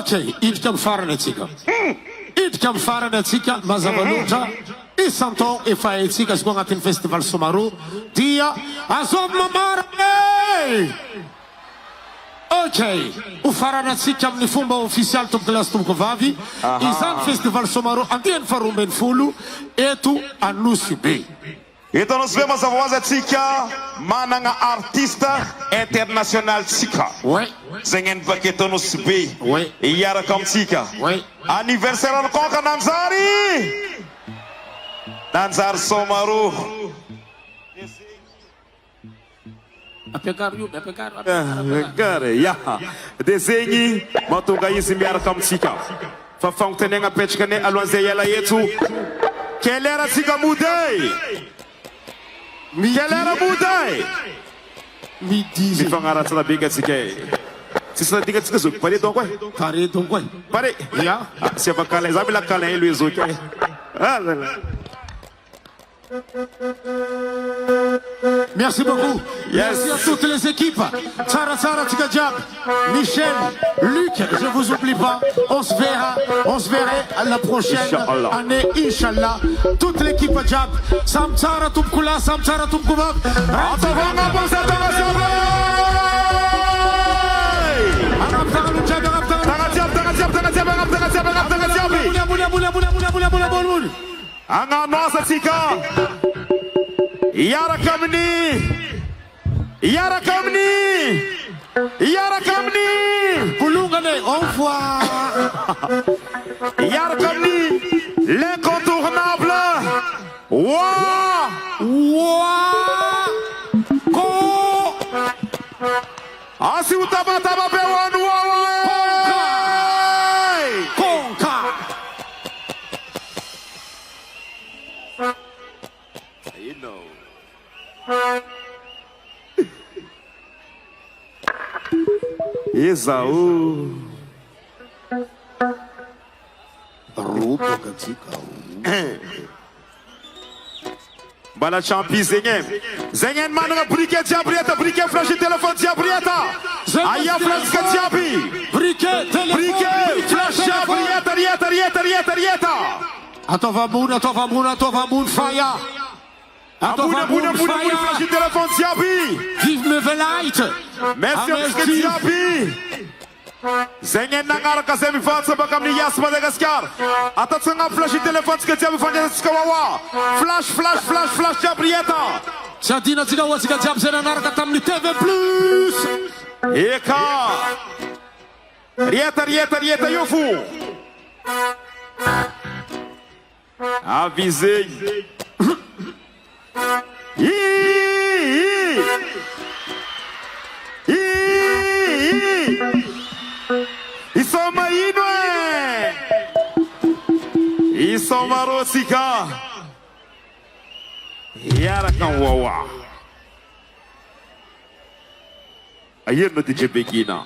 Okej, idka mifaranantsika. Idka mifaranantsika mazava loatra isan-taogno efa haintsika izy koa agnatin'ny festival Somaro dia azovy mamarana. Okej, ho faranantsika amin'ny fomba ofisialy tompoko lasy tompoko vavy izany festival Somaro andiany faharoa ambin'ny folo eto Anosy Be. Eto Anosy Be mazava ho azy atsika manana artiste international tsika. Ouais. Zegny enibaka eto Anosy Be. Ouais. Iaraka amintsika. Ouais. Anniversaire ny konka Nanjary. Nanjary Somaro. Gare, ya. Desenyi matonga izy miaraka amintsika. Fa fagnontaniagna apetraka alohan'izay ela eto. Quelle heure atsika mody? Quelle heure mody? Midi. Mifagnaratsana beka atsika e. Tsisy nadika atsika zoky pare donc e. Pare donc e. Pare. Ya. Sy avakala za mila kala elo zoky e. Merci beaucoup. Yes. Merci à toutes les équipes. Tsara Tsara Tsikadjab, Michel, Luc, je vous oublie pas. On se verra à la prochaine Inch'Allah. année, Inch'Allah. Toute l'équipe Djab, Sam Tsara Toupkoula, Sam Tsara Toupkoubab. Anga nossa tika. Yara kamni. Yara kamni. Yara kamni. Boulungane, au revoir. Yara kamni. L'incontournable. Wa. Wa. Ko. Asi utaba bewanu wa. Konka. You know. Esaú. Rupa katika. Bala champi Zengen. Zengen mananga briquet diabrieta, briquet flash téléphone diabrieta. Aya flash diabi. Briquet, téléphone. Briquet flash diabrieta, rieta. Atova fire. Abuna flash téléphone diabi. Vive me light. Merci à diabi. Zengen nangaraka semi fatsa bakamni Yas Madagascar. Atatsanga flash téléphone que diabi fanya skawawa. Flash diabrieta. Sadina Tigawa Tigajab Zenanarka Tamni TV Plus. Eka. Rieta yofu. Avisei. Isoma inwe. Isoma rosika. Yara kan wawa. Ayer no DJ Begina.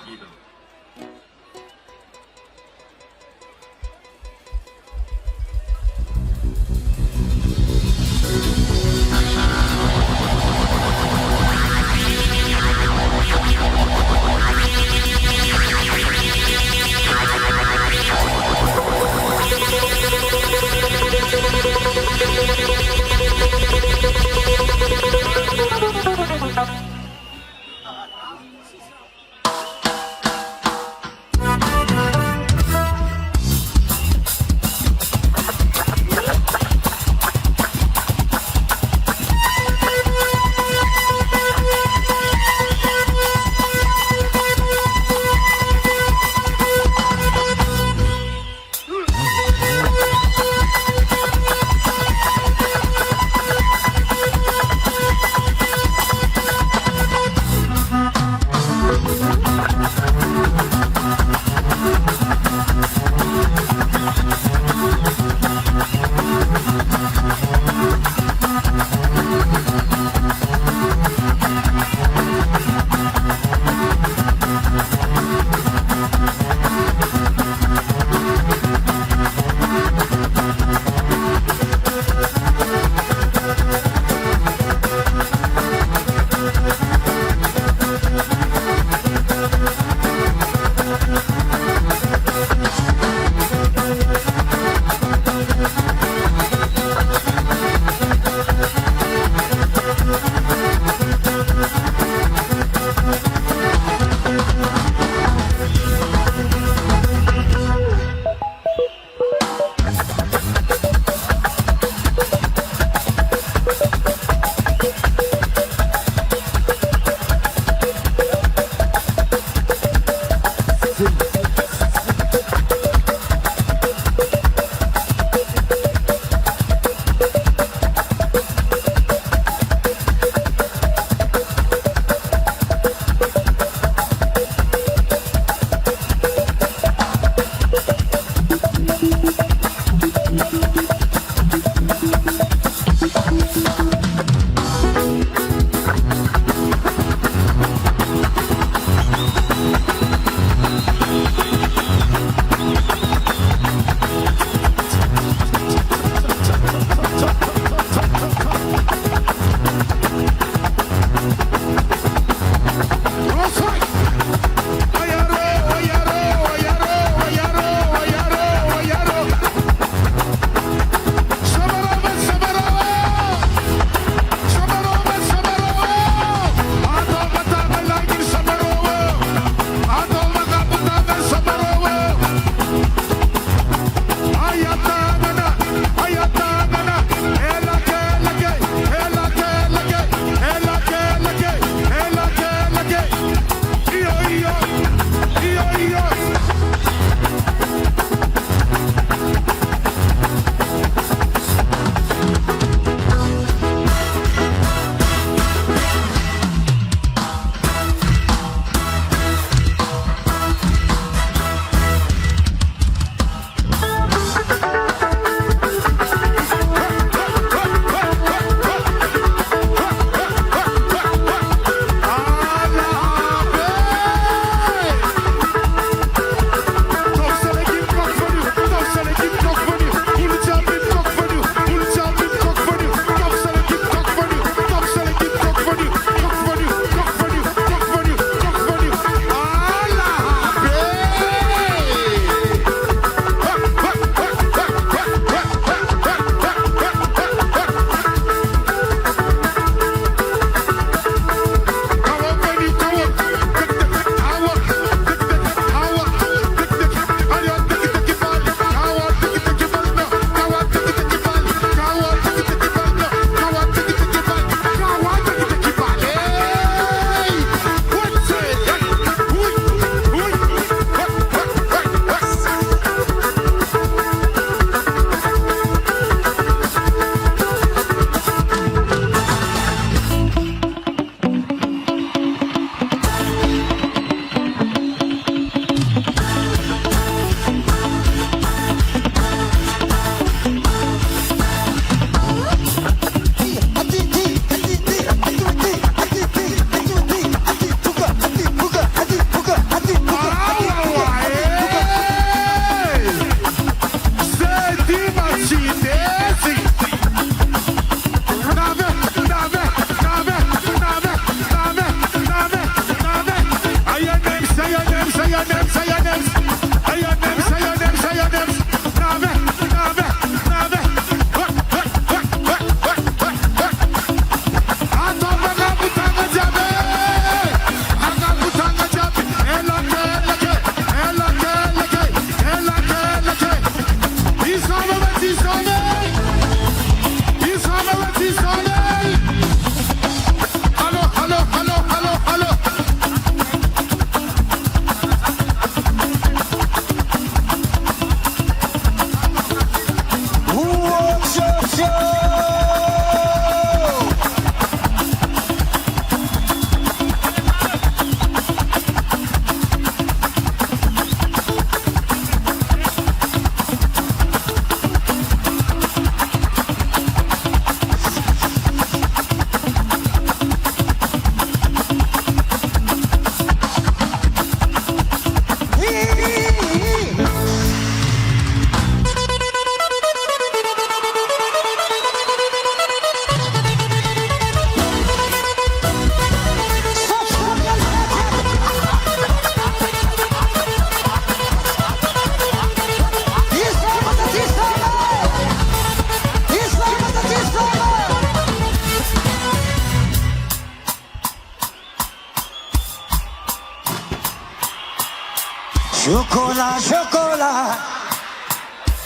Chocolat, chocolat,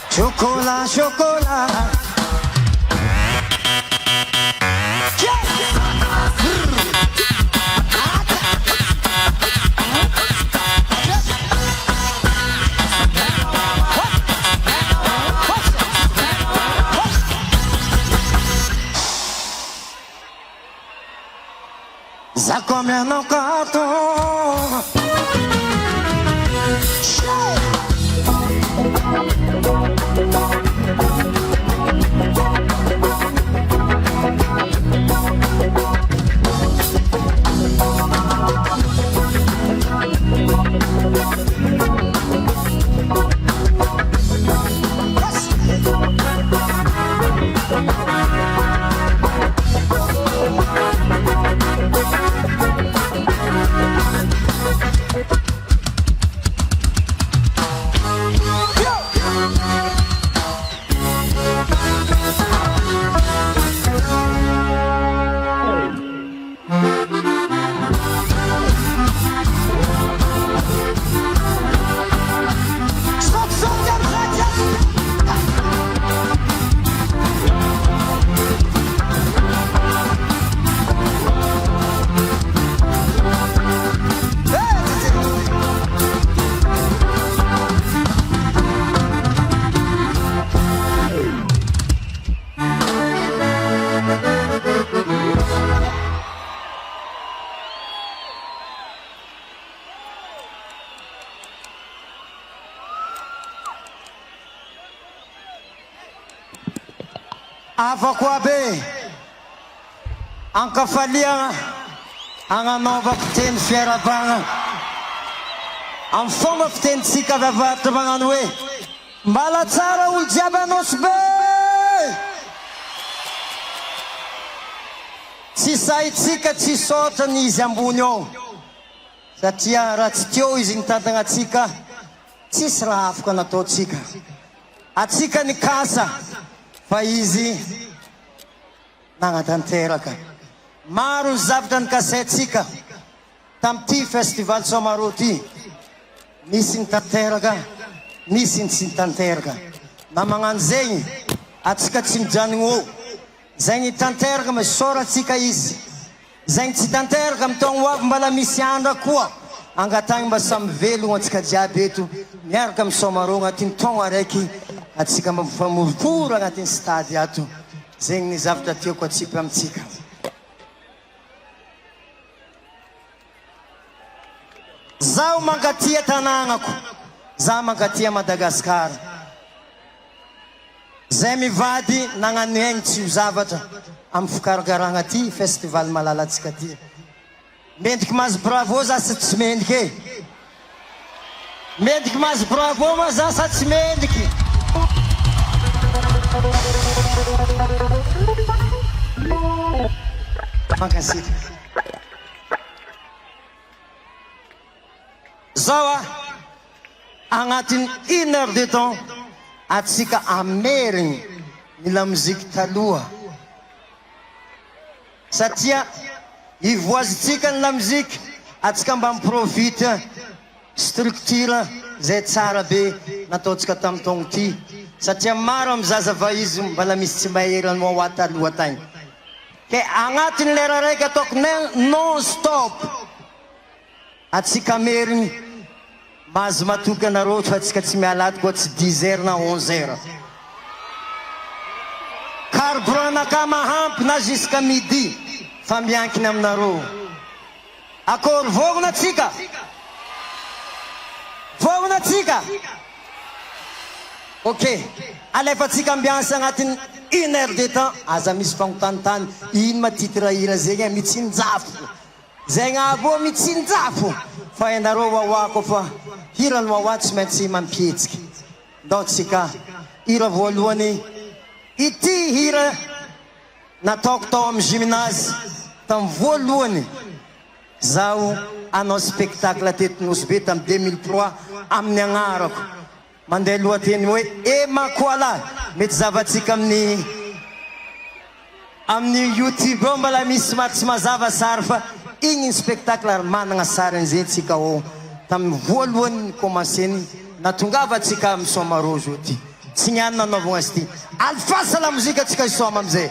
chocolat, chocolat. Za come no cartão. Avako abe ang kafalia ang amavak ten fiarabanga ang fomba fitentsika vavatra magnano hoe mbala tsara olo jiaby anosy be tsy saitsika tsy sotrany izy ambony ao satria raha tsy teo izy nitantagnatsika tsisy raha afaka nataotsika atsika nikasa fa izy nagnatanteraka maro ny zavatra nikasaitsika tam'ty festival Somaro ty misy nitanteraka misy ny tsy nitanteraka na magnano zegny atsika tsy mijanogno eo zegny tanteraka misoratsika izy zegny tsy tanteraka mitogno avy mbala misy andra koa angatagny mba samy velogno atsika jiaby eto miaraka amy Somaro agnatin'ny taogno araiky atsika mba mifamoriporo agnatin'ny stady ato zegny ny zavatra tiako atsipy amitsika zaho mankatia tanagnako zaho mankatia Madagasikara zay mivady nagnano egny tsy ho zavatra amy fikarakaragna ty festival malalatsika ty mendriky mahazo bravo za sa tsy mendriky e mendriky mahazo bravo ma za sa tsy mendriky mankasiky zao agnatin'ny 1 heure de temps atsika amerigny ny lamoziky taloha satria ivoazitsika ny lamoziky atsika mba miprofite structure zay tsara be nataotsika tamin'ny taogno ty satria maro amy zaza va izy mbala misy tsy mahery mo aty aloha tagny ke agnatin'ny lera raiky ataoko non stop atsika amerigny mahazo matoky anareo fa atsika tsy mialaty koa tsy 10 heures na 11 heures carburant-naka mahampy na jusqu'à midi fa miankiny aminareo akory vogona atsika vogona atsika ok alefatsika ambiance agnatin'ny 1 heure de temps aza misy fagnotanitany ino matitre hira zegny mitsinjafo zegny avo mitsinjafo fa ianareo wawa fa hira ny wawa tsy maintsy mampietsiky ndao tsika hira voalohany ity hira nataoko tao amy gymnase tam voalohany zaho anao spectacle tetinosy be tam 2003 amin'ny agnarako mandeha lohateny hoe e makoala mety zavatsika amin'ny YouTube ao mbala misy tsy mazava sary fa igny spectacle ary managna sariny zay tsika ao tamin'ny voalohany commenceny natongavatsika misoma rozo ty tsy niany nanaovagna azy ty alfasa la mozika atsika isoma amizay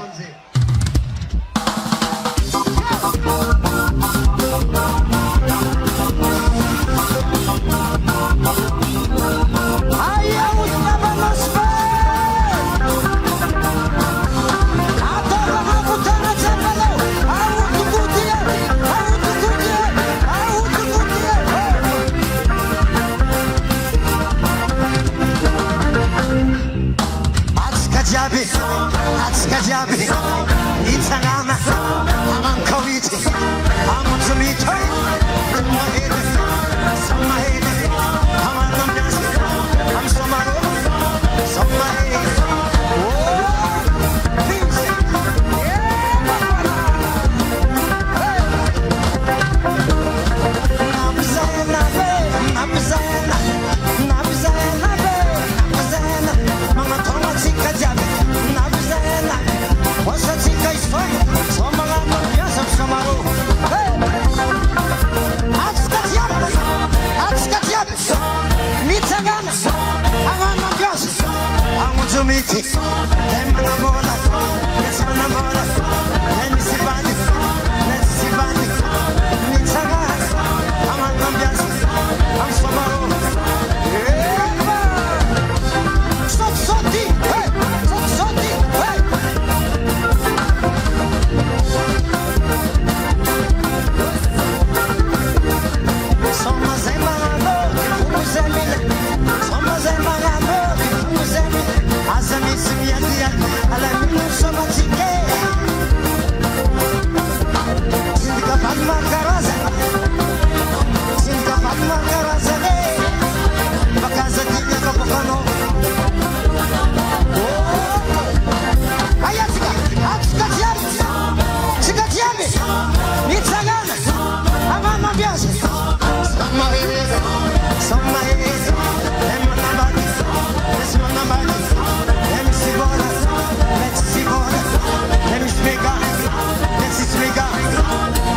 Kajabi, it's an ama, I'm on COVID, I'm on to meet her, I'm on the best, I'm somebody, welcome Soma. I'm going on Facebook.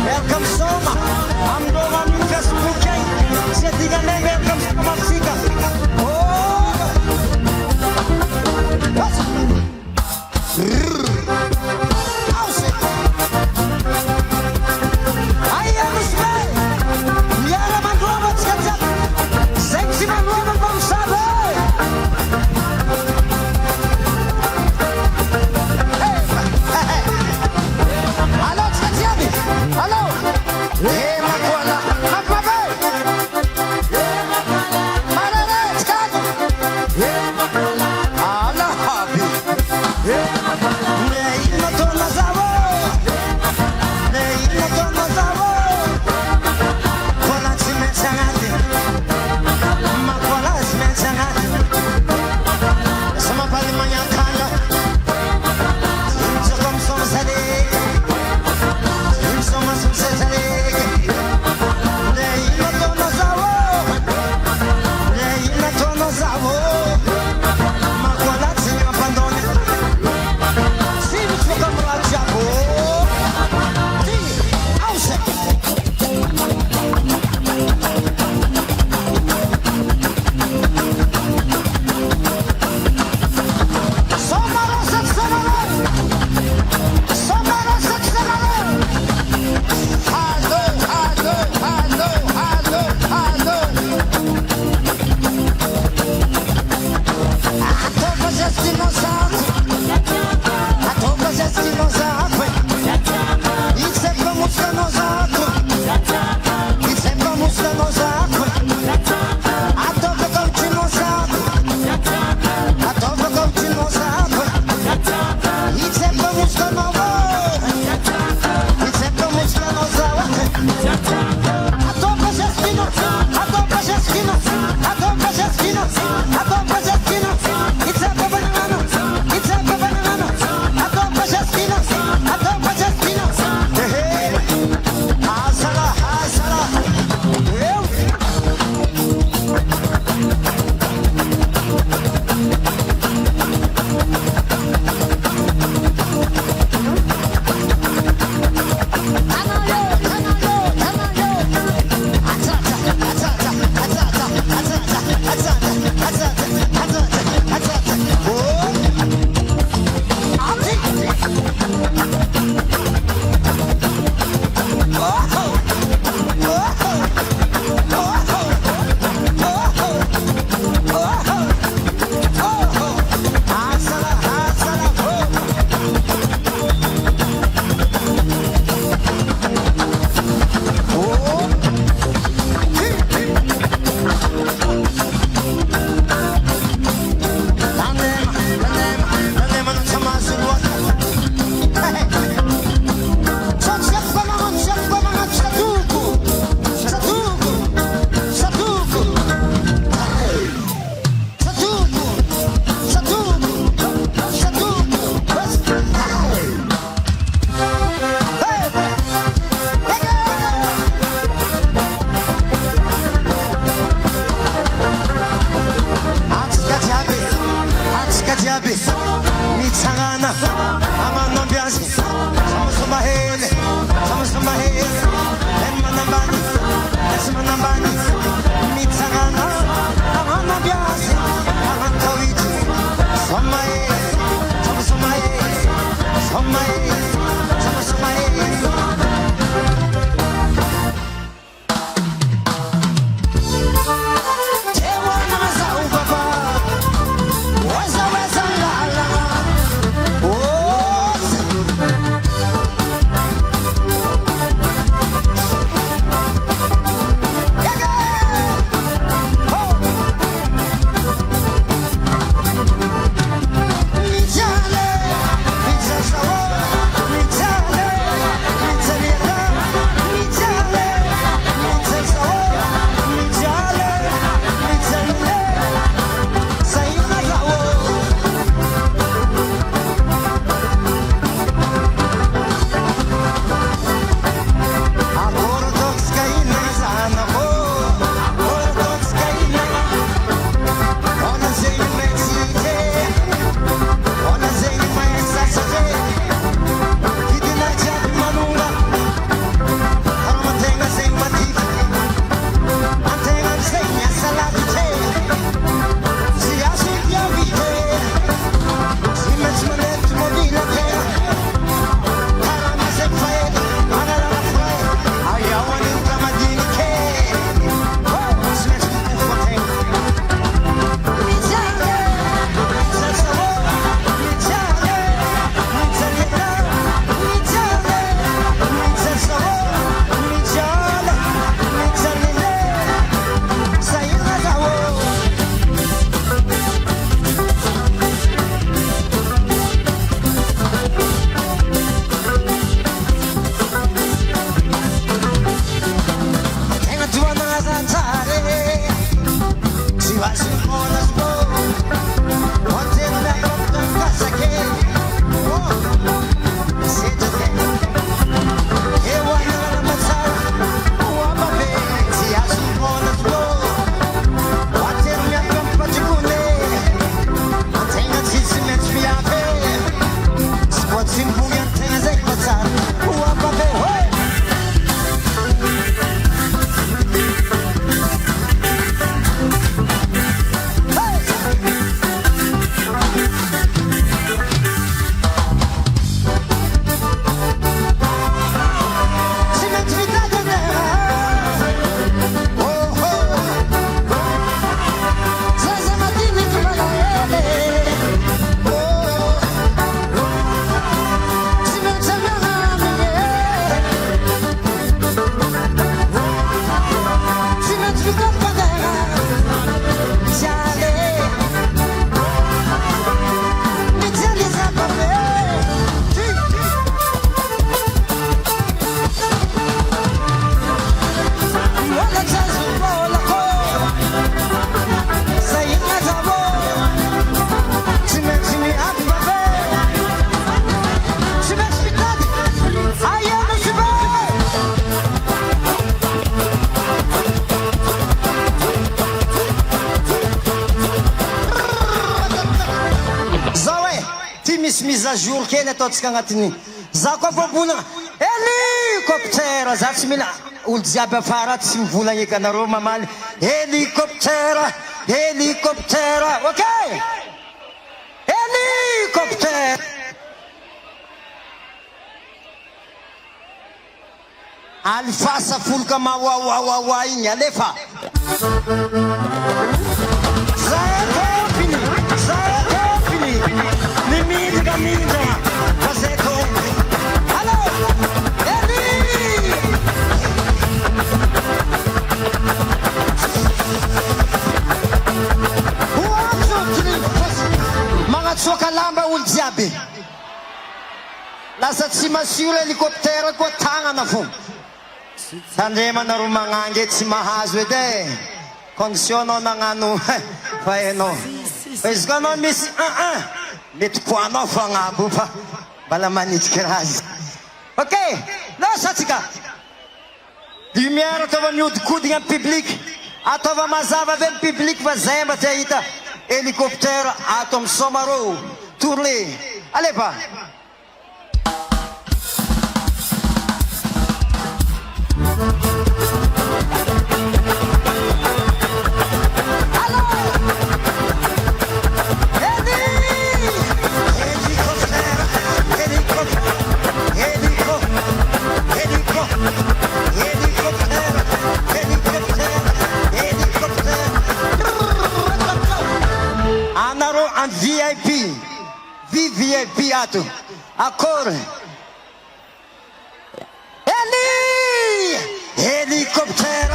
Welcome Soma. jiaby mitsangana amanao ambiazy samasama hely eny manambany esy manambany mitsangana amanao ambiazy amanao kawity sama hely samasama hely samasama hely Mise à jour kely ataontsika agnatiny za koa voabona hélicoptère za tsy mila olo jiaby afara tsy mivolagna eky anareo mamaly hélicoptère ok hélicoptère alifasa foloka mawawawawa igny alefa Soka lamba olo jiaby lasa tsy masiro hélicoptère koa tagnana fo tandremanareo magnangy tsy mahazo edy condition anao nagnano fa hainao fa izy koa anao misy mety poanao fa agnabo fa mbala manitriky razy ok lasa atsika lumière ataova mihodikodigna amy public ataova mazava be amy public fa zay mba ty ahita Helicopter Atom Somaro Turli. Alepa. Anaro and VIP, VVIP ato, akor. Helicopter.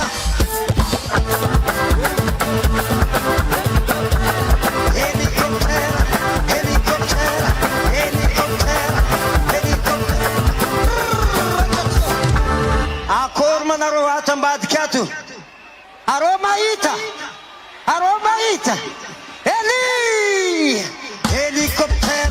Akor manaro atang badkatu. Aromaita. Helicopter.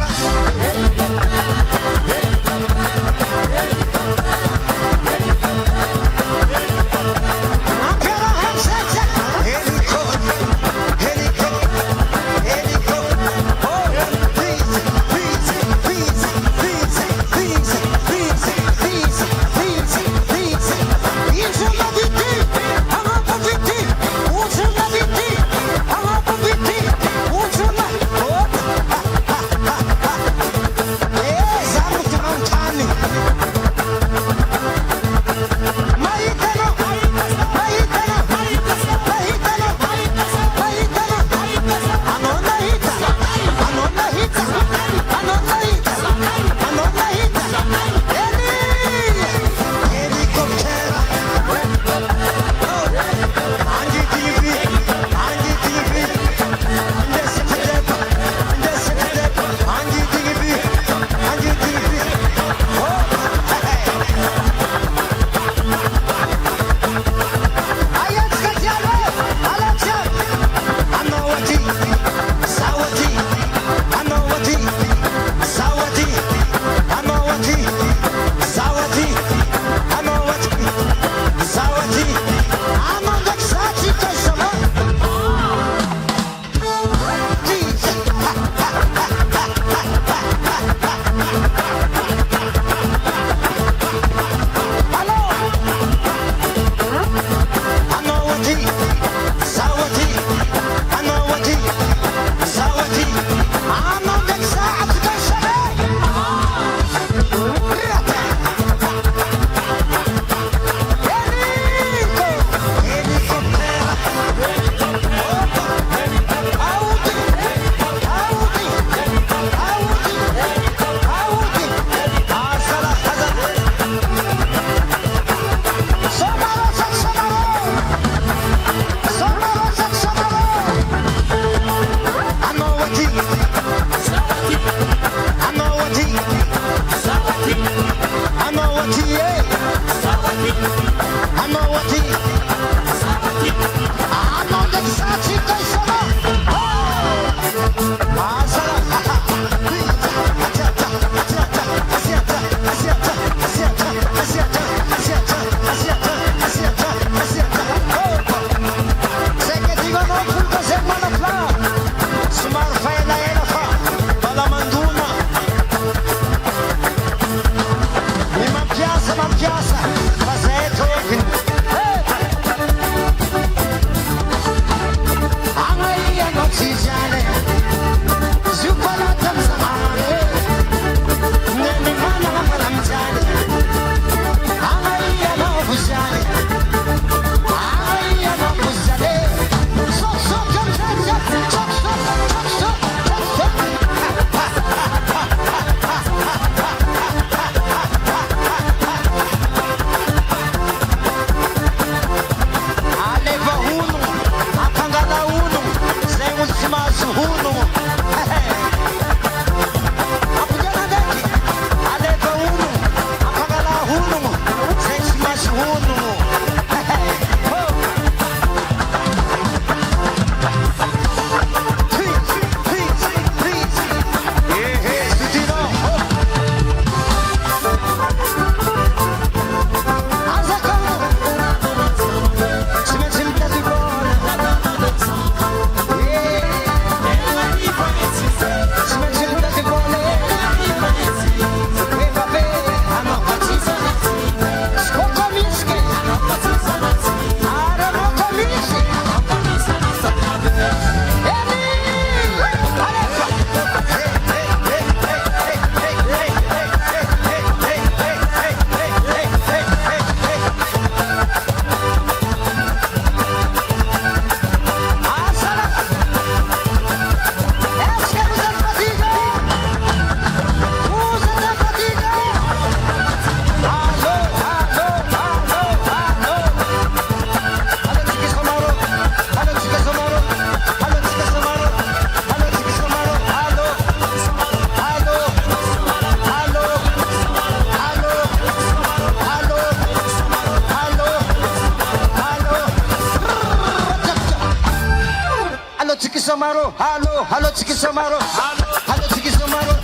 Somaro, hello Chiki Somaro, hello Chiki Somaro,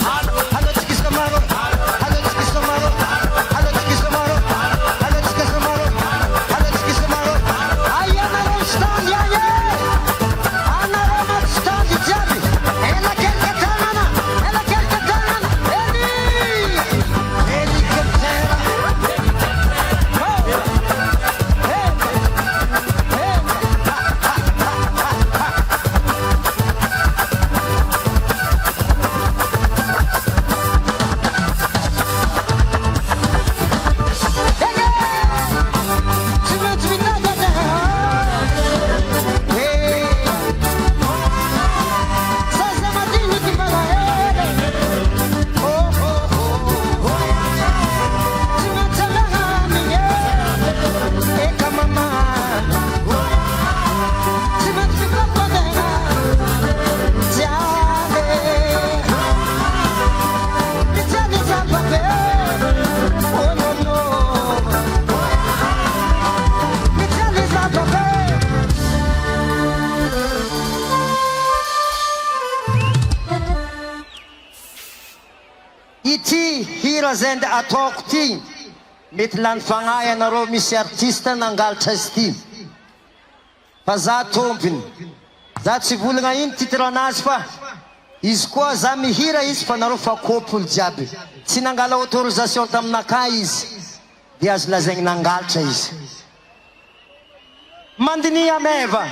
hello Chiki Somaro, hello Chiki Somaro, hello Chiki Somaro, hello Chiki Somaro, hello Chiki Somaro. Ayana stand ya ya, Anna stand jabi, ela quer katana, Eli katana. Ity hira zay nde ataoko ty mety lany fagnahy anareo misy artiste nangalatra azy ty fa za tompony za tsy volagna ino titre anazy fa izy koa za mihira izy fa nareo fa couple jiaby tsy nangala autorisation taminaka izy dia azo lazaigny nangalatra izy mandinia meva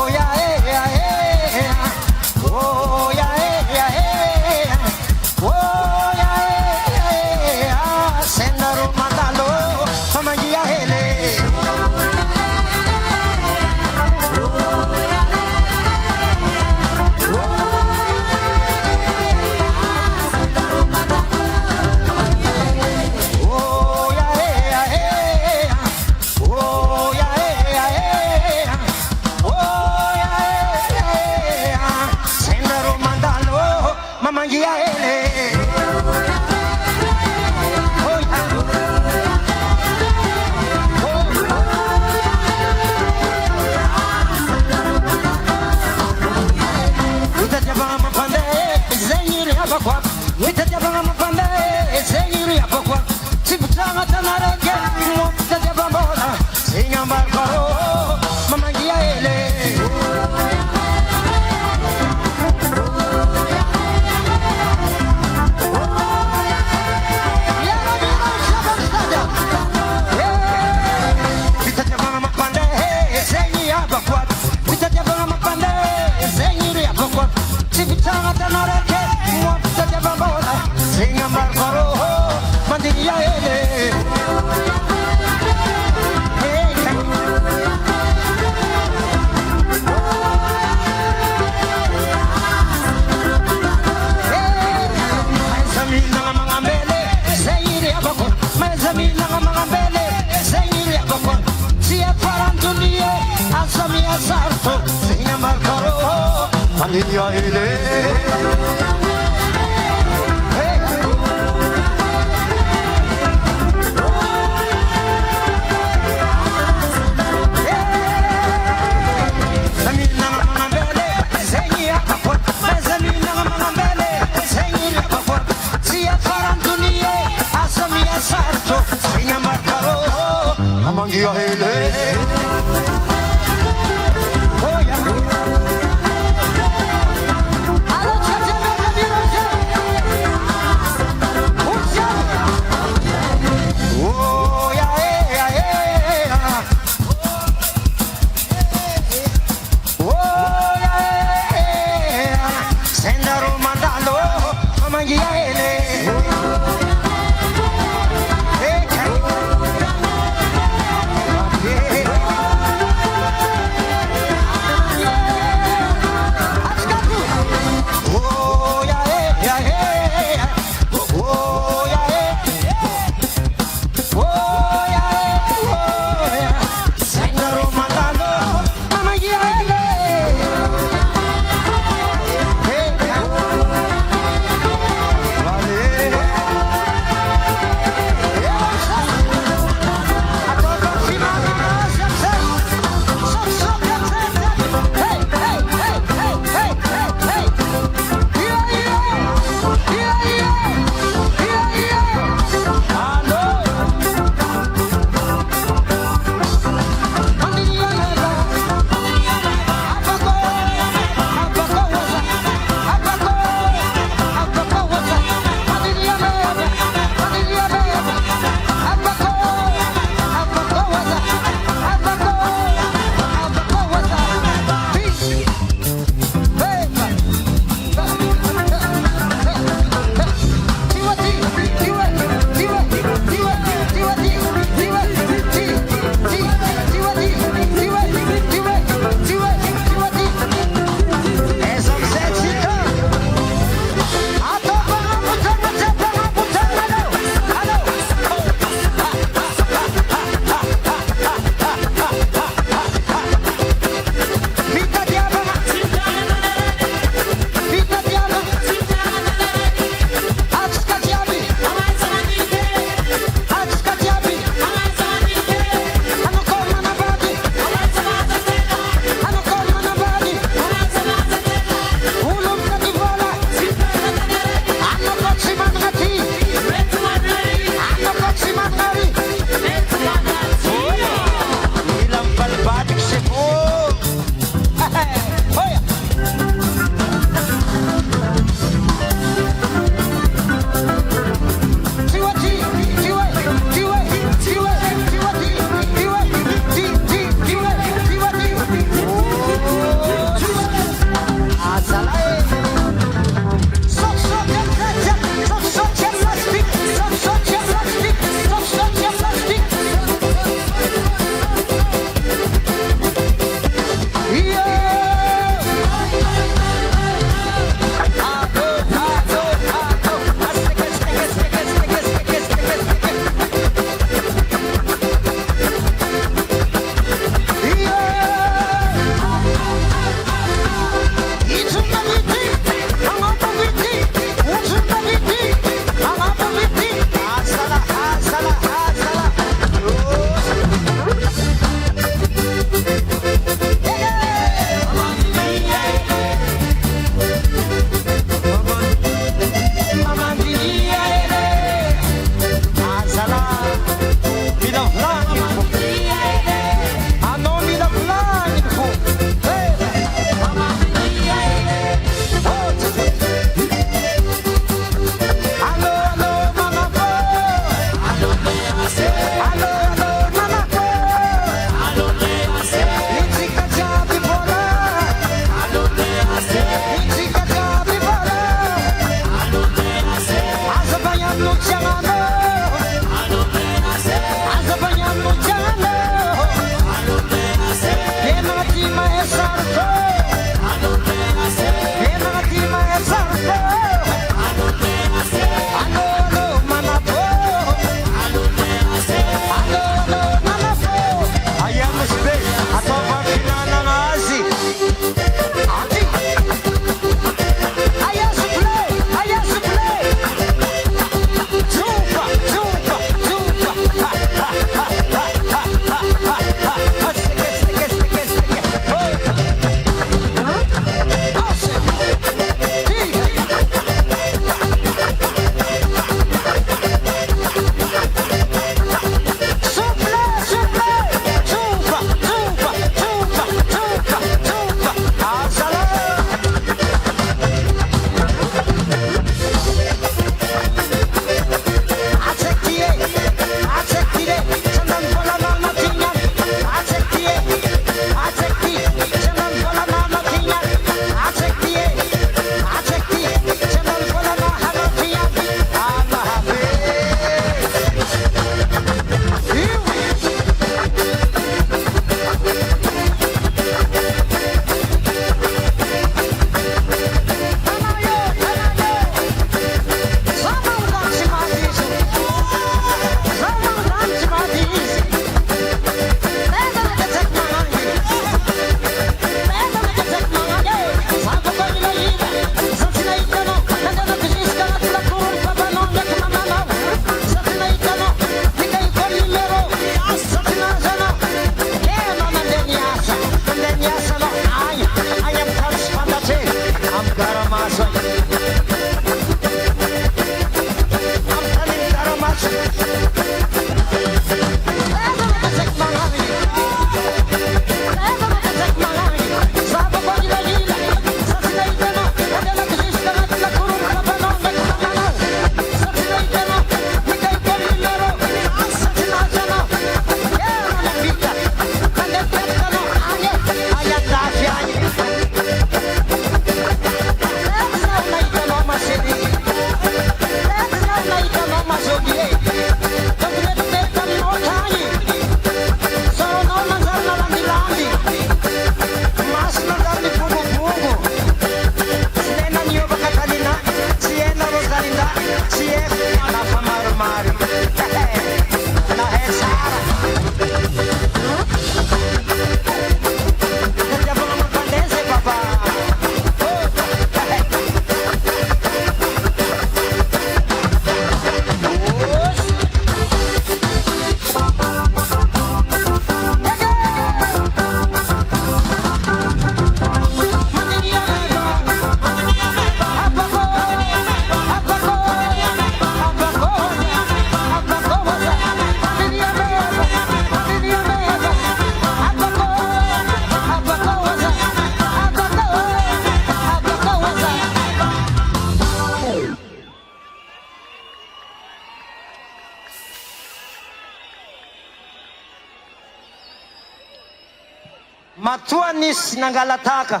Matoa nisy nangalataka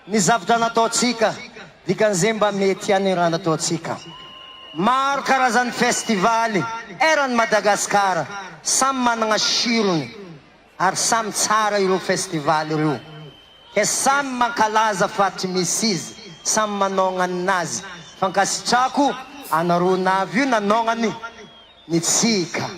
ny zavatra nataotsika dikan'izay mba mety any raha nataotsika. Maro karazany festivaly eran'ny Madagasikara samy manana sirony ary samy tsara ireo festivaly ireo. Ke samy mankalaza faty misy izy, samy manonga nazy. Fankasitrako anareo navy io nanongany ny tsika.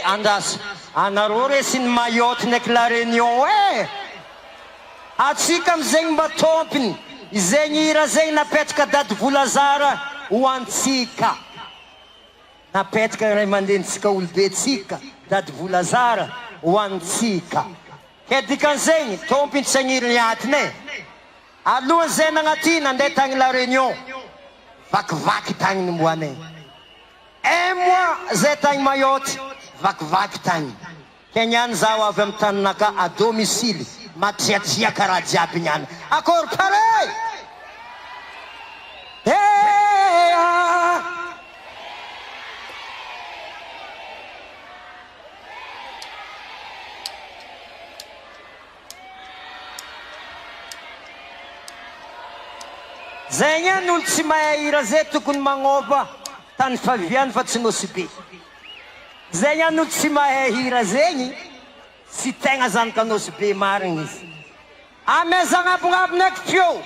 Andas anareo resy ny mayoty ndraiky la réunion atsika amizegny mba tompiny izegny hira zegny napetraka dady Volazara ho antsika, napetraka ray mandenitsika olobe tsika dady Volazara ho antsika. Ke dikan'izegny tompiny tsy agniriny atiny alohan'izay nagnaty nandeha tagny la réunion vakivaky tagny ny moanay moi zay tagny mayoty vakivaky tagny. Ke niany zaho avy amy taninaka à domicile matriatriaka raha jiaby niany akory pare. Zay niany olo tsy mahay hira zay tokony magnova tany faviany fa tsy nosy be. Zay niany olo tsy mahay hira zegny tsy tegna zany ka nosy be marigny izy. Ameza agnabognabo ndraiky fio.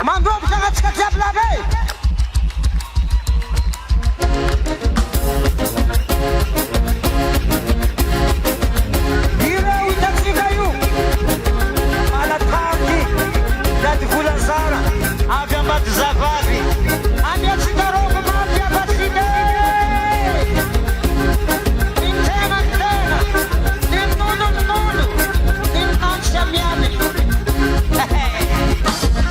Mandrobo kanatsika jiaby labe. Ireo hitatsika io malataky dady Volazara avy ambady zavavy amiatsika rogo mafy afatsika ny tena ny nono ny nantsy amiamy.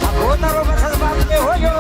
Agona rô mazavavy le hoyo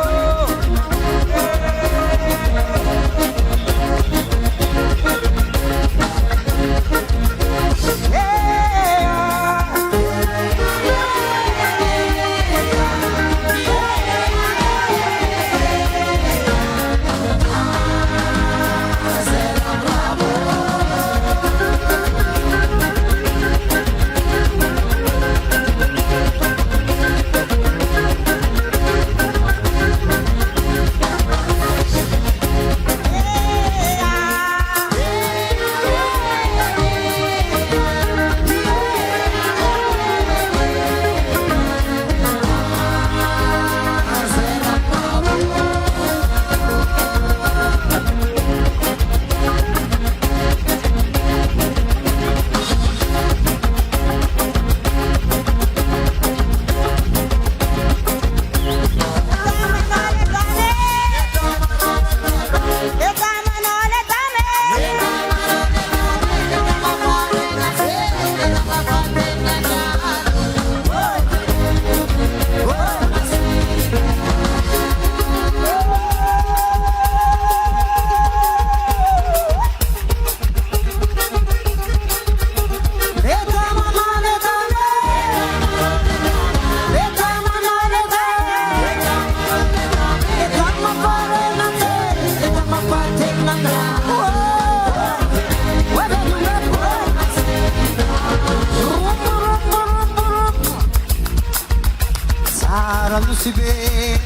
Sarano si vede,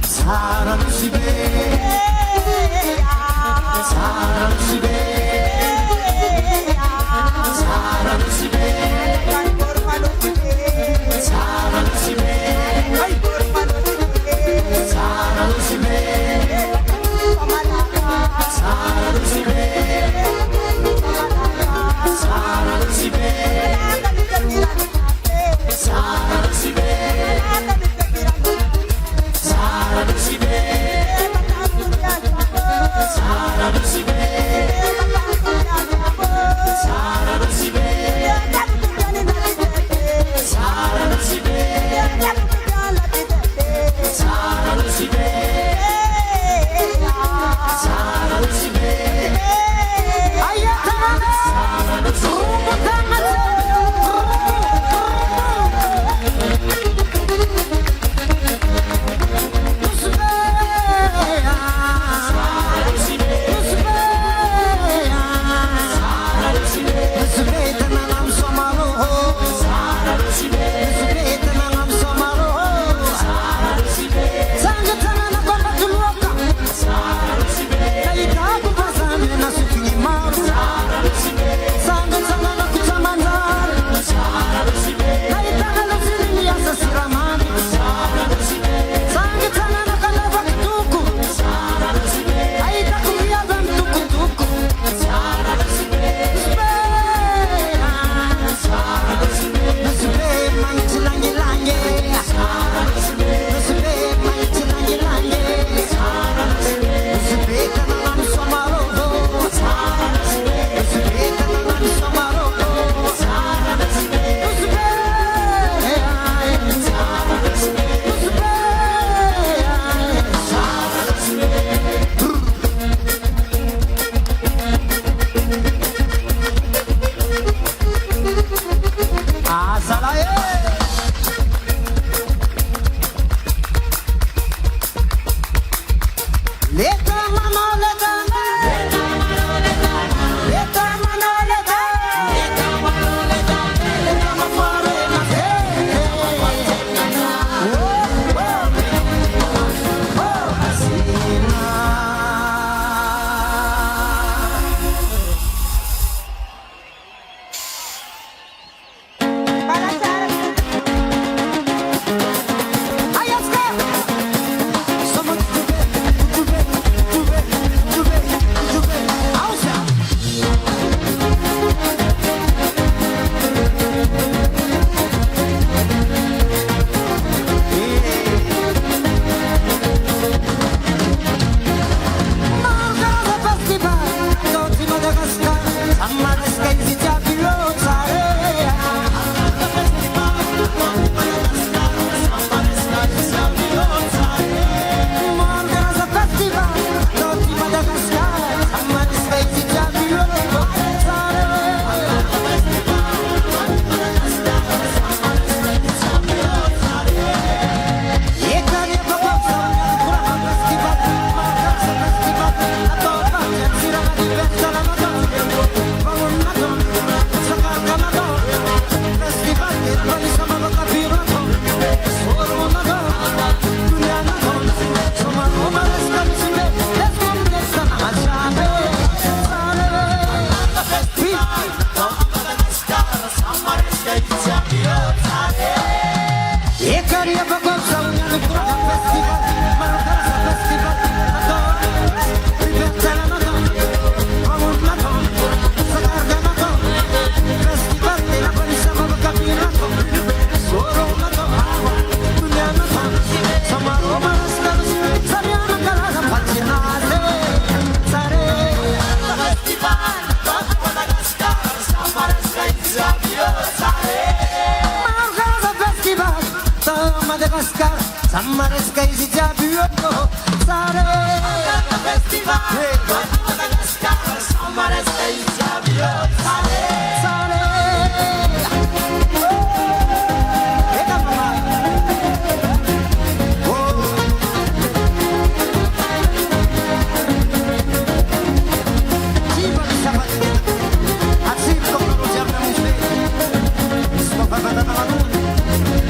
sarano si vede, sarano si vede, sarano si vede, sarano si vede, sarano si vede, sarano si vede, sarano si vede, sarano si vede, sarano si vede, sarano si vede, sarano si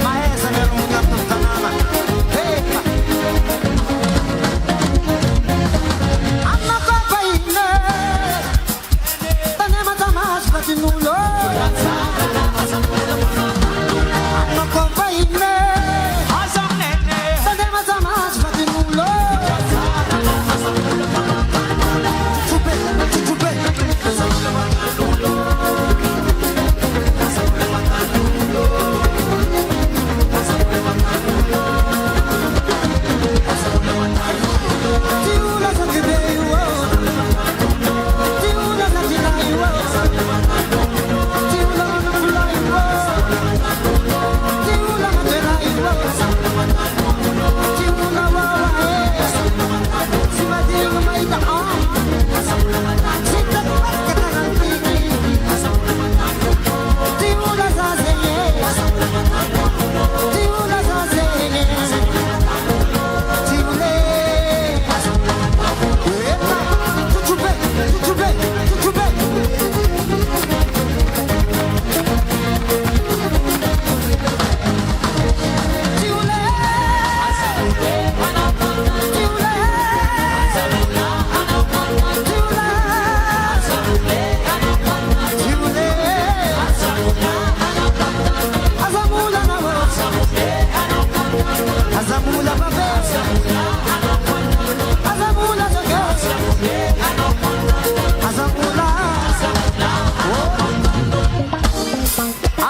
Maestra,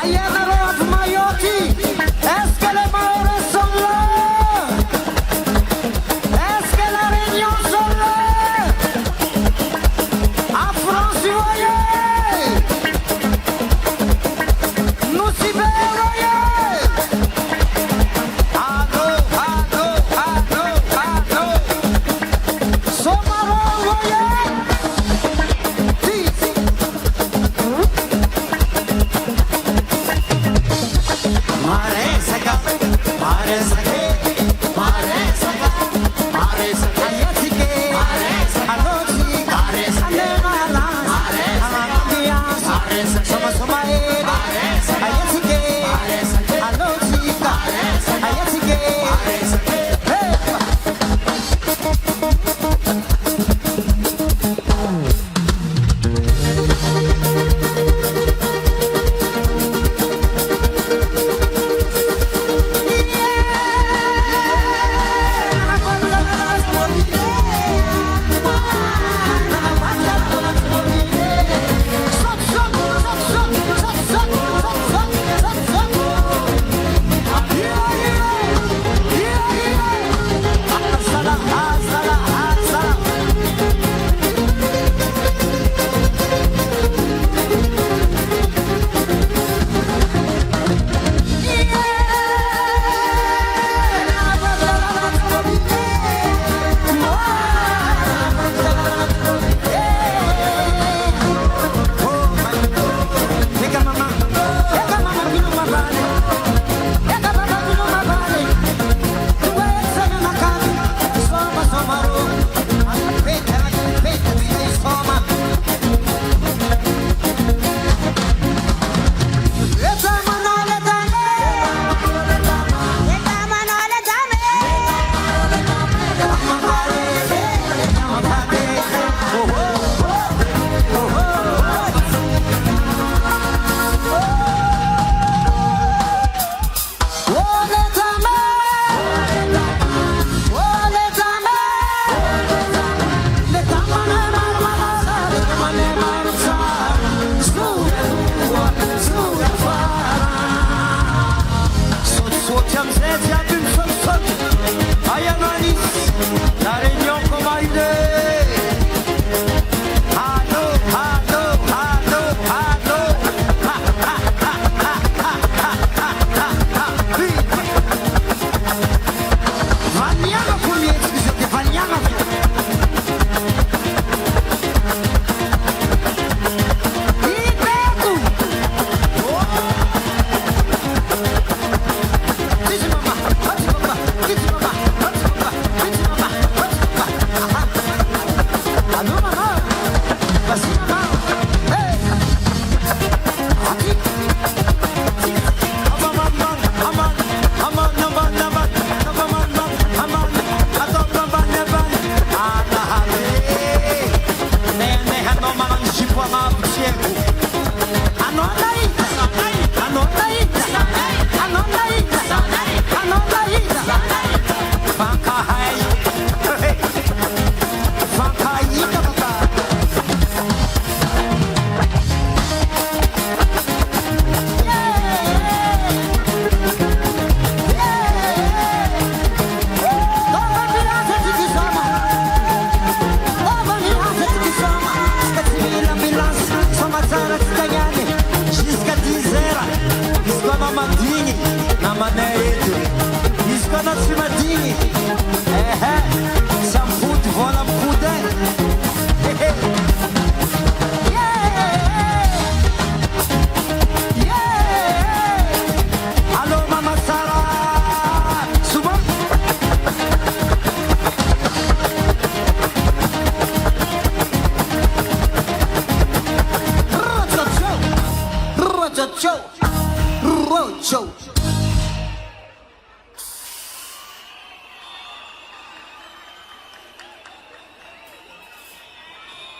Ayanareo avy Mayotte, est-ce que les Mahorais sont là? Est-ce que la Réunion sont là? En France, voyez, nous y voyez. Allô, allô, allô, allô. Somaro, voyez.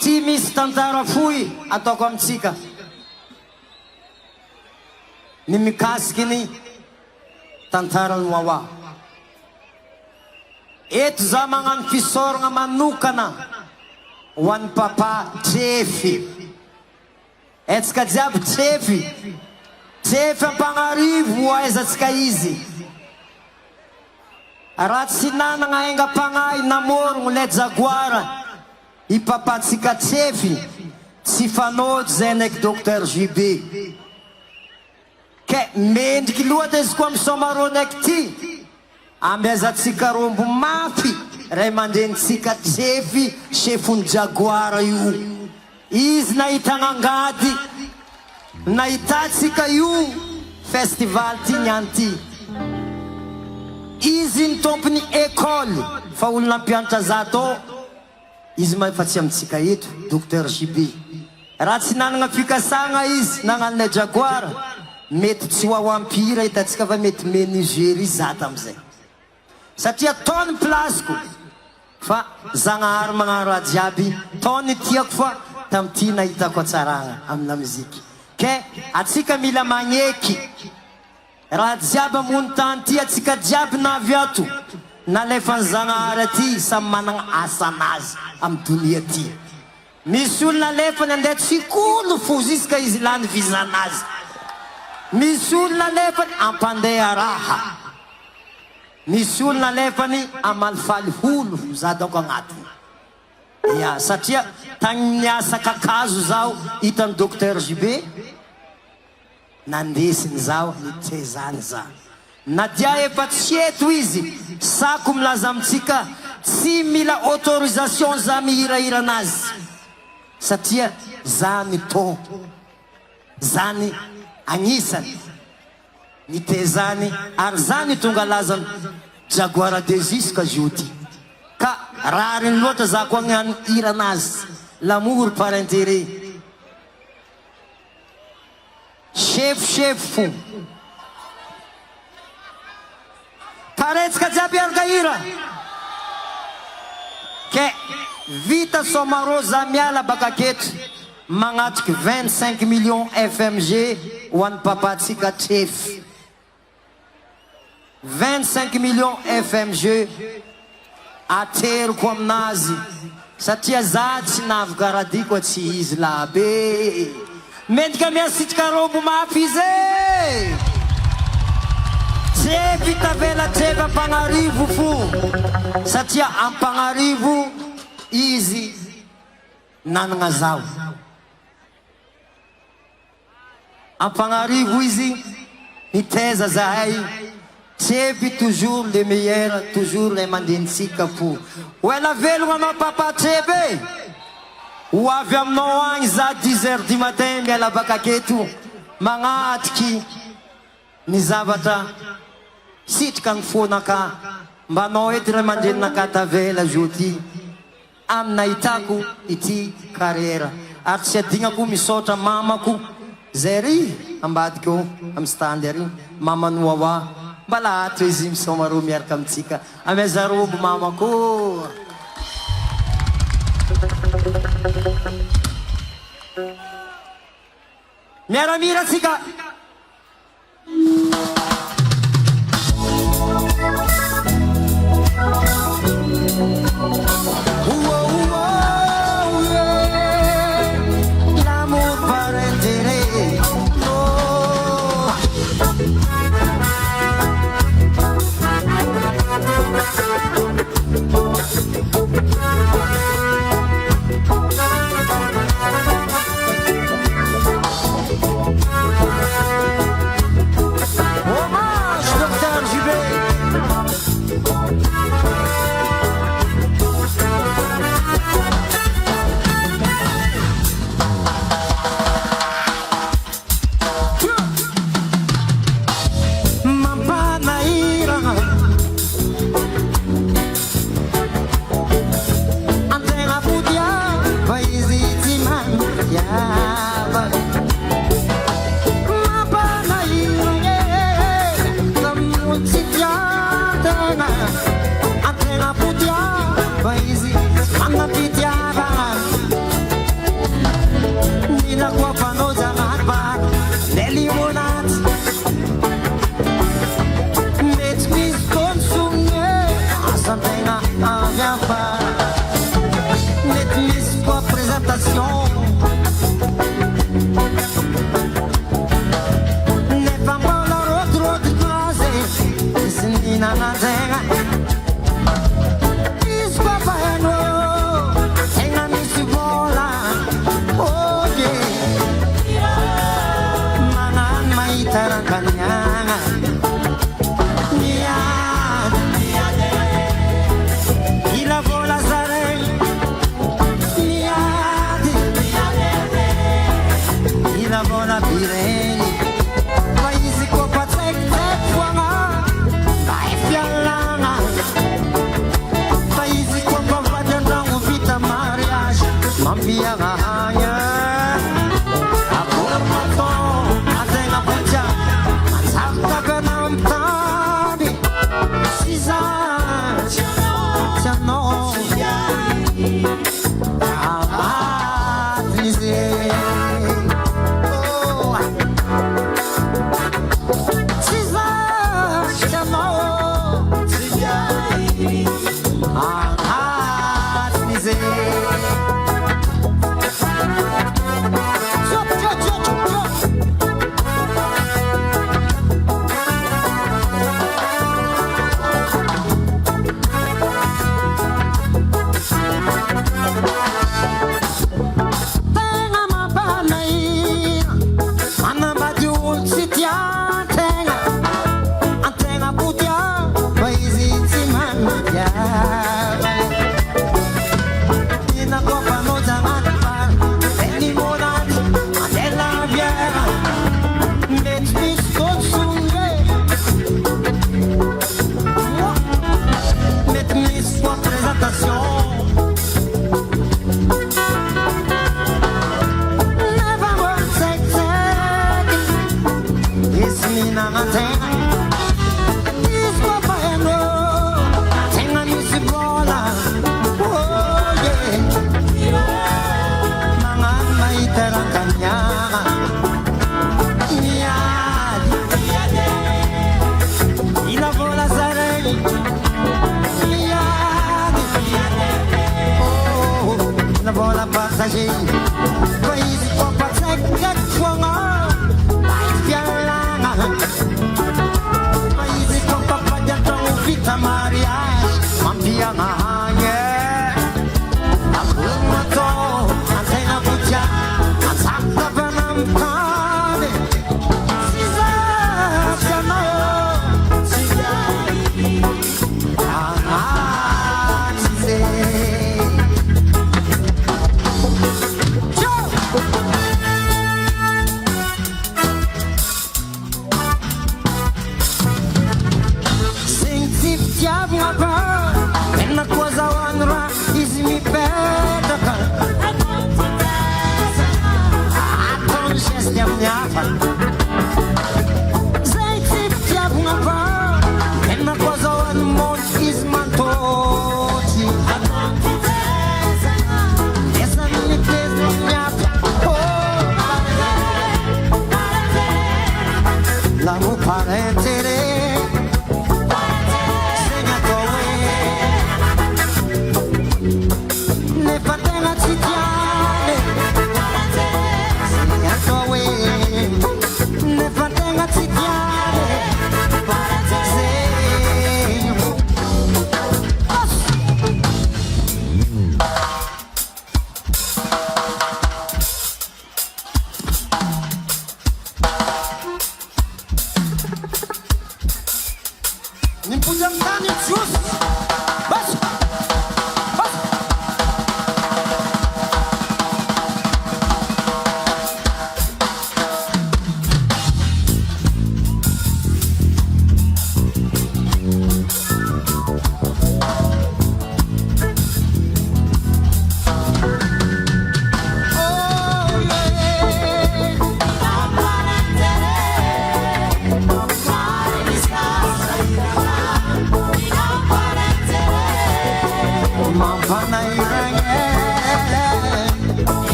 Tsy misy tantara fohy ataoko amitsika ny mikasiky ny tantaran'ny Wawa. Eto za magnano fisoragna manokana ho an'ny papa Trefy. Etsika jiaby Trefy, Tsefy ampagnarivo aizatsika izy. Raha tsy nanagna aingam-pagnahy namorogno le jagoara ipapatsika tsefy, tsy fanôjo zay naiky docteur JB. Ke mendriky loatra izy koa amy somarony aiky ty, ambiazatsika rombo mafy ray mandrenitsika tsefy chefony jagoara io. Izy nahitanangady, nahitatsika io festival ty niany ty. Izy ny tompony école fa olona ampianatra zato, izy fa tsy amitsika eto docteur JB. Raha tsy nanagna fikasagna izy nagnan'ilay jagoara, mety tsy ho ampira hitatsika fa mety menuisier izy zata amizay. Satria taony plasiko fa Zagnahary magnano raha jiaby, taony tiako fa tamty nahitako atsaragna amina muziky. Ke atsika mila magneky raha jiaby ambony tany ty, atsika jiaby navy ato nalefan'ny Zagnahary aty samy managna asanazy amy donia ty. Misy olona alefany andeha tsikolo fo ziska izy lany vizanazy. Misy olona alefany ampandeha raha. Misy olona alefany amalifaly holo za donko agnatiny. Ya, satria tagny niasa kakazo zao hitany docteur JB, nandesiny zao nitezany za. Nadia efa tsy eto izy, sako milaza amitsika tsy mila autorisation za mihirahira anazy. Satria zany to, zany agnisany nitezany, ary zany tonga lazany jagoara de jusqu'à jody. Ka rariny loatra za koa gnany hira anazy, l'amour par intérêt. Chef fo. Paretsika jiaby araka hira. Ke vita somaro za miala baka keto, magnatriky 25 millions FMG ho an'ny papatsika tsefy. 25 millions FMG ateriko aminazy, satria za tsy navika radiko tsy izy labe. Mendrika miasitrika rombo mafy izy e. Tsefy tavela tsefy ampagnarivo fo, satria ampagnarivo izy nanagna zao. Ampagnarivo izy niteza zahay, tsefy toujours le meilleur, toujours le mandenitsika fo. Oela velogna anao papa tsefy, ho avy aminao agny za 10 heures du matin miala baka keto, magnatiky ny zavatra sitrika ny fonaka mbanao ety ray mandreninaka tavela jody aminahitako ity carrière. Ary tsy adignako misaotra mamako zay ry ambadika eo amy stand ary, mamany Wawa, mbala ato izy misomaro miaraka amitsika. Amezarobo mamako. Miaramira tsika. L'amour par intérêt.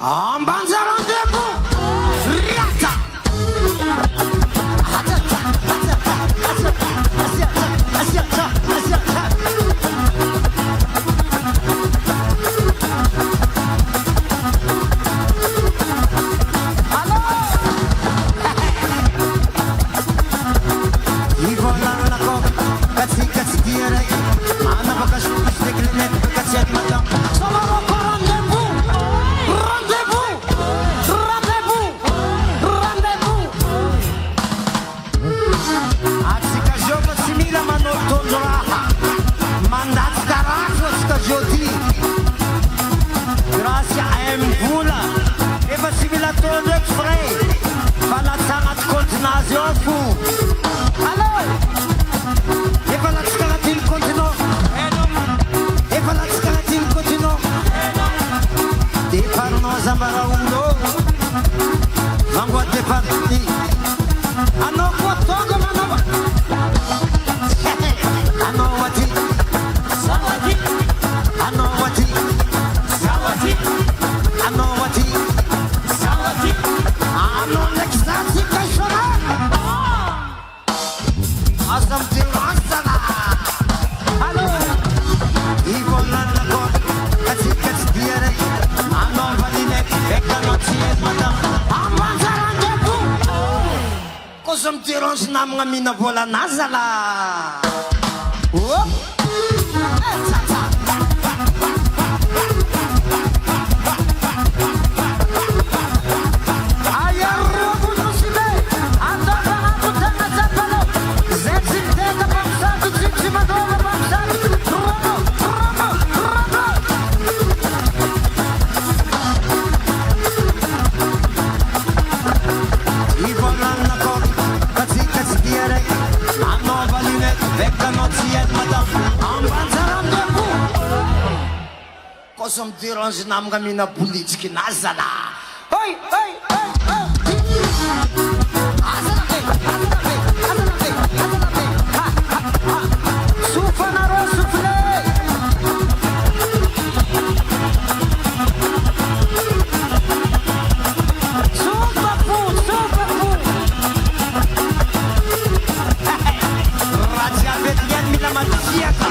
Ambanza rendezvous. afo allo efa latsaka agnatin'ny continent efa latsaka agnatin'ny continent départnao Zambaraulo vangoa départi anao koa tonga manao anao aty sawati anao aty sawati anao aty sawati anao ndraiky zatsy kaisona asa mitirasana allo ivolanako katsikatsy dia raiky anao valineky ekanao tsy eny madama amanjarandeko kosa mitiranzy namagna mina volanaza la kosa miderange namagna mina politiky naza la oi oi oi souffle souffle raja vedian mila matsiaka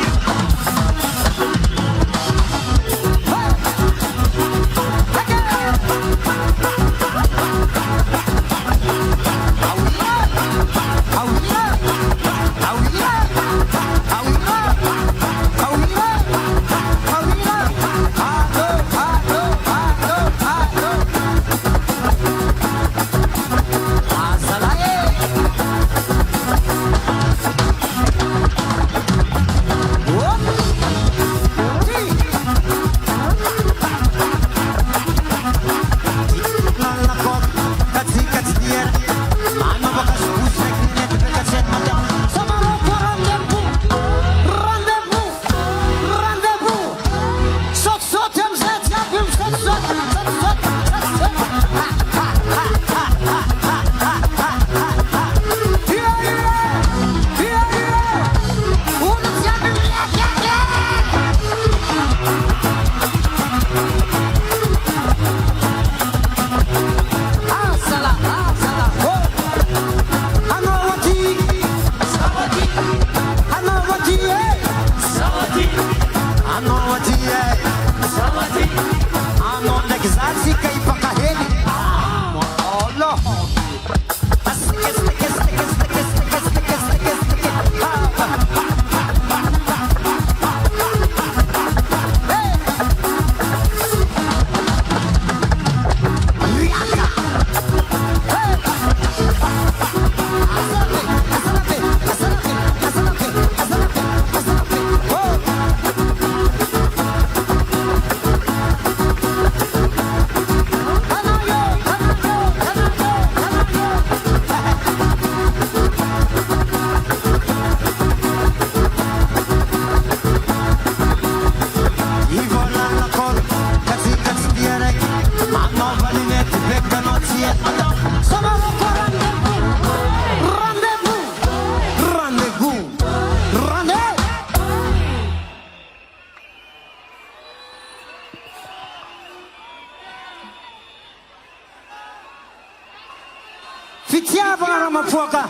fitiavagna raha mapoaka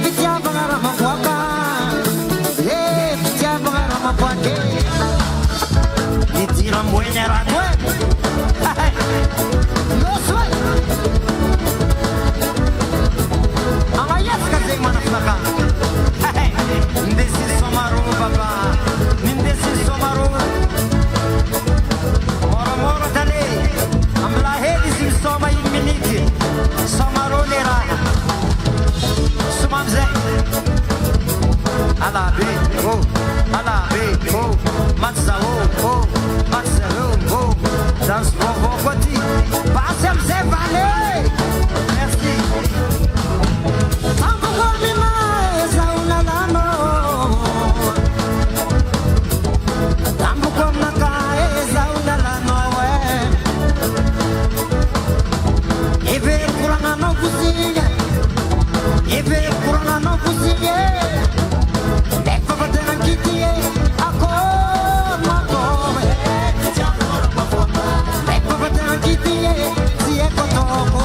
fitiavagna raha mapoaka kolera sumamzay alabe oh alabe oh matza oh matza oh dans bon côté passe amzay vale merci tambo gormina zauna lano tambo gormina ka zauna lano Eve kurana no kusiye Eve kurana no kusiye Lefa batena kitiye Ako mako Lefa batena kitiye Siye kotoko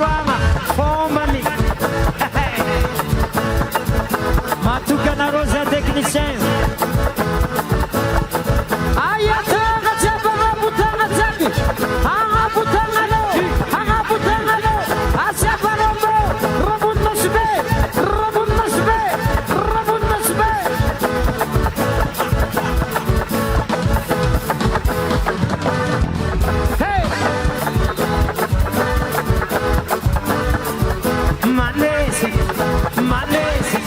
Rama, Fomani. Matucana Rosa Technicien. Ayatanga Chapara Butanga Chapi. Anga Butanga no. Anga Butanga no. Asaparombo. Rabun Nasbe. Rabun Nasbe. Rabun Nasbe. Hey. Malese. Malese.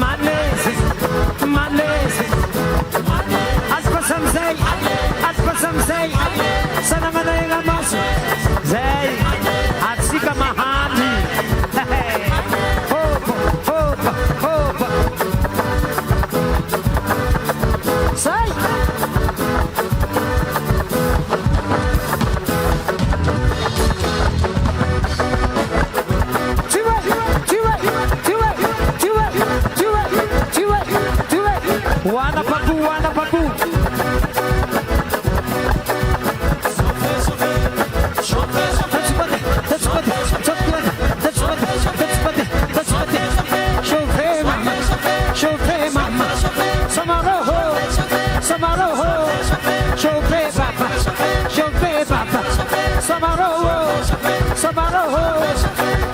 Malese. Malese. Aspasam say, Sanama na yung amas. Zay, at si Kamahani. Hopa, hopa, hopa. Say. Wana papu, wana papu.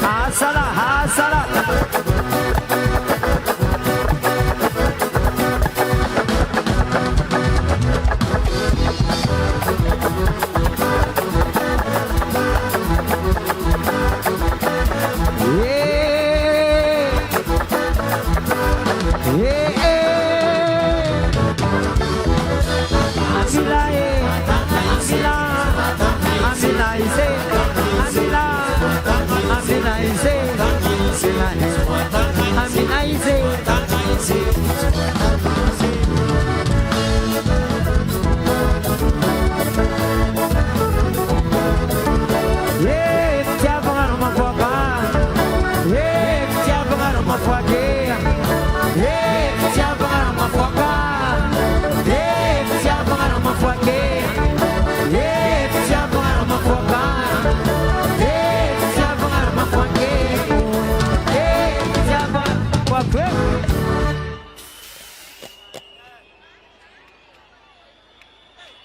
Hasala, hasala.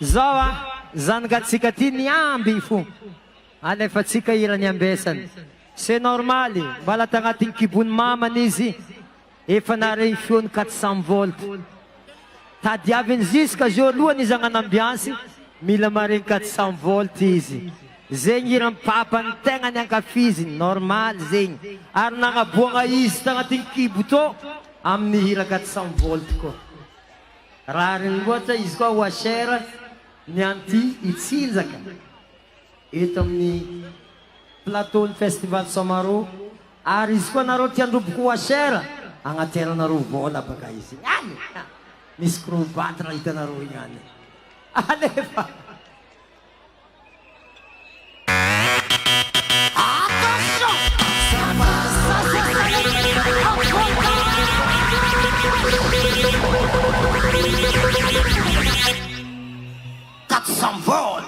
Zawa, zangatsikatin niambi fu. Alefatsika iran yambesan. C'est normal, balat ang ating kibun mama nizi. Efa na rin fiyon 400 volt. Tadiavin zis ka jorluan izang anambiansi, mila marin 400 volt izi. Zeng irang papantengan niyang kafizin, normal zeng. Ar na nga buwang ayis ng ating kibuto, amnihira 400 volt ko. Rarin wata isko washera, nianti itsilzaka. Itom ni Platoon Festival Somaru, aris ko na rot yan rubuko washera. Ang atero na rubola pa kayo sin. Yan! Miss Krubatra ito na rin yan. Alepa! Got some ball.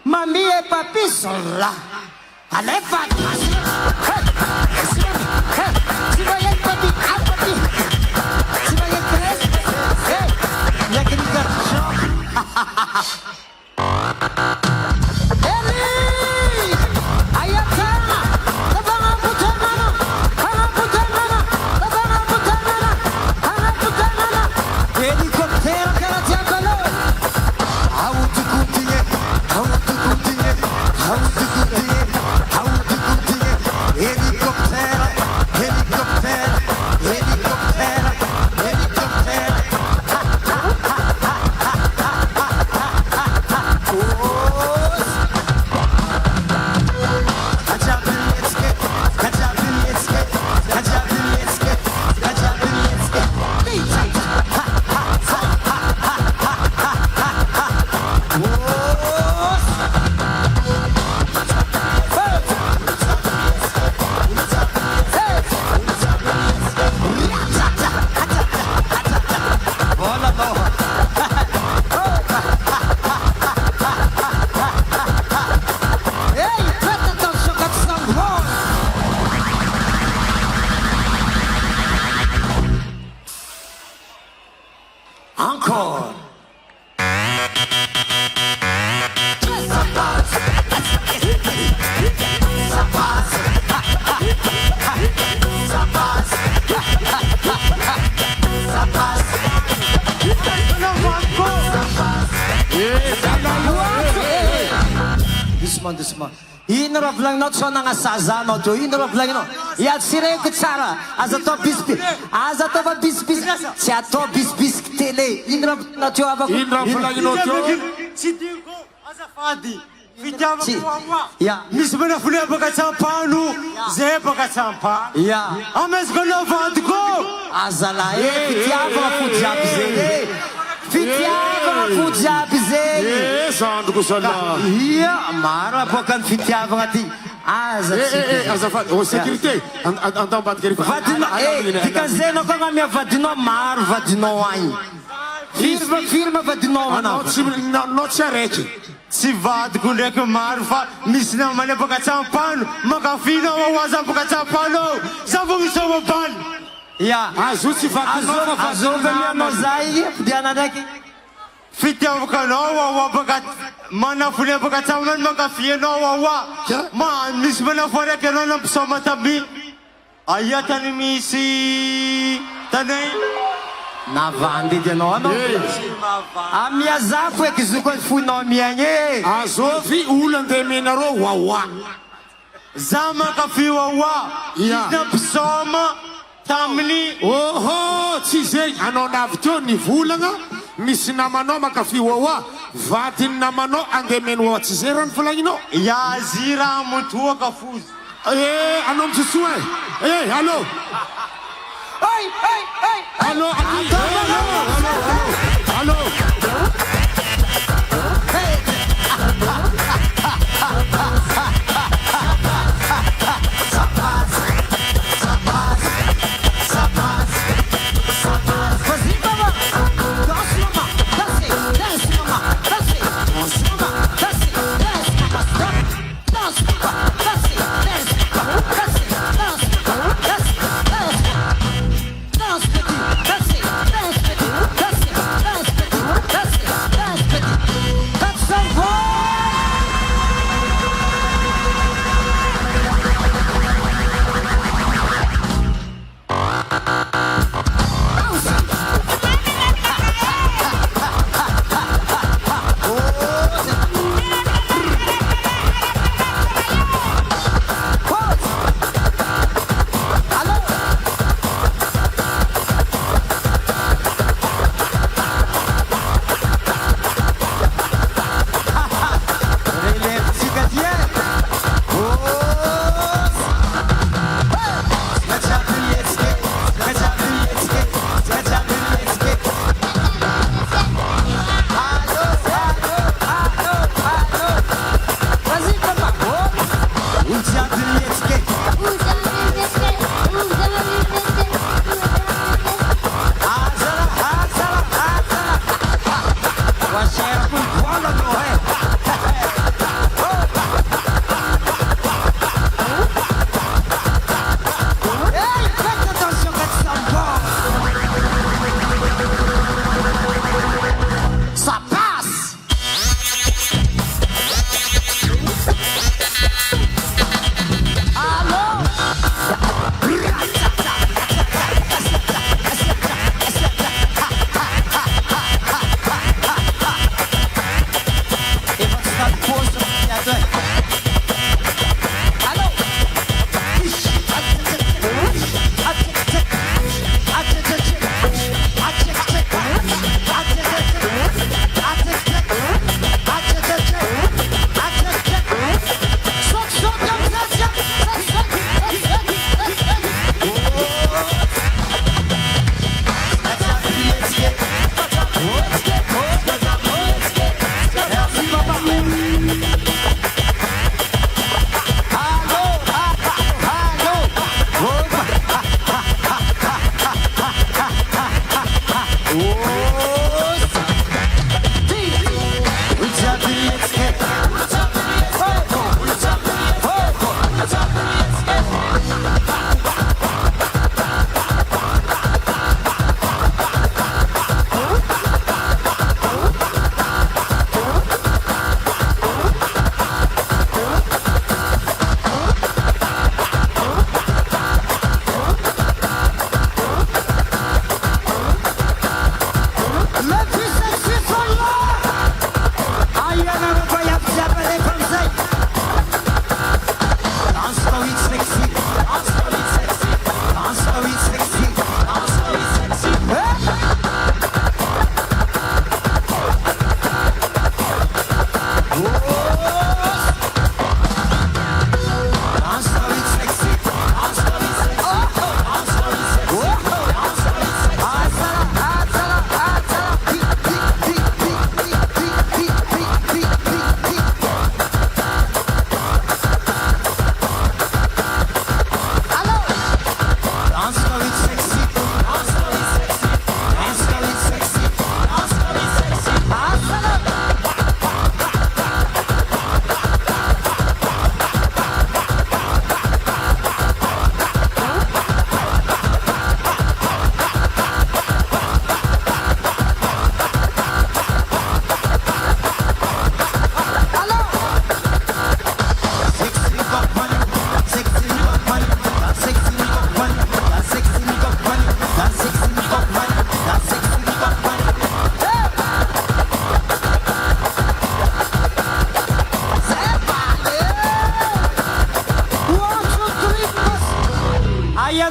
Mami et papi sont là. Allez, va. Tu voyais papi, papi. Tu voyais Thérèse. Il y a qu'une garçon. Eli! Ayatana! Tabang ang puto, mama! Ang puto, mama! Tabang ang puto! doucement. Ino raha volaninao tsy nanasazanao to, ino raha volaninao? Iatsireko tsara, aza atao fa bisibisiky, tsy atao bisibisiky télé. Ino raha volaninao teo avako? Ino raha volaninao teo? Tsy diko, azafady. Fitiavako Tsy. wawa. Ya. Misy manafune baka tsampano. Zay baka tsampa. Ya. Ameziko anao vadiko. Azalahy fitiavana fo jiaby zegny. Fitiavana fo jiaby zegny. Zandriko zalahy. Ia, maro aboaka ny fitiavana ty. Aza tsy. Azafady, ô sécurité, andao ambadika refa. Vadinao, dikan'izay anao koa ngamia vadinao maro vadinao agny. Firma vadinao anao. Anao tsy araiky. Tsy vadiko ndraiky maro fa misy namany baka tsampano. Makafinao awaza baka tsampano. Zavo misoma bany. Ya. Azo tsy vadinao fa Azovy anao zay fidiana ndraiky. Fitiavako anao wawa baka manafune baka tsampano makafianao wawa. Misy manafo araiky anao nampisoma tabi. Aia tany misy tanay. Navandidy anao anao. Amia zafo eky izy koa fonao miagny. azovy olo andeha menareo wawa. Za makafi wawa. Ya. Nampisoma taminy. Oho, tsy zegny. Anao navy teo nivolagna, misy namanao makafi wawa, vadiny namanao andeha meno wawa. Tsy zay raha nivolagninao? Yazira mutuaka fuzi. Anao mitsoso e. Allô? Allô? Allô? Vas-y maman, danse maman, danse maman, danse maman, danse, danse maman, danse, danse petit, danse,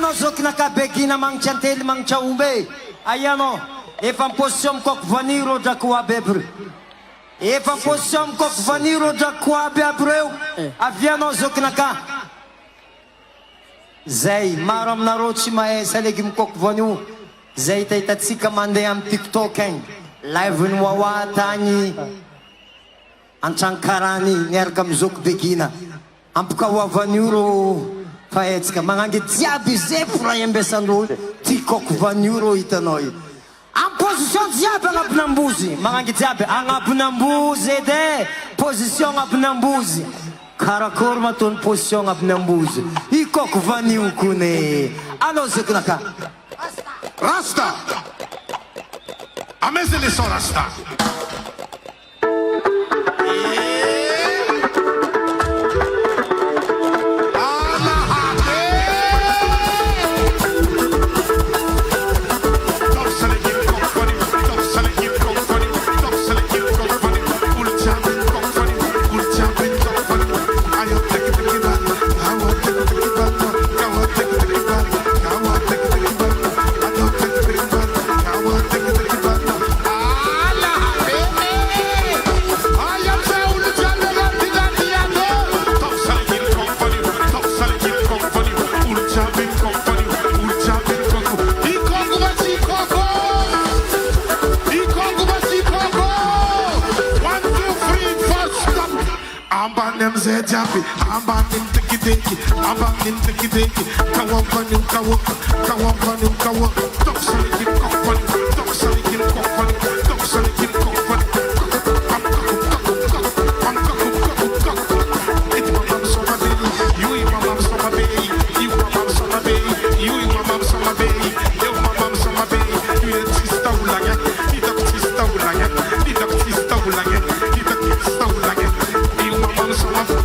Ayan o, Zok nakabegi na mang chantel mang chaumbe. Ayan o, efa position kok vaniro da kuabebre. Efa position kok vaniro da kuabebreu. Aviano Zok naka. Zay, maram na rochi mae sa legim kok vanu. Zay tay tatsika mande am TikToken. Live nwawa tani. Anchangkarani nergam Zok begina. Ampukawa vaniro. Faetsika manangit jiaby zay pora iambesandro tikok vaniro hitanao. Am position jiaby agnabon'ambozy. Manangit jiaby agnabon'ambozy edy. Position agnabon'ambozy. Karakory matony position agnabon'ambozy. Ikok vanio kone. Allo Zok naka. Rasta. Amazing son Rasta. I'm banning tiki tiki, I'm banning tiki tiki. Kawan panu kawan, kawan panu kawan. Tok salikin kokpan, tok salikin kokpan, tok salikin kokpan. I'm kakum. It's my mom's on my baby, you eat my mom's on my baby, you my mom's on my baby, you eat my mom's on my baby, you my mom's on my baby. You eat tista ulangya, ita tista ulangya, ita tista ulangya, ita tista ulangya. You my mom's on my baby.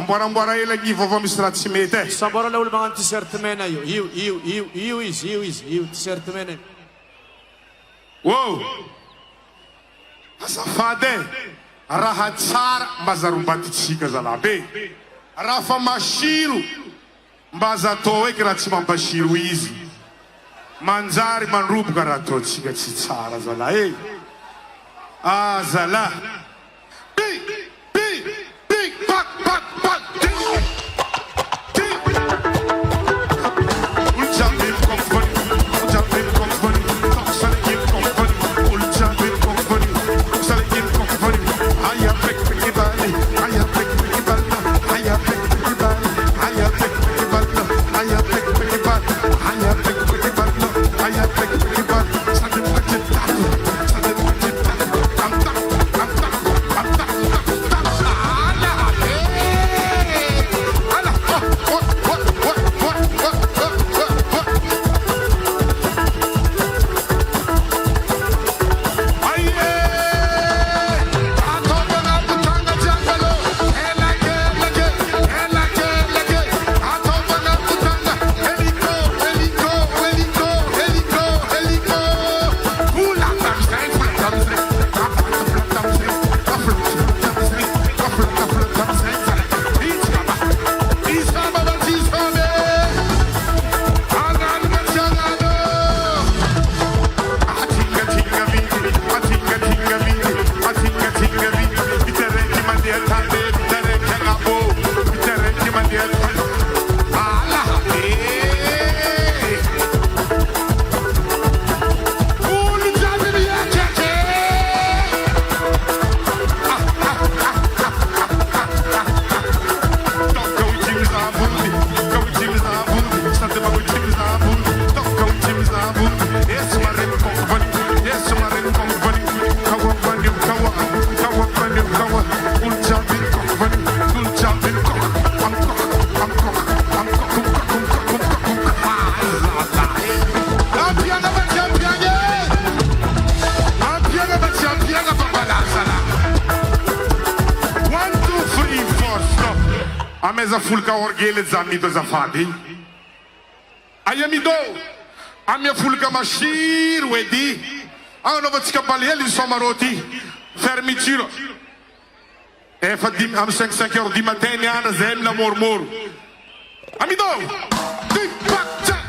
Amboara ela aqui, vovó misturar de cimete. Sambora la ulmangan t-shirt mena yo. Iu t-shirt mena. Uou! Azafady raha tsara mba zarombatintsika zalabe. Raha fa masiro mba aza atao eky raha tsy mampasiro izy. Manjary manroboka raha ataotsika tsy tsara zala e. Ah zala. Ameza fulka orgele zamido zafadi. Ayamido. Amia fulka mashir wedi. Ano vatsika baleli somaroti. Fermitiro. Efa dim am 5 heures du matin ne ana zem la mormor. Amido. Tic tac tac.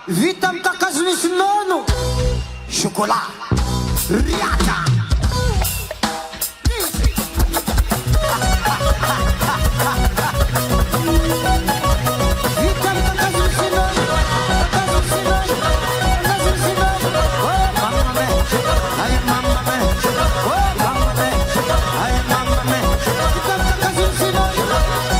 Vita amin'ny kakazo misy nono chocolat riaka vita amin'ny kakazo misy nono oh mamma me ay mamma me oh mamma me ay mamma me vita amin'ny kakazo misy nono oh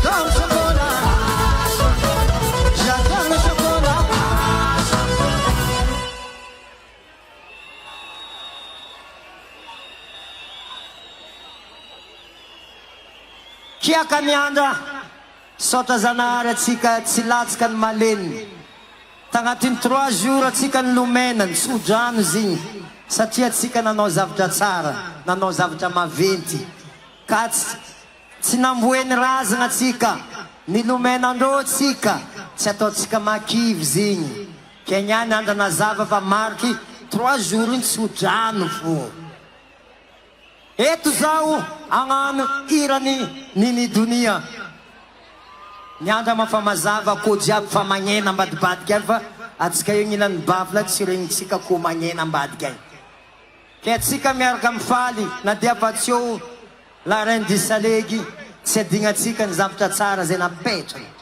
j'adore le chocolat. J'adore le chocolat. Kiaka miandra sota zanahary atsika tsy latsaka ny maleny tagnatin'ny 3 jours atsika ny lomenany sodrano zigny satria atsika nanao zavatra tsara nanao zavatra maventy ka tsy namboeny razana atsika ny lomenandreo atsika tsy ataotsika makivy zigny ke niany andra nazava fa mariky 3 jours iny sodrano fo. Eto zao agnano irany nini dunia. Niandra mafamazava ko jiaby fa magnena ambadibadika ay fa atsika io gn'ilany bafla tsy regnitsika ko magnena ambadika ay. Ke atsika miaraka mifaly na dia fa tsy eo la reine du salegy tsy adignatsika ny zavatra tsara zay napetraka.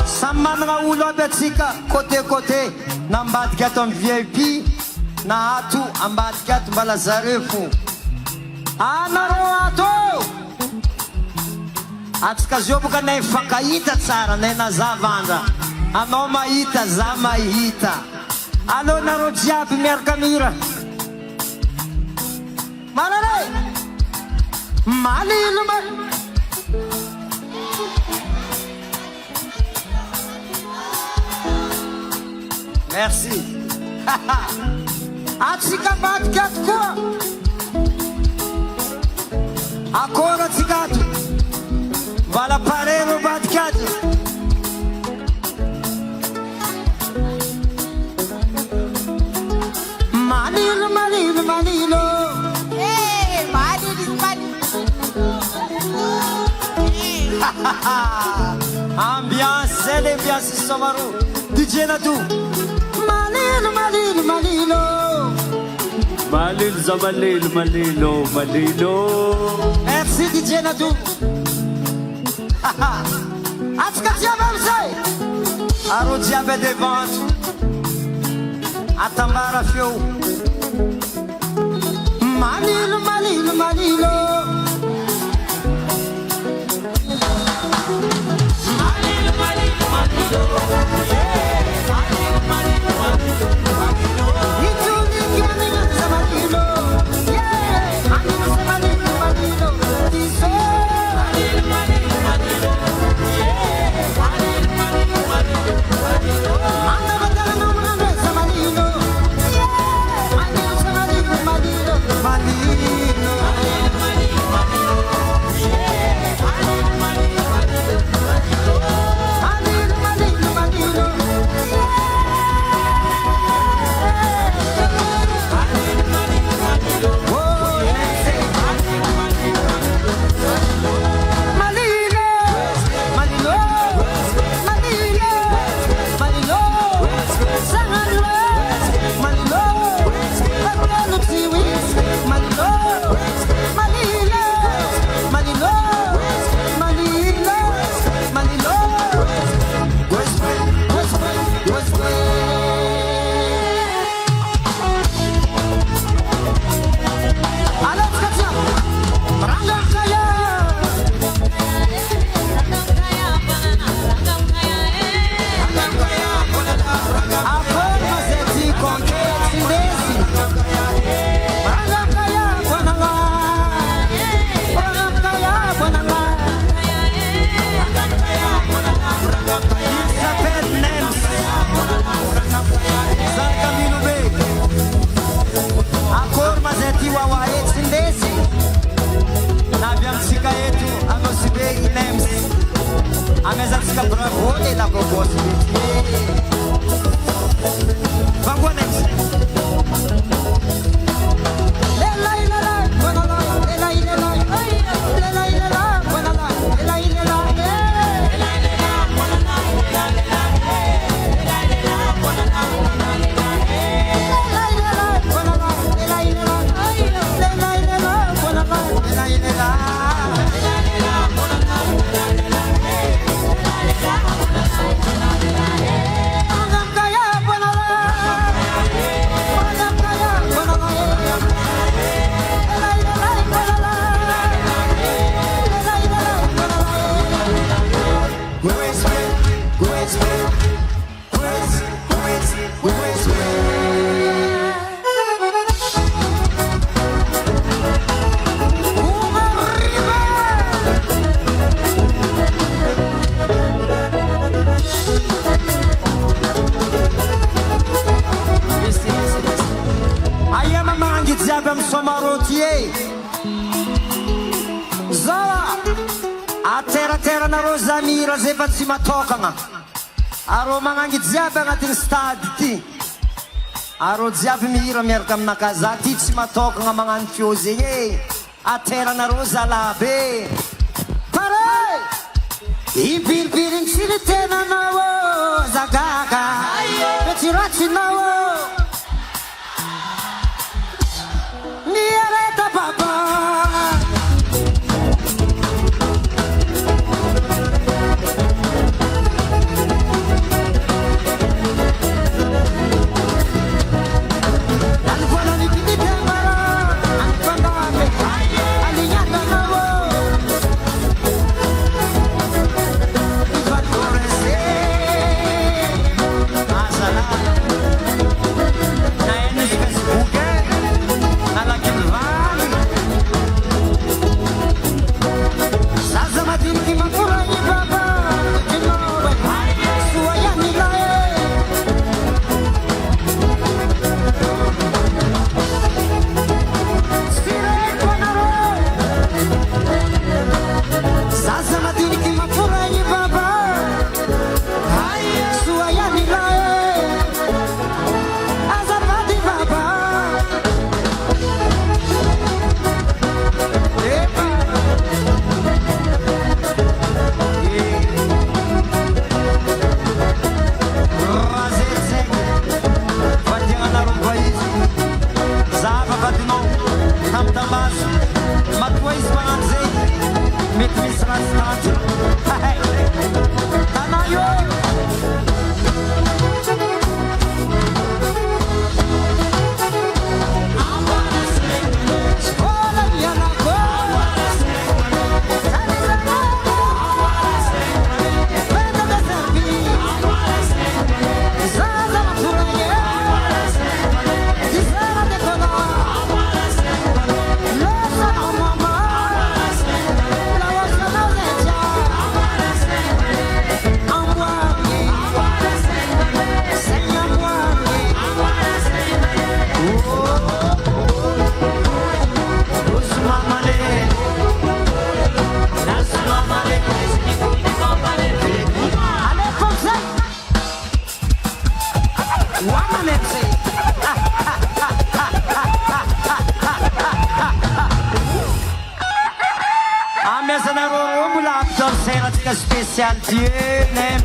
Samy manana olo aby atsika côté nambadika ato amy VIP na ato ambadika ato mbala zareo fo. Anareo ato atsika zio boka nay fakahita tsara nay nazava andra anao mahita za mahita. Allo nareo jiaby miaraka mira marare malilo merci. Atsika badika ato koa akora atsika ato vala parero badika ato. Malilo malilo malilo ambiance l'ambiance Somaro DJ Nadou. Malilo malilo malilo malilo za malilo malilo malilo. Merci DJ Nadou. Atsika jiaby amizay aro jiaby adevantro atambara feo. Malilo malilo malilo malilo malilo malilo malilo malilo malilo. Itu ni kimanina za malilo. wawa eto sy ndesy navy amitsika eto anao sy be inems amezantsika bravo le labobosy vangoa nems aterateranareo zamira zay fa tsy matokagna arô magnangy jiaby agnatin'ny stady ty arô jiaby mihira miaraka aminakaza ty tsy matokagna magnano fio zegny e ateranareo zalabe pare ibiribiriny tsy ny tenanao zagaga petiratinao miareta baba Spécial Dieu n'aime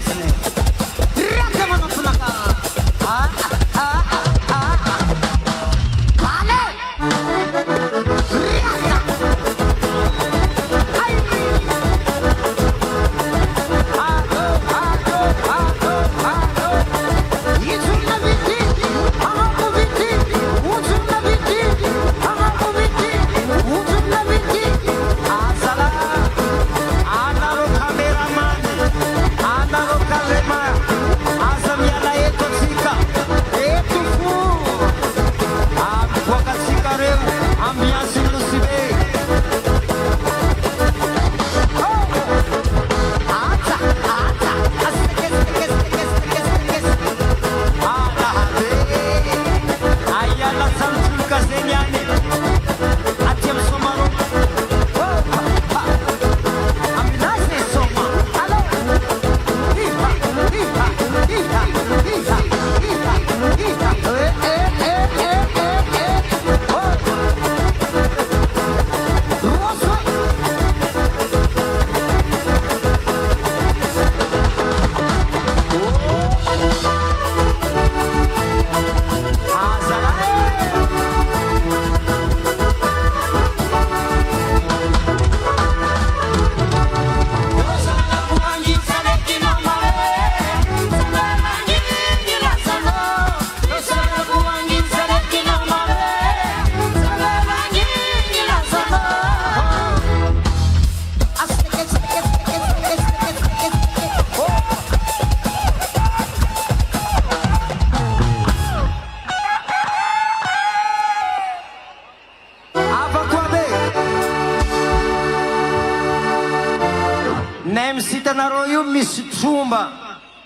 MC tanareo io misy tromba.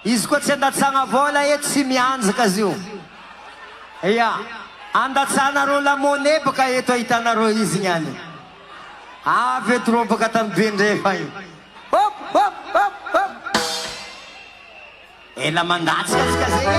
Izy koa tsy andatsagna vola eto tsy mianjaka azy io. Ia, andatsanareo lamone baka eto ahitanareo izy niany. Avy eto rô baka tamy Bendrefa io. Hop, hop, hop, hop. Ela mandatsika atsika zegny.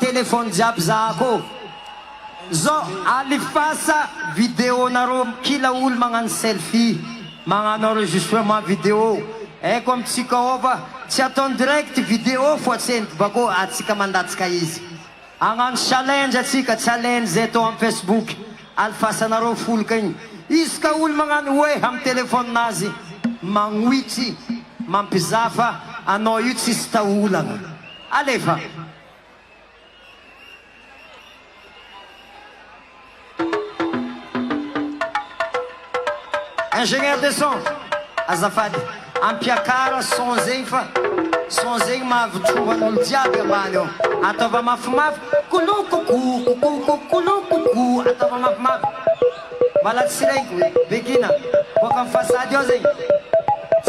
Telefone jiaby zahako zo alifasa video nareo kila olo magnano selfie magnano enregistrement video eko amitsika ova tsy atao direct video fa tsento bako atsika mandatsika izy agnano challenge atsika challenge zay atao am Facebook alifasa nareo folika igny izy ka olo magnano hoe am telefone nazy magnoitsy mampizafa anao io tsisy taolagna alefa. Ingénieur de son, azafady, ampiakara son zegny fa son zegny mahavitrovan'olo jiaby ambany ao. Ataova mafimafy, kolokoko, ataova mafimafy. Malatsy siraiko, bekina, boaka amin'ny fasady ao zegny.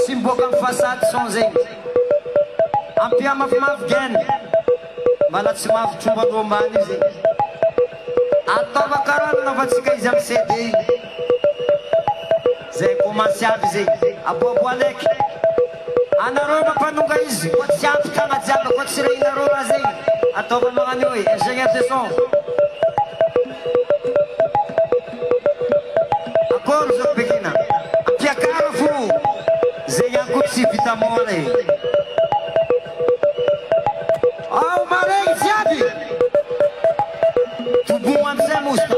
Sy miboaka amin'ny fasady son zegny. Ampia mafimafy geny, malatsy mahavitrovan'olo ambany io zegny. Ataova karaha nanaovantsika izy amin'ny CD iny. Zay komansy aby zay, aboabo aleky. Anareo mampanonga izy, ko tsy ampy tagna jiaby, ko tsy rehinareo raha zay. Ataova magnano hoe, ingénieur de son. Akory zao bekina, ampiakara fo, zay ihany koa tsy vita mora. Ao maregny jiaby, toboa amizay mosta.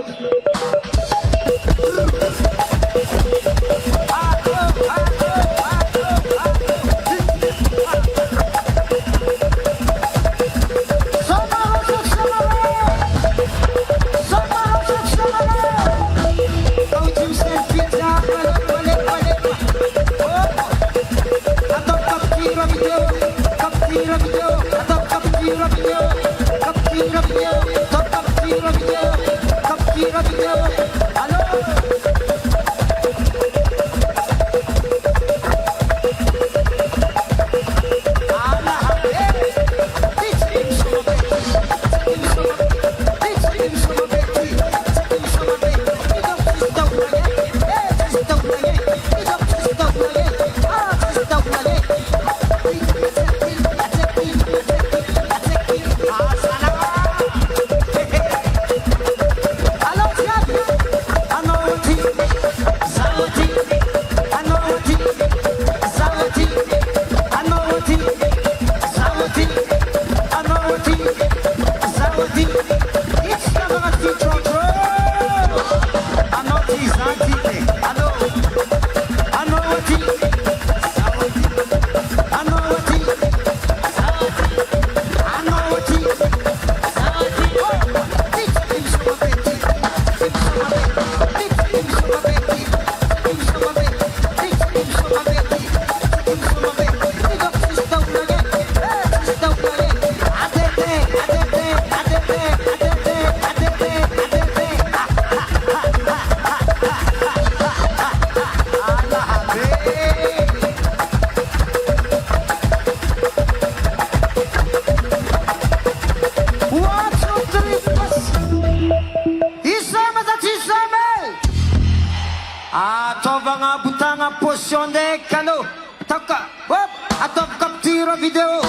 Ataovagna botagna position ndraiky anao. Taka, hop, ataovy capture vidéo.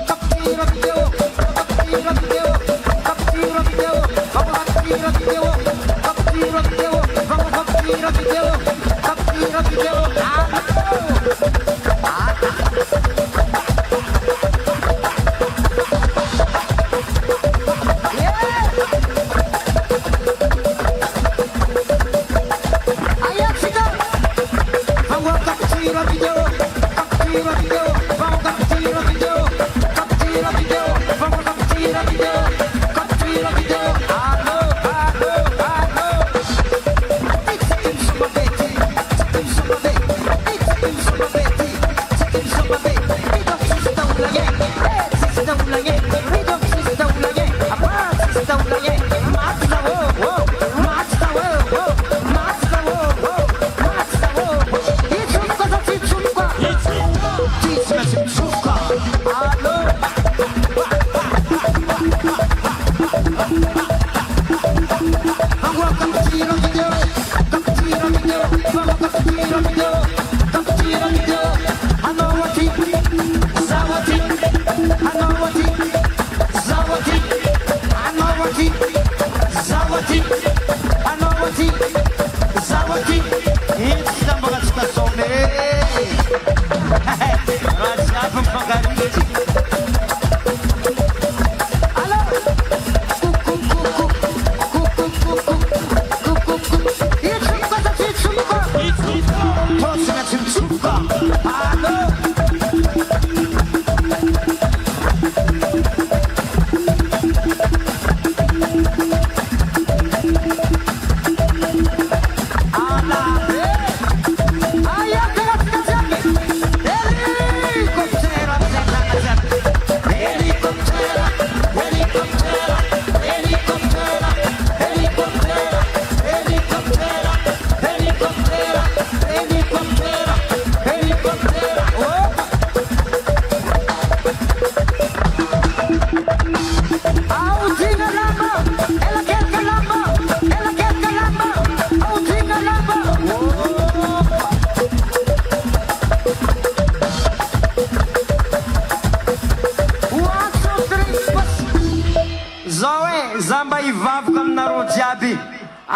Capture vidéo, capture vidéo, capture vidéo, vamos capture vidéo, capture vidéo, vamos capture vidéo, capture vidéo.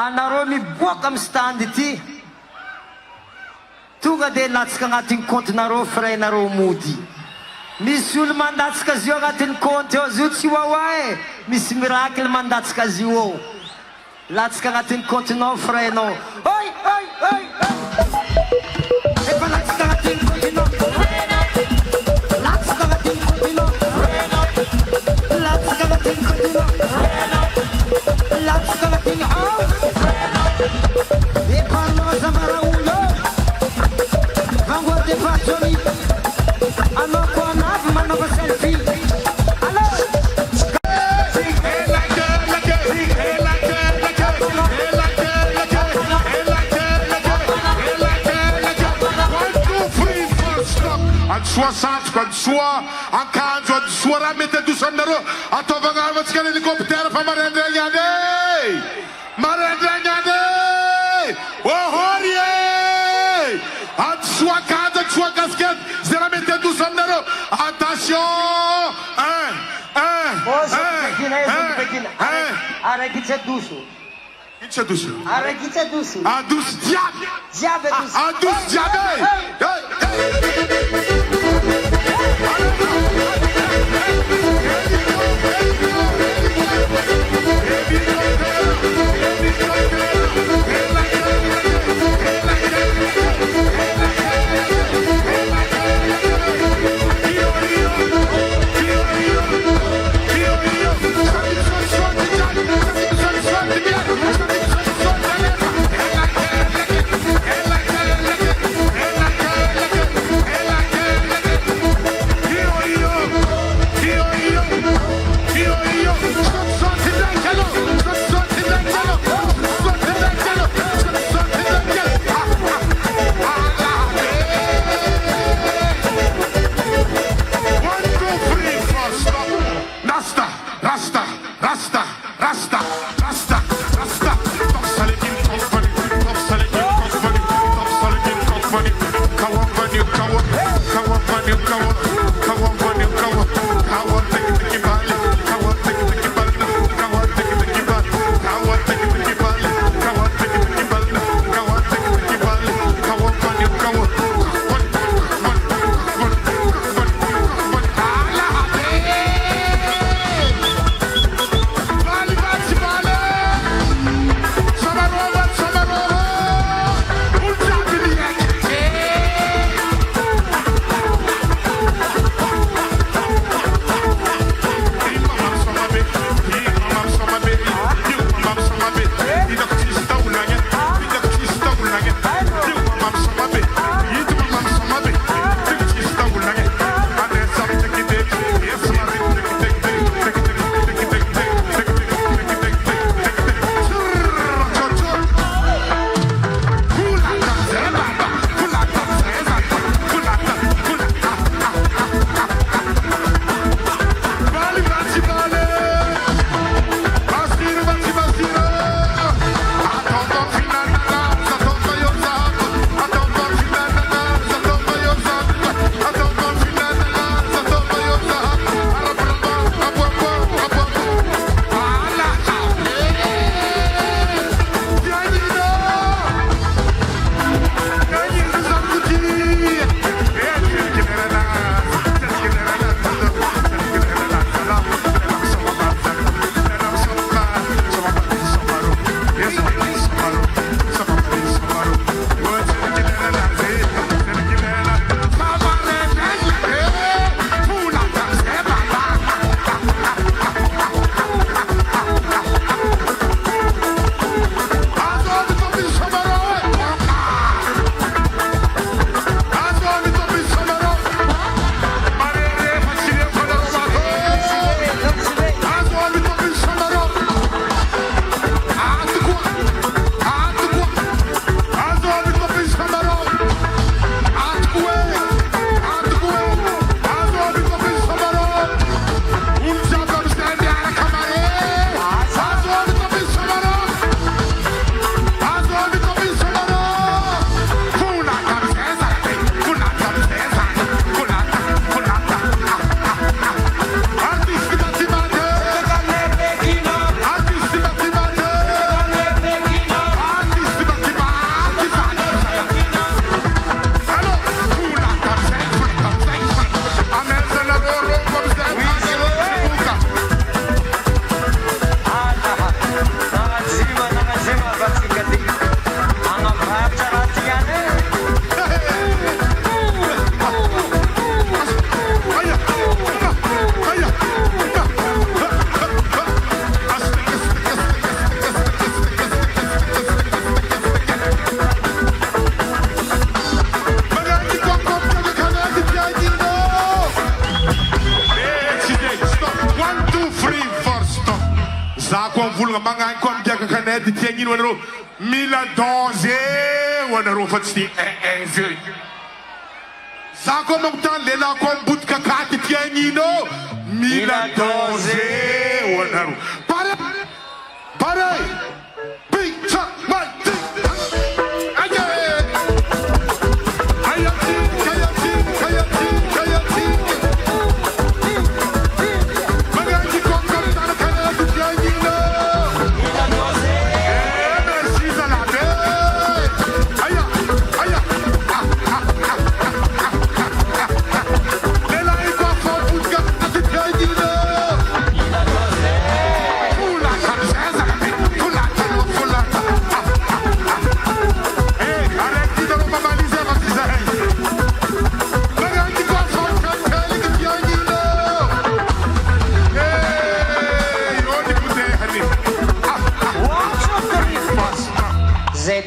anareo miboaka amin'ny stand ity tonga dia latsaka agnatin'ny comptenareo frainareo mody misy olo mandatsika azy io agnatin'ny compte eo zio tsy hoahoa e misy miracle mandatsika azy io eo latsaka agnatin'ny comptenao frainao oy oy oy efa latsaka agnatin'ny comptenao latsaka agnatin'ny comptenao latsaka agnatin'ny comptenao latsaka agnatin'ny ao efa loza maraolo vangoa devatsony anao ko anavy manova selfie allo Soixante quando sua akanjo ady soa raha mety adoso aminareo ataovagna avatsika ny hélicoptère fa marendragny any marendragny any ohory e ady soa akanjo ady soa casquette zay raha mety adoso aminareo attention araiky tsy adoso ino tsy adoso araiky tsy adoso adoso diaby jiaby adoso adoso diaby vulga mangain kom diaka kanety tiagnino anareo mila danger ho anareo fa tsy de za koa manko tany lehilahy koa mibotika katy tiagnino mila danger ho anareo pare bitsa mai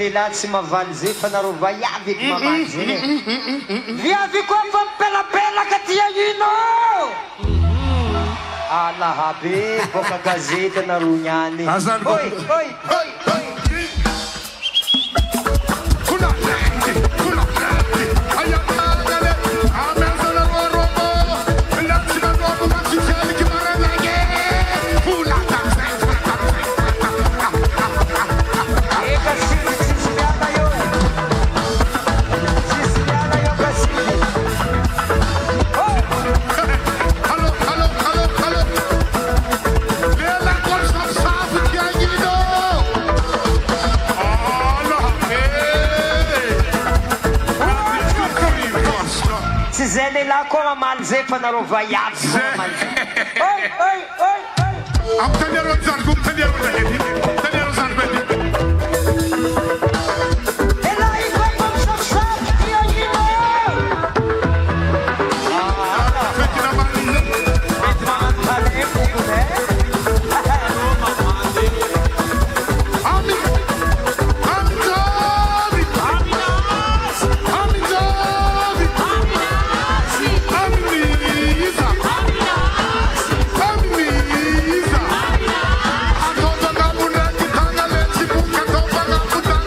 lehilahy tsy mavaly zay fa nareo vaiavy eky mamaly zay viavy koa fa mipelapelaka tia ino alahabe boka gazety nareo niany zay lehilahy koa mamaly zay fa nareo vaiavy amtaniareo zany ko mtaniareo zany taniareo zany bety elahy koa fa misafisafy tia ino fety namalize mety magnanontany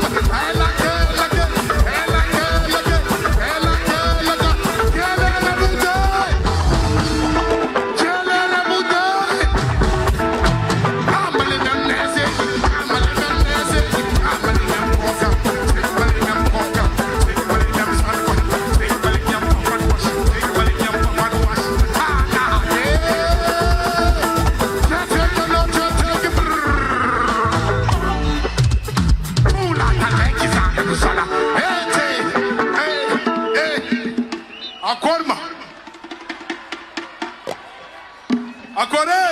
fogone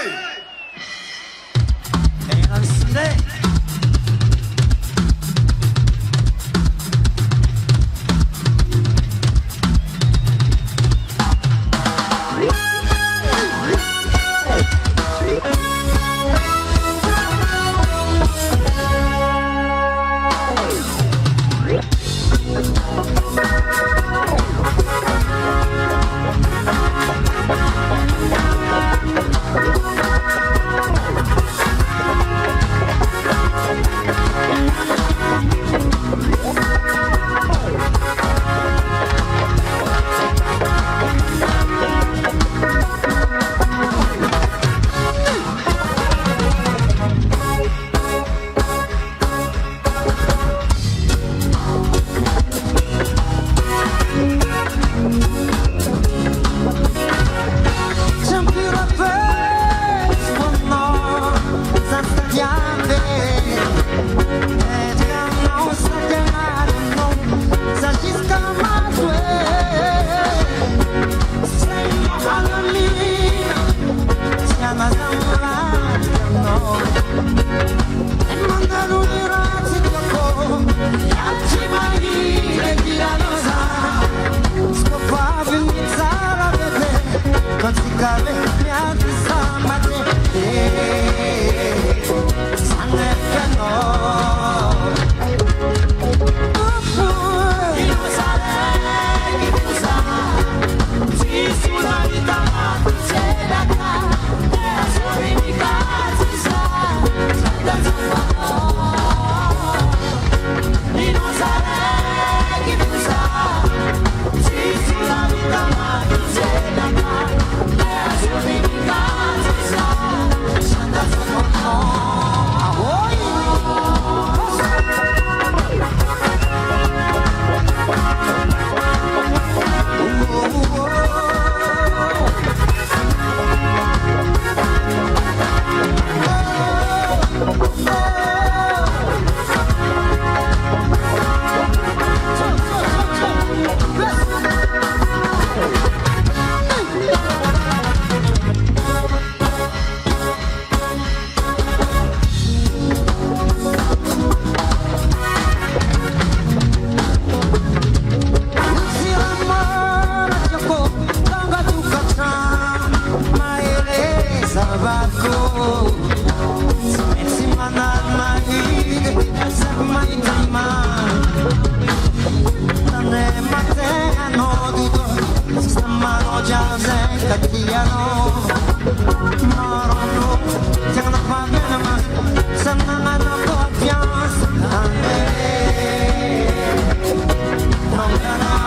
tudo Sama no jaze katiano Marono Jangan pakai nama Senang no confiance Nongana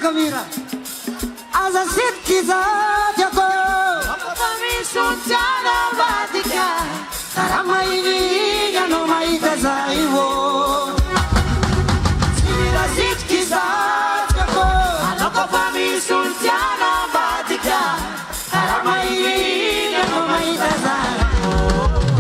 Kamira Aza sitkiza jako Mami sultana vadika Karama ini gano maita zaivo Sira sitkiza jako Aloko mami sultana vadika Karama ini gano maita zaivo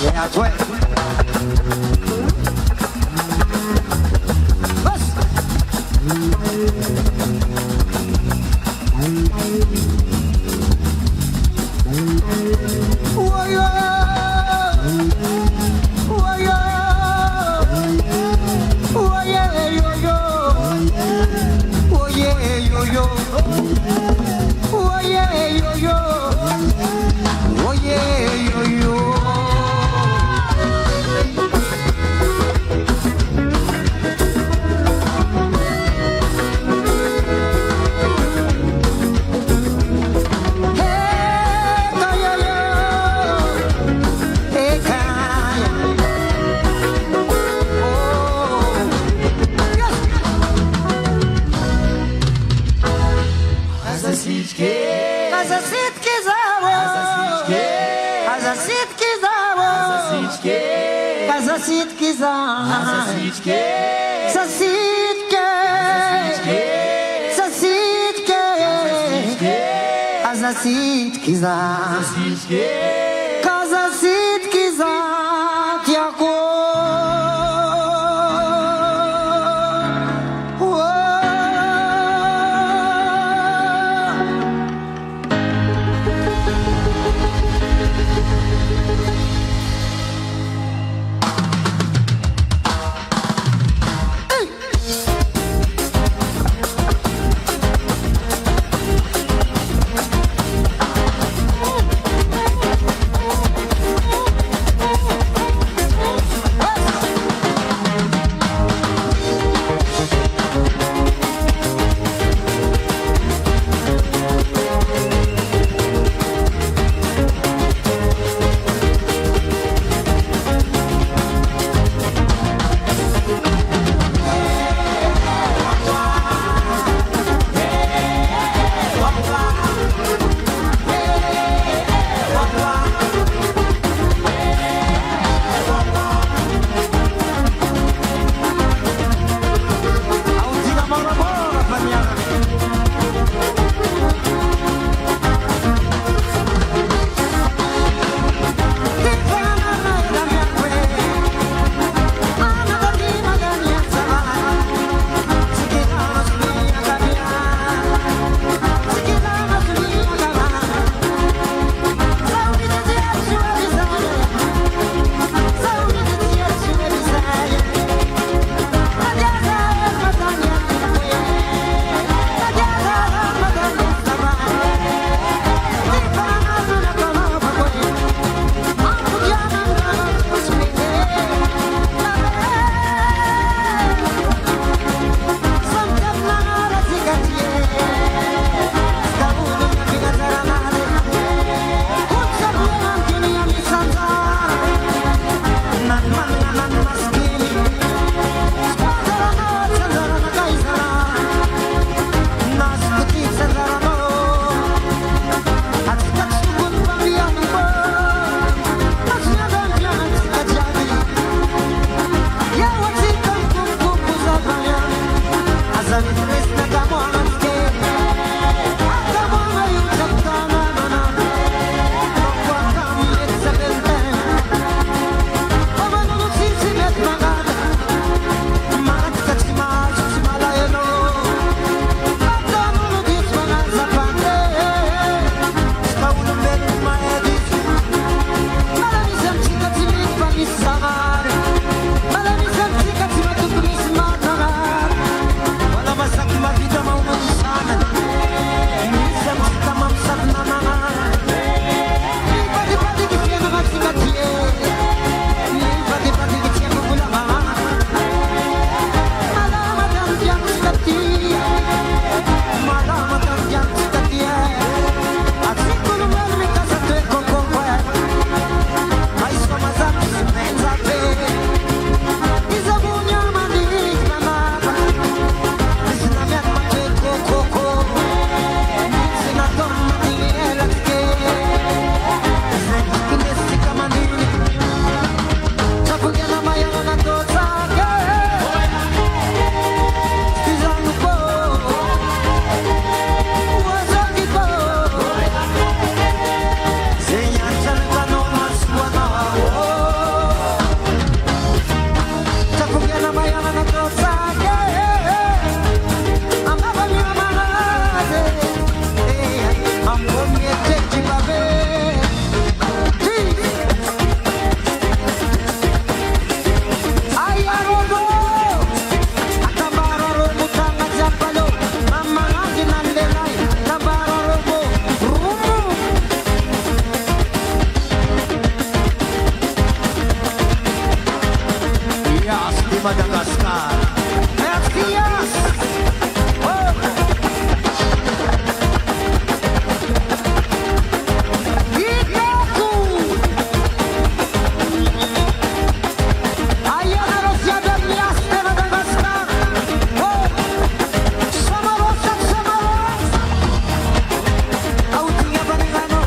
Yeah, toi. Madagascar. Merci. Oh. Itaku. Ayana Rosja do miasta Madagaskar. Oh. Samaros. Audinya Banegano.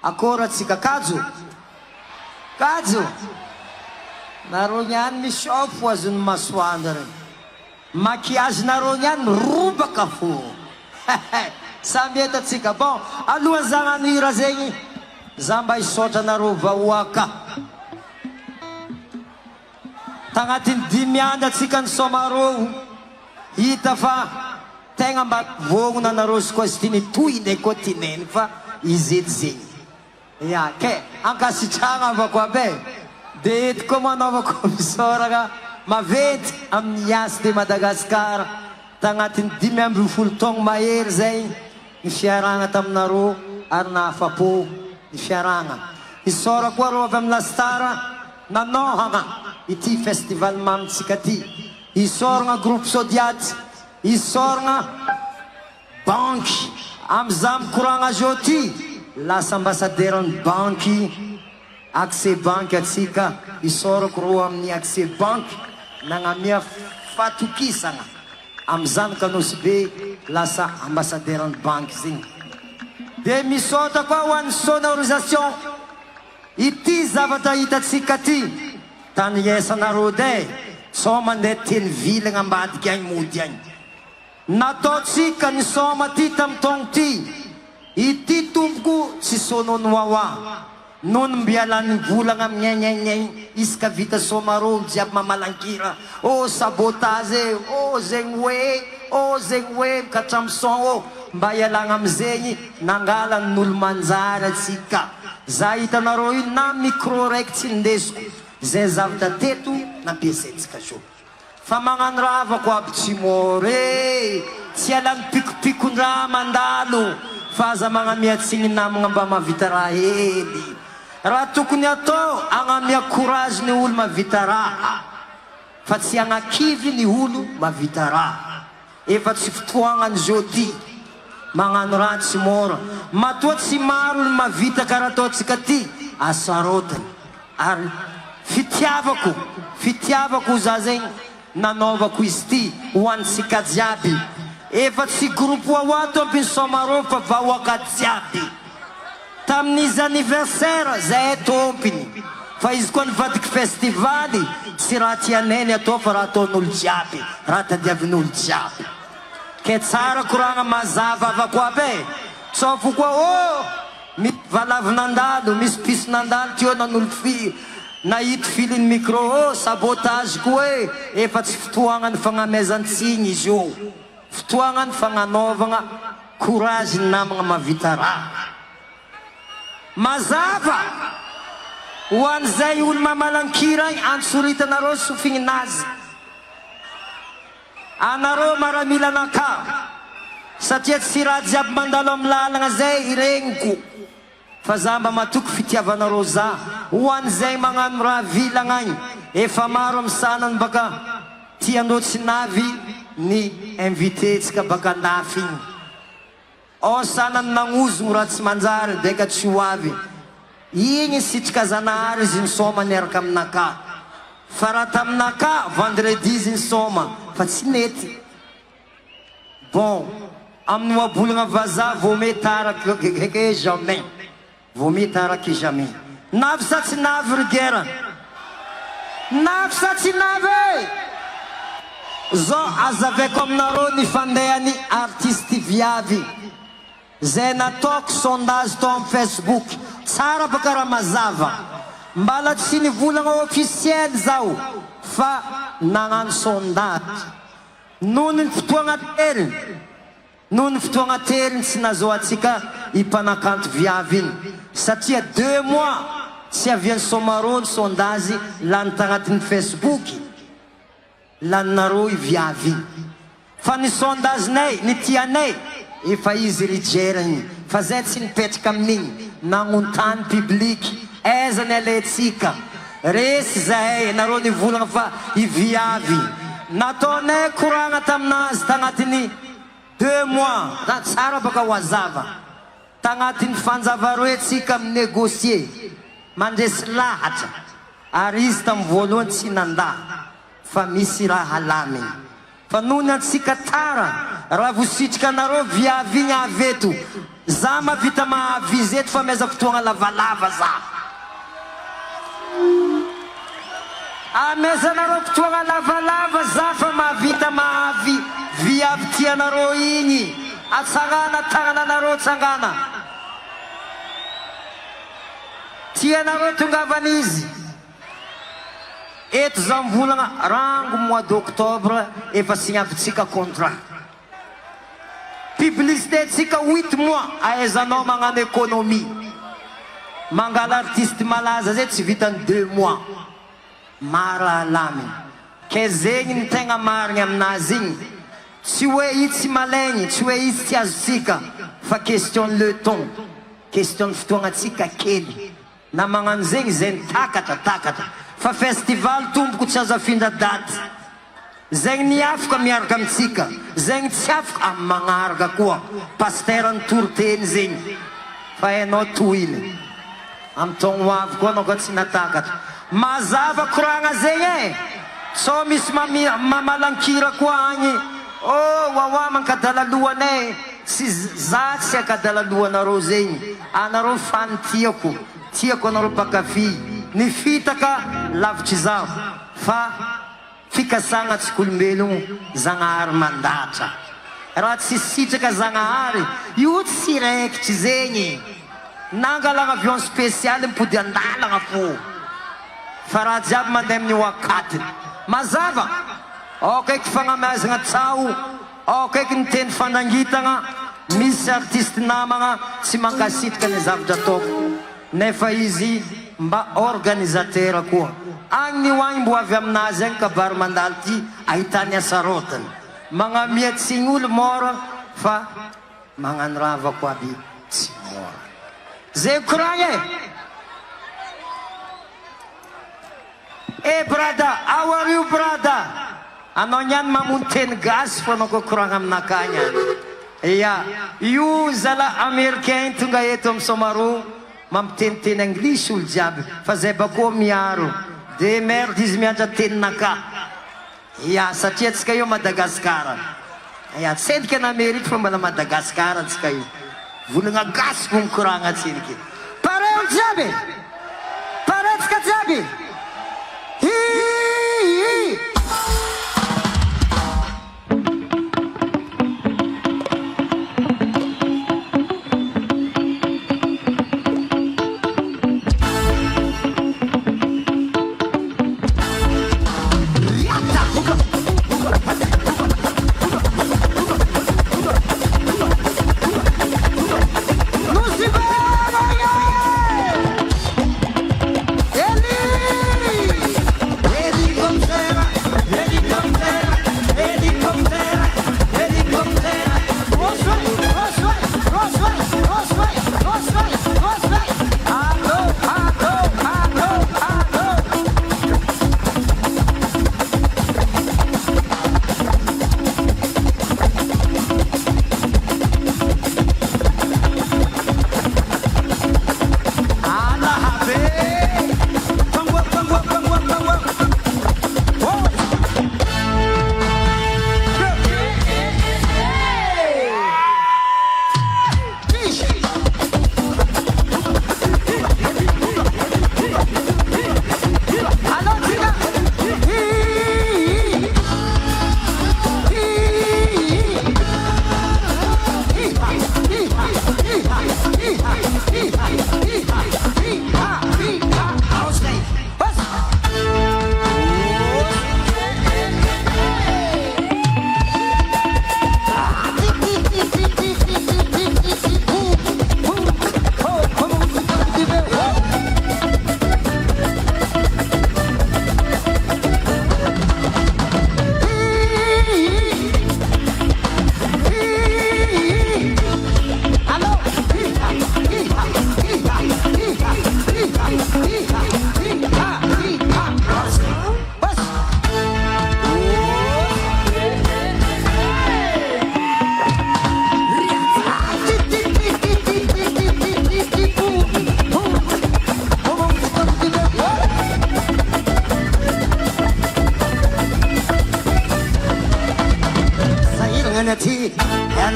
akoratsika kajo kajo nareo niany misofo azony masoandro reny makiazy nareo niany robaka fo samby etatsika bon alohan'ny zagnano hira zegny za mba hisotra nareo vahoaka tagnatin'ny 5 andro atsika nisomareo hita fa tegna mba vognona nareo sy koa sy tiny tohiny koa tineny fa izety zegny ya ke ankasitragna avako aby de eto koa manaovako misoragna mavety amin'ny asy de Madagasikara tagnatin'ny 12 taogno mahery zay ny fiaragna taminareo ary nahafapo ny fiaragna isora koa reo avy amin'ny lastara nanohagna ity festival mamitsika ty isoragna groupe Sodiaty isoragna banky amza mikoragna azy eo ty lasa ambassadeurny banky accès banky atsika isorako reo amin'ny accès banky nagnamia fatokisagna amizany kanosy be lasa ambassadeurny banky zegny de misota koa ho an'ny sonorisation ity zavatra hitatsika ty tany esanareo de so mandeha teny vilagna ambadiky agny mody agny nataotsika ny soma ty tamy taogno ty ity tompoko tsy sonony wawa nono mbialany volagna mignaignaignaigny isaka vita somareo jiaby mamalankira o sabotage o zegny hoe mikatra son o mba ialagna amizegny nangalany n'olo manjary atsika za hitanareo io na micro raiky tsy ndesiko zay zavatra teto nampiasaitsika so fa magnano raha avako aby tsy more tsy alany pikopikon-draha mandalo fa aza magnamiatsigny namagna mba mavita raha hely raha tokony atao agnamia courage ny olo mavita raha fa tsy agnakivy ny olo mavita raha efa tsy fotoagnany zao ty magnano raha tsy mora matoa tsy maro olo mavita karaha ataotsika ty asarotany ary fitiavako za zegny nanaovako izy ty ho antsika jiaby efa tsy groupe wawato ampiny somareo fa vahoaka jiaby tamin'izy anniversaire zay tompiny fa izy koa nivadiky festivaly tsy raha tianeny atao fa raha ataon'olo jiaby raha tadiavin'olo jiaby ke tsara koragna mazava avako aby tsofo koa o valavinandalo misy pisonandalo teo nan'olo nahito filiny micro o sabotage koa efa tsy fotoagnany fagnamezantsigny izy io fotoagnany fagnanaovagna courage ny namagna mavita raha mazava ho an'izay olo mamalankira antsoritanario sofigninazy anareo maramila anaka satria tsy raha jiaby mandalo amin'ny lalagna zay iregniko fa za mba matoky fitiavanareo za ho an'izay magnano raha vilagna agny efa maro amin'ny sanany baka tiandreo tsy navy ny invité-tsika baka andafy igny o sanany nagnozogno raha tsy manjary beka tsy ho avy igny sitrika zanahary izy nisoma niaraka aminaka fa raha taminaka vendredi izy nisoma fa tsy mety bon amin'ny oabolagna vaza vao mety araky jamais vao mety araky jamais navy sa tsy navy rigera navy sa tsy navy zao azaveko aminareo ny fandehany artiste viavy zay nataoko sondage tao amin'ny Facebook tsara baka raha mazava mbala tsy nivolagna officiel zao fa nagnano sondage noho ny fotoagna teriny tsy nazoatsika hipanakanto viavy iny satria 2 mois tsy aviany somareo ny sondage lany tagnatin'ny Facebook laninareo i viavy iny fa ny sondagenay ny tianay efa izy rigeragny fa zay tsy nipetraka amin'igny nagnontany public aiza ny alaitsika resy zahay nareo nivolagna fa i viavy nataonay koragna taminazy tagnatin'ny 2 mois na tsara baka ho azava tagnatin'ny fanjavaroe tsika minégocie mandresy lahatra ary izy tamy voalohany tsy nanda fa misy raha halaminy fa nohony antsika tara raha vositrika anareo viavigny aveto za mavita mahavy zeto fa meza fotoagna lavalava za ameza anareo fotoagna lavalava za fa mahavita mahavy viavy tianareo igny atsangana tagnana anareo tsangana tianareo tongavan'izy eto za mivolagna rango mois d'octobre efa signavitsika contrat publicité tsika 8 mois ahaizanao magnano économie mangala artiste malaza zay tsy vitany 2 mois marahalamy ke zegny ny tegna marigny aminazy igny tsy hoe izy tsy malegny tsy hoe izy tsy azontsika fa question le temps question ny fotoagnatsika kely na magnano zegny zay takatra fa festival tomboko tsy azo afindra daty zegny ny afaka miaraka amitsika zegny tsy afaka amy magnaraka koa paster ny torteny zegny fa hainao tohiny amy togno avy koa anao koa tsy natakatra mazava koragna zegny so misy mamalankira koa agny oh wawa mankadalalohane tsy za tsy akadalalohanaareo zegny anareo fany tiako anareo pakafy ny fitaka lavitry zao fa fikasagna tsikolombelogno zagnahary mandatra raha tsy sitraka zagnahary io tsy raikitry zegny nangalagna avion spécial mipody andalagna fo fa raha jiaby mandeha amin'ny wakatiny mazava okaiky fagnamazagna tsao okaiky ny teny fandangitagna misy artiste namagna tsy mankasitraka ny zavatra ataoko nefa izy mba organisateur koa agny ny hoagny mbo avy aminazy agny kabary mandalo ty ahitany asarotany magnamiatsigny olo mora fa magnano rava koa aby tsy mora zay koragny brada how are you brada anao niany mamono teny gasy fa anao koa koragna aminakagny ya io zala américain tonga eto amy somaro mampiteniteny anglisy olo jiaby fa zay bakoa miaro de merde izy miandra teninaka ya satria tsika io madagasikara ya tsendika na amerika fa mbala madagasikara tsika io volagna gasy ko mikoragna tseniky pareo jiaby paretsika jiaby Ele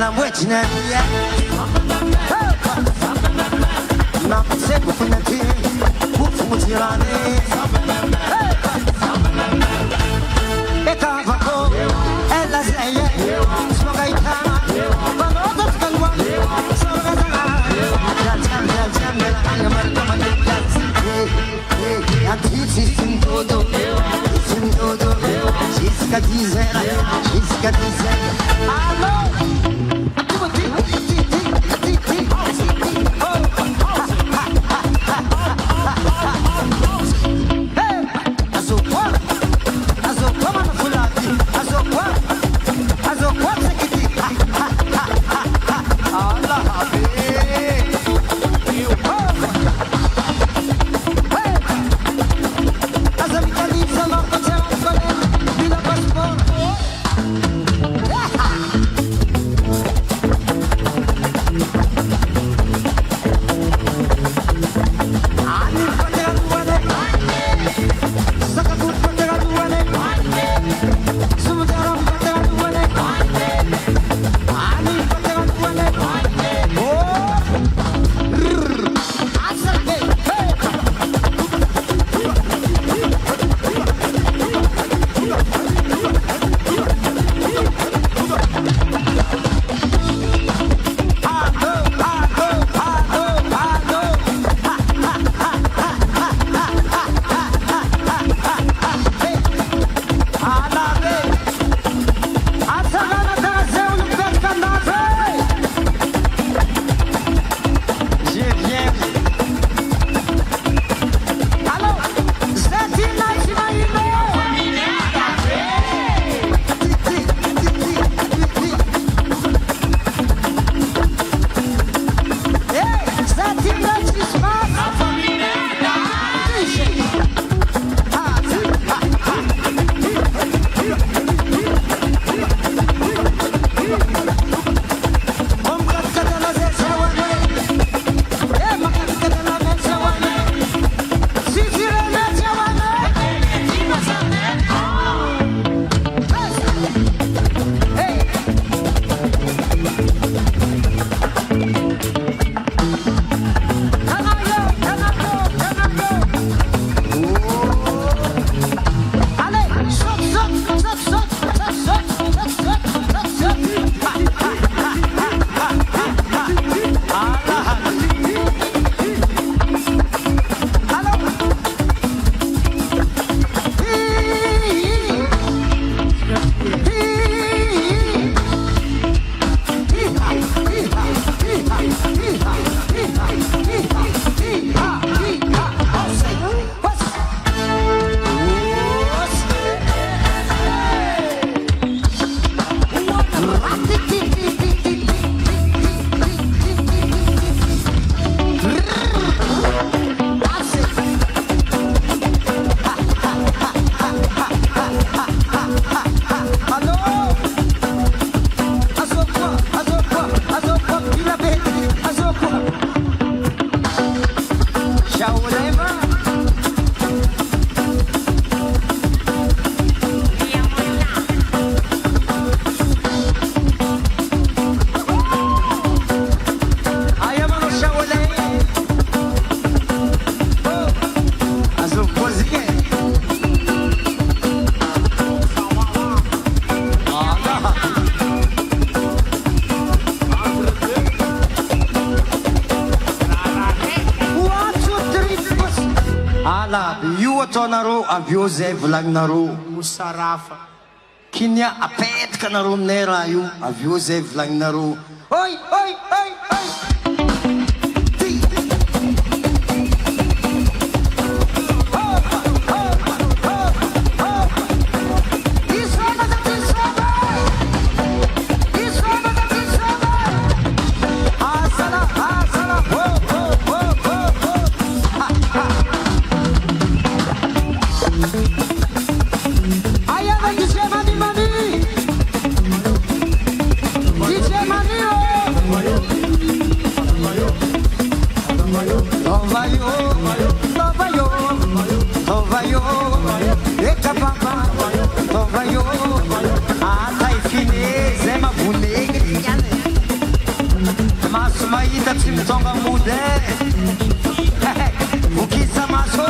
namwechine nasebukunati kufumutirane ekavako elazeye smogaitana banotaskalwa sorgazana Isca dizera alô io ataonareo aveo zay volagninareo Musarafa. kinya apetraka anareo aminay raha io aveo zay volagninareo oi oi oi oi mtonga mude ukisa maso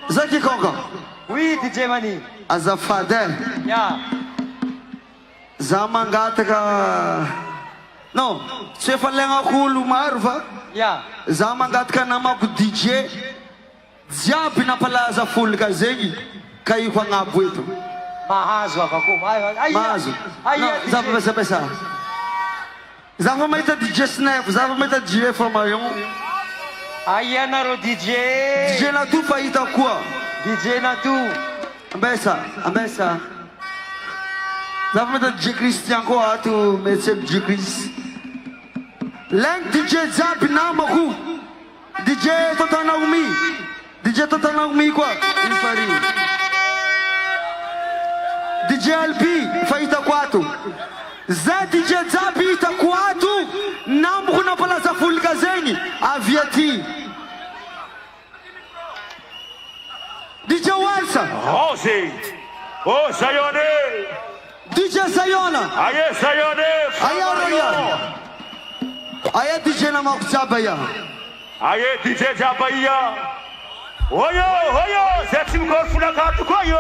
Zaki Konka. Oui, DJ Mani. Azafade. Yeah. Zamangataka. No, sefa lenga kulu marva. Yeah. Zamangataka namaku DJ. Ziapi na palaza full kazegi. Kayo kwa ngabwetu. Mahazo akakuma. Mahazo. No, zapa pesa. Zapa maita DJ Snap. Zapa maita DJ from Mayong. Aya naro DJ. DJ na tu faita kwa. DJ na tu. Ambessa. Zapa maita DJ Christian kwa tu metse DJ Chris. Leng DJ Zapi na maku. DJ Totana Umi. DJ Totana Umi kwa. Infari. DJ LP faita kwatu. Za DJ Zapi ita kwatu. Namu kuna pala za full kazeni. Aviati. DJ Walsa. Rosé. Oh, Sayone. DJ Sayona. Aye, Sayone. Aya. Aya DJ na makusabaya. Aye, DJ Jabaya. Oyo, c'est une grosse foule à carte, quoi, yo.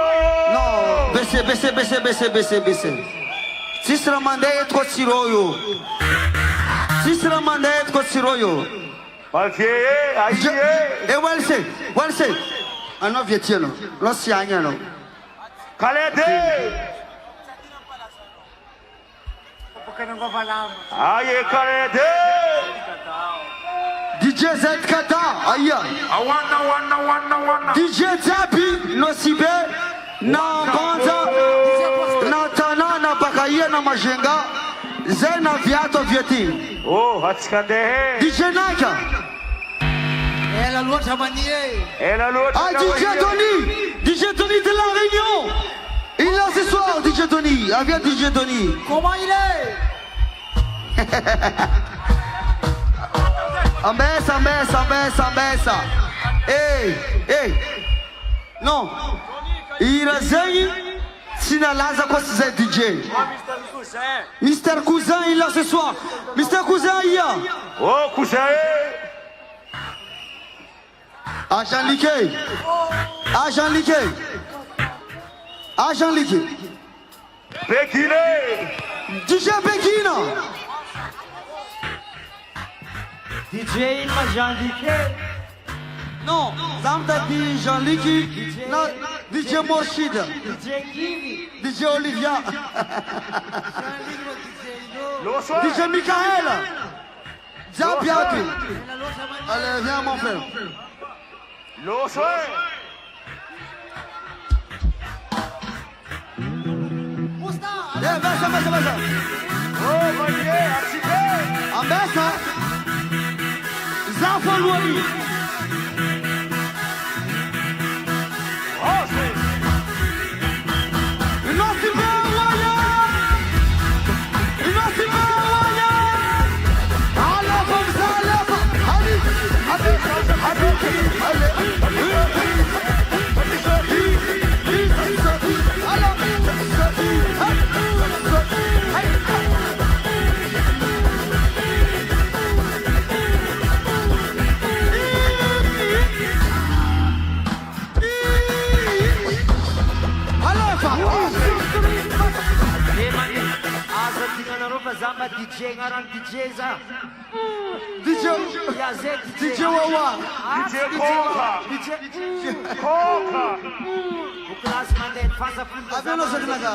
No, bese. Sisra mandei trop siroyo. Sisra mandei trop siroyo. Malfier, aïe. Walse. Ano vietiano. Lo si anyano. Kalede. Aye, Kalede. DJ Zetkata, aya. Awana. DJ Zapi, no sibe, na banza, na tana, na bakaye, na majenga, zena viato vieti. Oh, Hatskande. DJ Naka. Elle l'autre manier. Elle a l'autre. Ah, DJ Tony de la Réunion. Il est là ce soir, DJ Tony. Ah, viens DJ Tony. Comment il est? Ambessa. Hey. Non. Il a zéhi. Sina laza kwa size DJ. Mr. Cousin, il est là ce soir. Mr. Cousin, il y a. Oh, Koussaé. Agent Liké. Bekine. DJ Bekina. DJ Ilma Jean-Liké. Non, Zamta dit Jean-Liké. Non, DJ Morshid. DJ Kimi. DJ Olivia. Bonsoir. DJ Michael. Zapiaki. Allez, viens mon frère. Bonsoir. Baisse. Oh, Malfier, Ambessa. Zafan Wali. Zamba DJ ngarang DJ za. DJ. Ya Z DJ Wawa. DJ Coca. DJ. Coca. Ukras mande fasa full. Abeno sedinaga.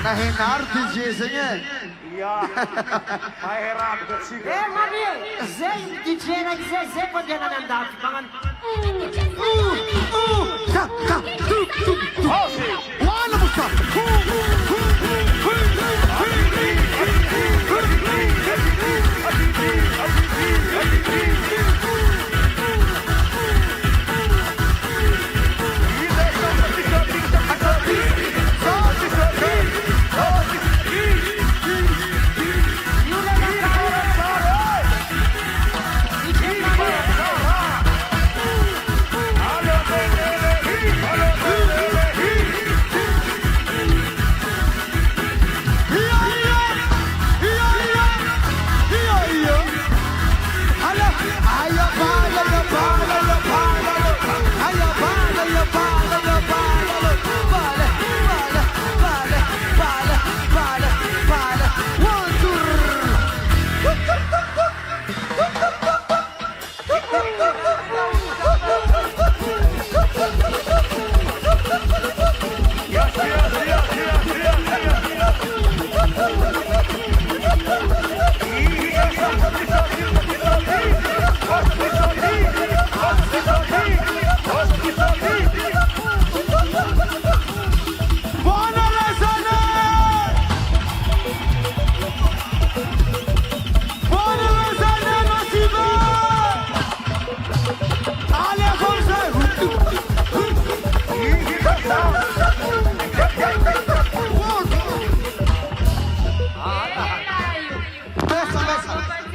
Nahinar DJ senya. Ya. Mahera betul. mami, Z DJ na Z pa dia na nandap. Pangan. Wala mo sa.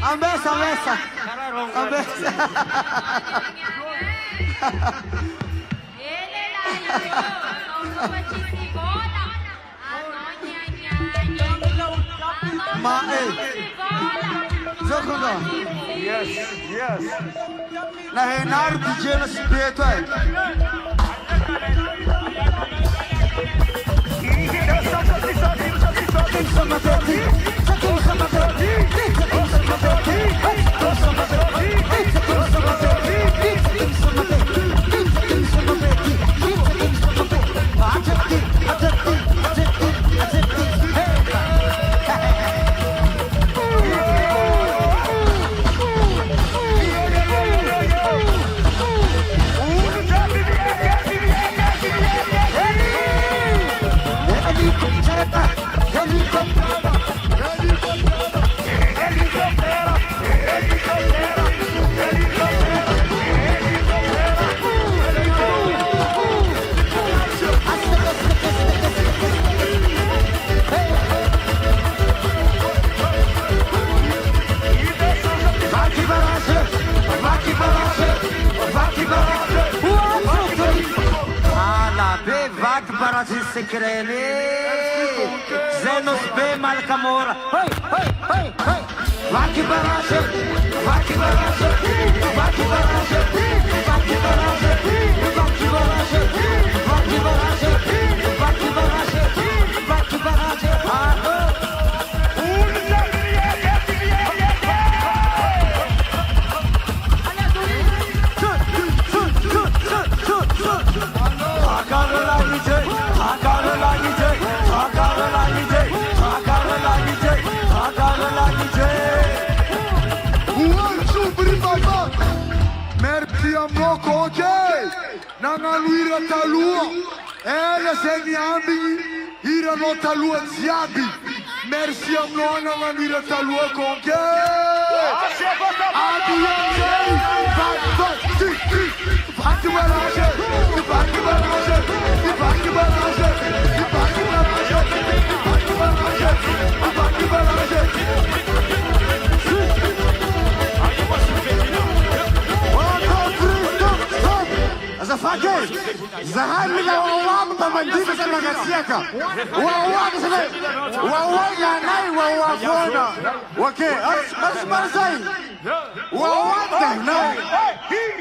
Ambessa. Zokoga. Yes. Nahinar DJ na si Beto. Vaky barazy secreny. Zenos be Malkamora. Hey, hey, hey, hey. Vaky barazy. Vaky barazy. Vaky barazy. Vaky barazy. Vaky barazy. Vaky barazy. Vaky barazy. Vaky barazy. Merci amoko okay. Nanano hira taloha. Ela zegny amby hiranao taloha jiaby. Merci aminao nanano hira taloha konke. Aby amizay. Vaky barazy. Vaky barazy. Vaky barazy. Vaky barazy. Vaky barazy. Vaky barazy. Azafady zahay mila wawa mba mandika sa nagasiaka wawa kasana wawa yanay wawa fona wake asmarzai wawa dahnay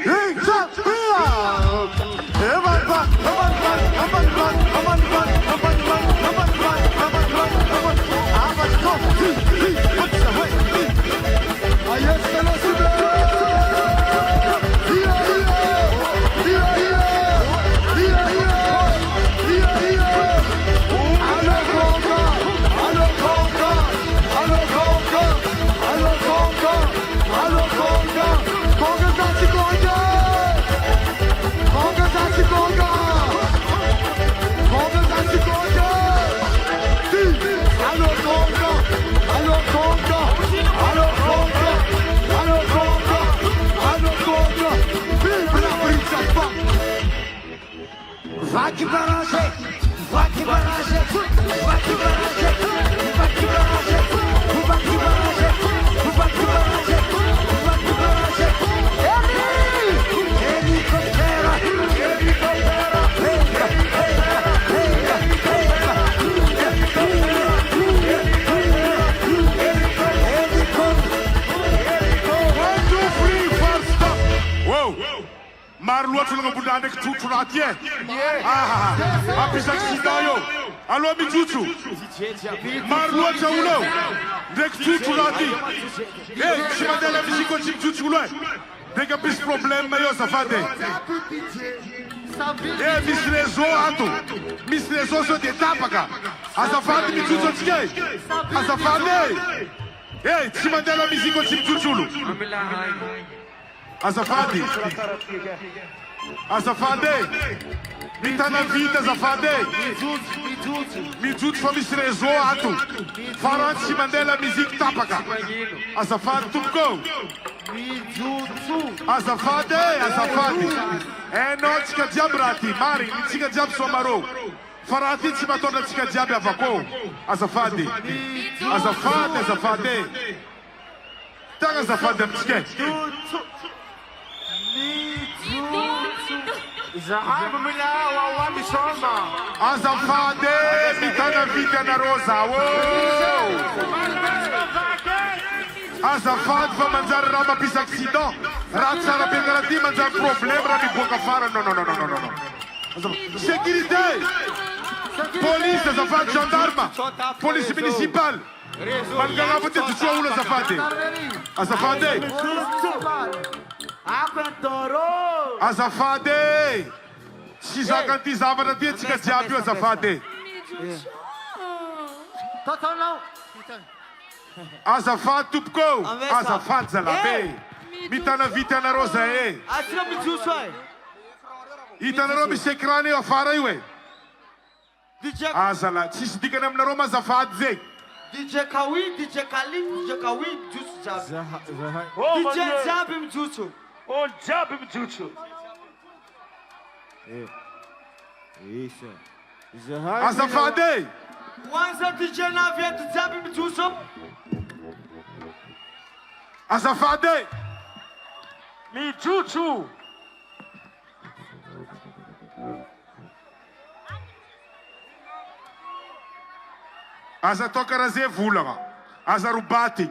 hinsa pia aman ba Vaky barazy, vaky barazy, vaky barazy, vaky barazy, vaky barazy, vaky barazy, vaky barazy. Helicoptera, helicoptera, venga, venga, Maro loatra lo ngambondraha ndraiky trotro raha ty e. Ampisa accident io. Aloha mijotso. Maro loatra olo ndraiky trotro raha ty. Tsy mandeha la musique tsy mijotso olo e. Ndraiky ampisy problème io azafady e. Misy réseau ato. Misy réseau sao de tapaka. Azafady mijotso atsika e. Azafady e. Tsy mandeha la musique tsy mijotso olo. Azafady. Azafady. Mitana vita azafady. Mijotso fa misy réseau ato. Farany tsy mandeha la musique tapaka. Azafady tompoko. Azafady azafady. Enao tsika jiaby raha ty. Mariny tsika jiaby somarô. Fa raha ty tsy matondra tsika jiaby avakô. Azafady. Azafady azafady. Tagna azafady amitsika e. Zahabu mina wawa misoma. Azafady mitana vita anarô zao. Azafady fa manjary raha mampisy accident. Raha tsara be karaha ty manjary problème raha miboaka afara. Non. Sécurité. Police azafady gendarme. Police municipale. Malgana ty jotsoa olo azafady. Azafady. Azafady. Tsy zaka an'ty zavatra ty tsika jiaby io azafady. Azafady tompoko. Azafady zalabe. Mitana vita anarô zay e. Hitanarô misy écran io afara io e. Azala tsisy dikany aminarô ma azafady zegny. DJ Kawi, DJ Khalif, DJ Kawi, Jutsu Jabi. DJ Jabi Jutsu. Oh, Jabi Jutsu. Isso. Azafady. Kwanza DJ Navia to Jabi Jutsu. Azafady. Mijutsu. aza atao karaha zay volagna aza robaty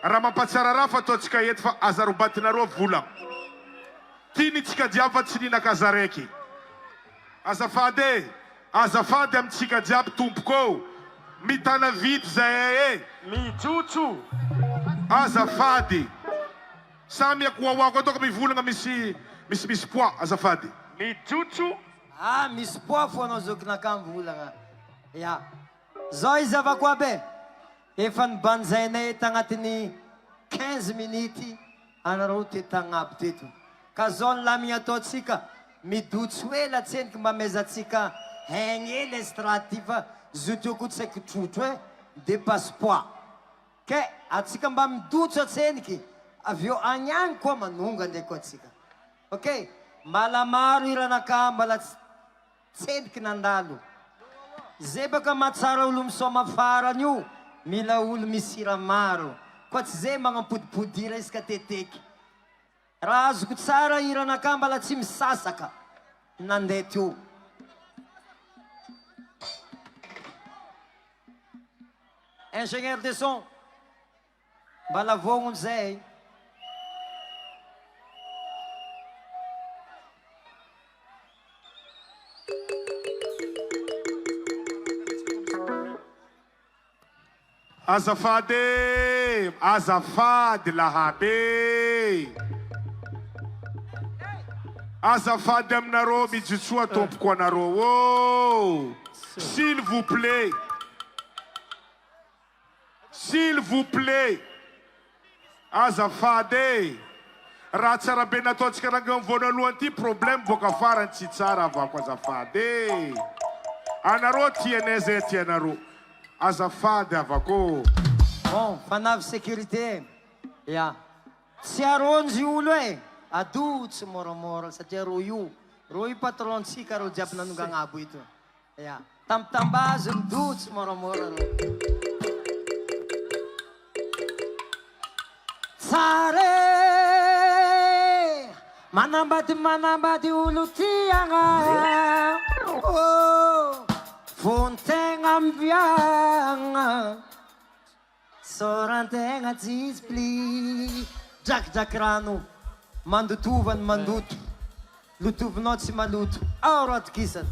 raha mampatsara raha fa ataotsika eto fa aza robatinareo volagna tianytsika jiaby fa tsy ninakaza raiky azafady amitsika jiaby tompoko mitana vity zay mijotso azafady samy akoawako ataoko mivolagna misy poids azafady mijotso misy poids fo anao zokinakamy volagna ya zao izy avako aby efa nibanjainay tagnatiny 15 minity anareo tetagnaby teto ka zao nilamigna ataotsika midotso ela tseniky mba mezatsika haigny ela estrady ty fa zotio ko tsy haiko trotro e dépasse poids ke atsika mba midotso atseniky aveo agny agny koa manonga ndraiky koa atsika ok mbala maro iranaka mbala tseniky nandalo zay baka mahatsara olo misoma farany io mila olo misira maro koa tsy zay magnampodipodira isaka teteky raha azoko tsara iranaka mbala tsy misasaka nandeha teo ingénieur de son mbala vognony zay azafady lahabe azafady aminareo mijotsoa tompoko anareo ô s'il vous plaît azafady raha tsara be nataotsika rangany voanalohany ty problème boka farany tsy tsara avako azafady anareo tianay zay tianareo azafady avako bon fanavy sécurité ya tsy aronzy olo e adotsy moramora satria ro io patrontsika ro jiaby nanonga agnabo ito ya tambazy midotsy moramora ro tsare manambady olo tiagna fontegna miviagna sorantegna jispli drakidraky rano mandotovany mandoto lotovinao tsy maloto aro atokisany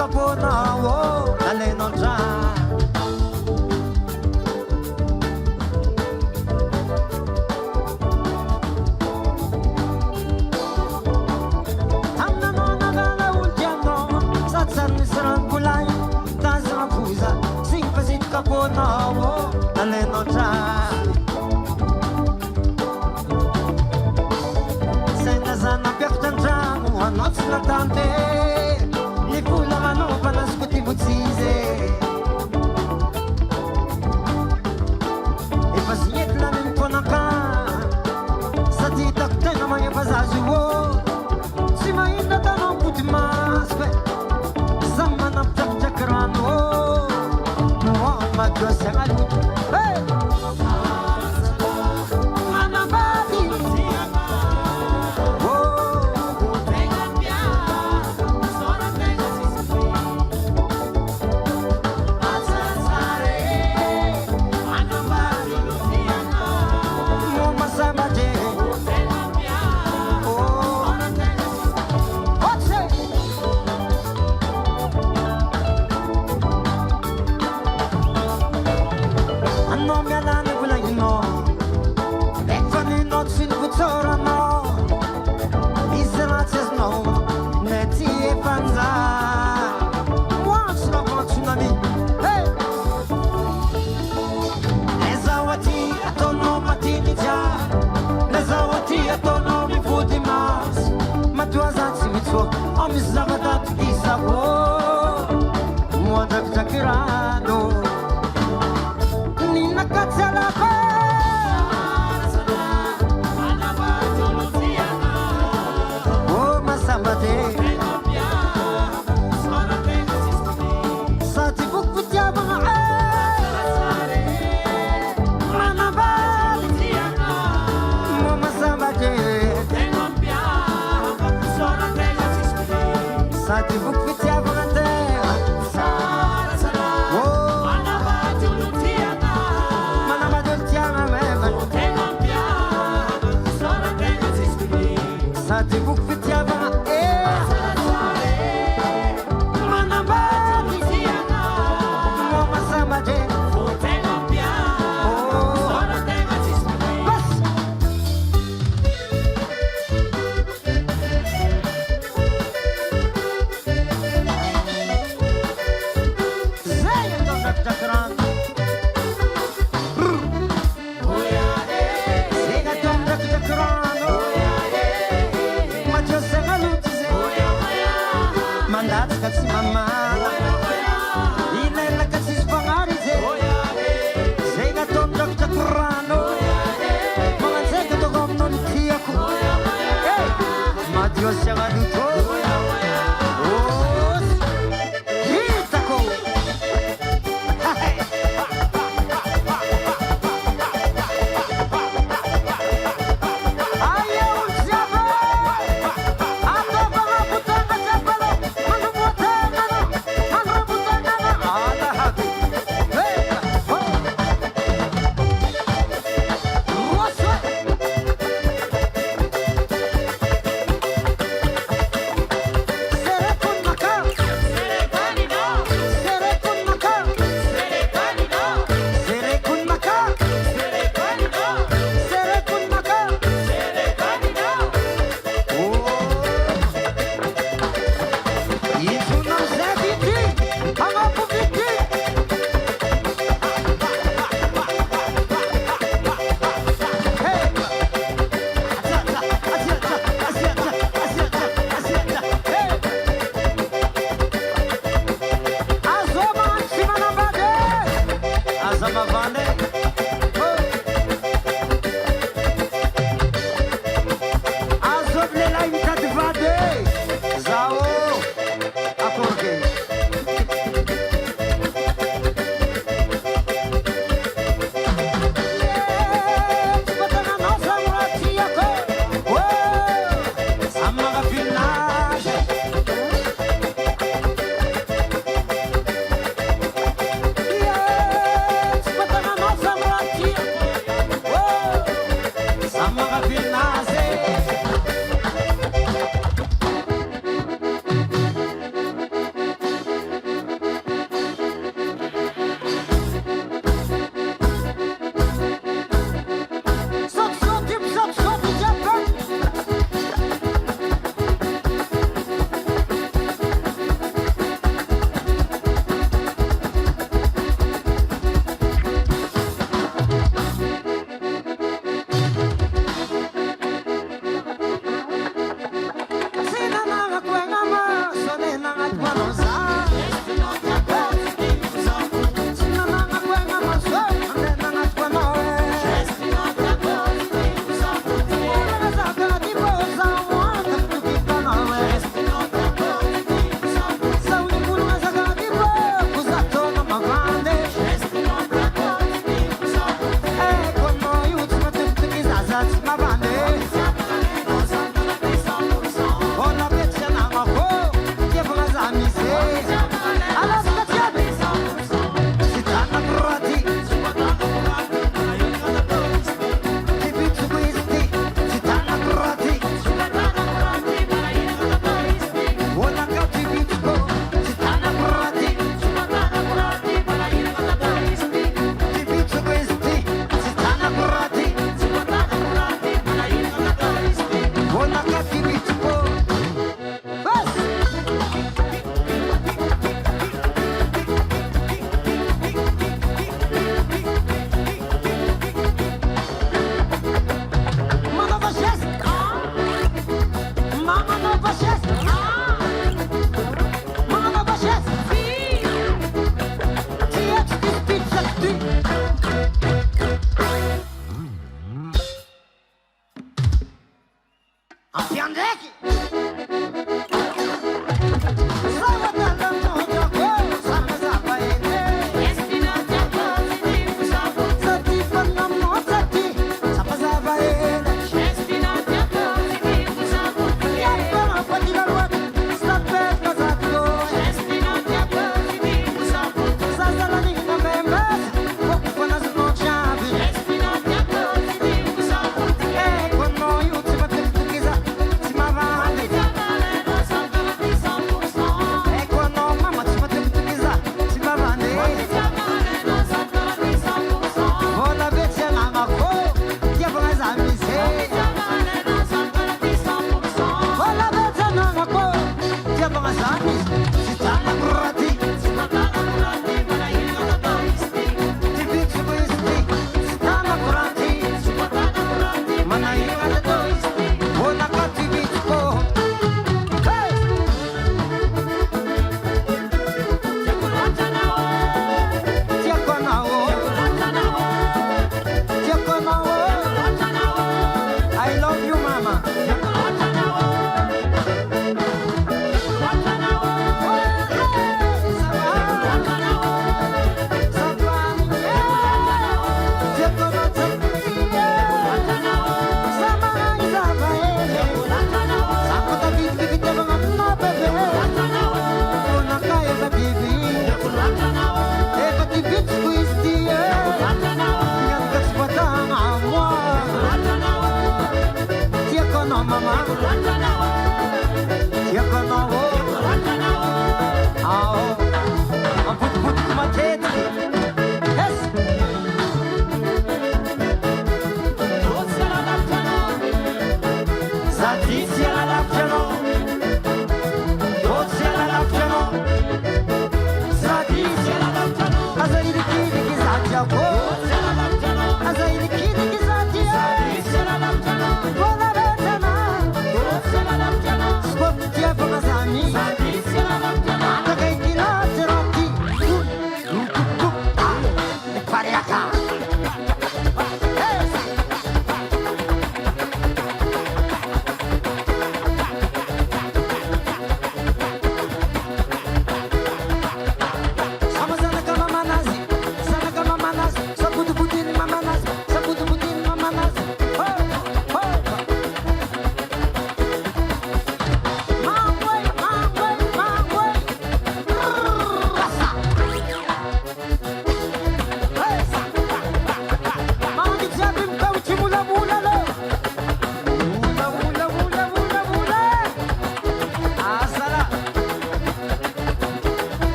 Kapona wo aleno dra amna nona gala ultiano satsan sran kulai tazra puza sing pasit kapona wo aleno dra senda zana peftan dra anot slatante efa zinyetina mimponaka sady hitako tena magnefazazy io tsy mahina tanao mpody masy za manapitrakitraky rano madio asiagna loto Zakirano sady boky fitiavagna tegna manamady olo tiagna memana sady boky fitiavagna manambady momasamaje Mandatsy mamana ilaila ka tsisy mpagnary zay zay nataony drakidraky rano magnanzay ataoko aminao ny tiako madio asiagna luto hitako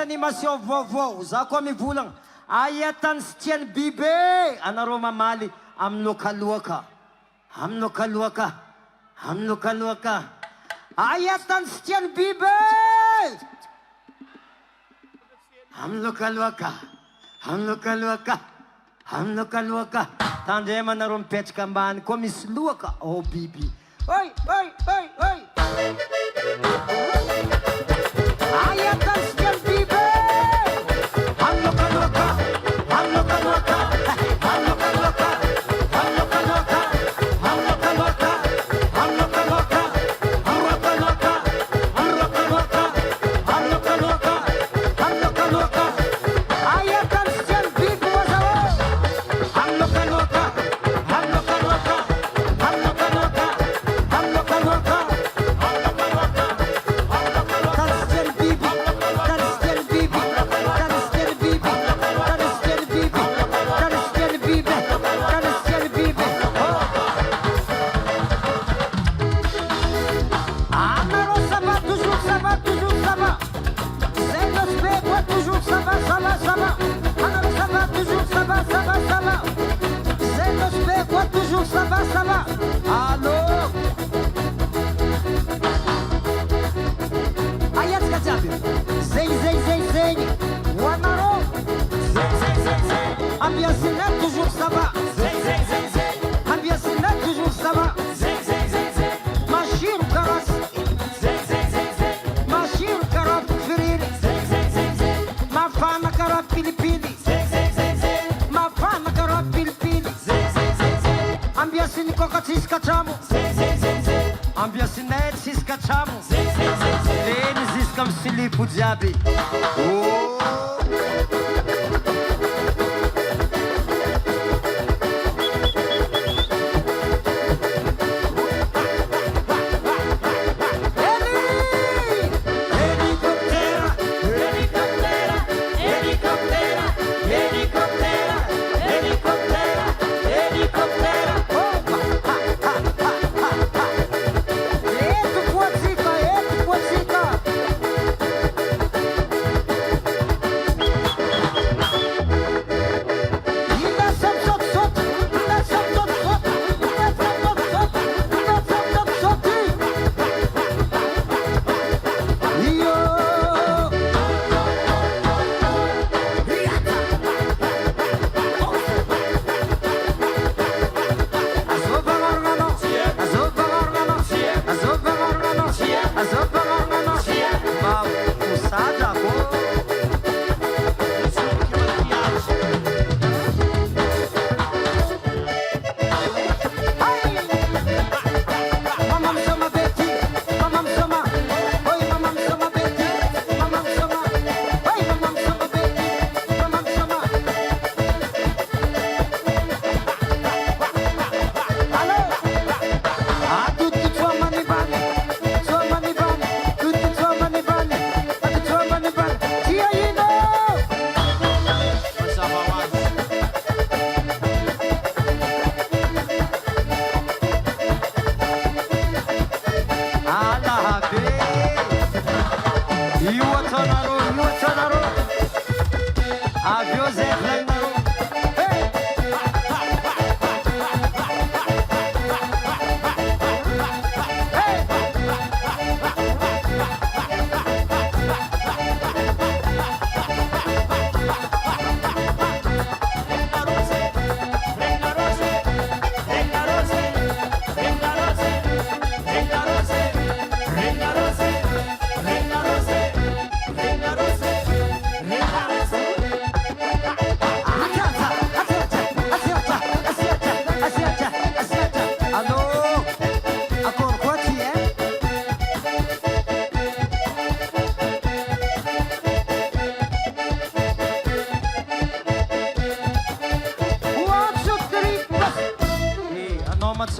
animation vaovao za koa mivolagna aiatany sy tiany biby anareo mamaly amin'ny lokaloaka amin'ny lokaloaka amin'ny lokaloaka aiatany sy tiany biby amin'ny lokaloaka amin'ny lokaloaka amin'ny lokaloaka tandrema anareo mipetraka ambany koa misy loaka o biby oi oi oi oi aiatany sy tiany biby amin'ny lokaloaka amin'ny lokaloaka amin'ny lokaloaka amin'ny lokaloaka amin'ny lokaloaka amin'ny lokaloaka amin'ny lokaloaka amin'ny lokaloaka amin'ny lokaloaka amin'ny lokaloaka aiatany sy tiany biby mazao amin'ny lokaloaka amin'ny lokaloaka amin'ny lokaloaka amin'ny lokaloaka Ça va, ça va. Allô? Ayat Kajabi. Zeng, zeng, zeng, zeng. Wanaro. Zeng, zeng, zeng, zeng. Ambiance là, toujours ça va. Zeng, zeng, zeng, zeng. Ambiance là, toujours ça va. Zeng, zeng, zeng, zeng. Machine carosse. Zeng, zeng, zeng, zeng. Machine carotte ferir. Zeng, zeng, zeng, zeng. Ma fama carotte pili-pili. Zeng, zeng, zeng, zeng. Ma fama carotte pili-pili. Zeng, zeng, zeng, zeng. Ambiance ni koka tsiskatramo. Zeng, zeng, zeng, zeng. Ambiance net tsiskatramo. Zeng, zeng, zeng, zeng. Leny ziska amin'ny silipo jiaby. Oh.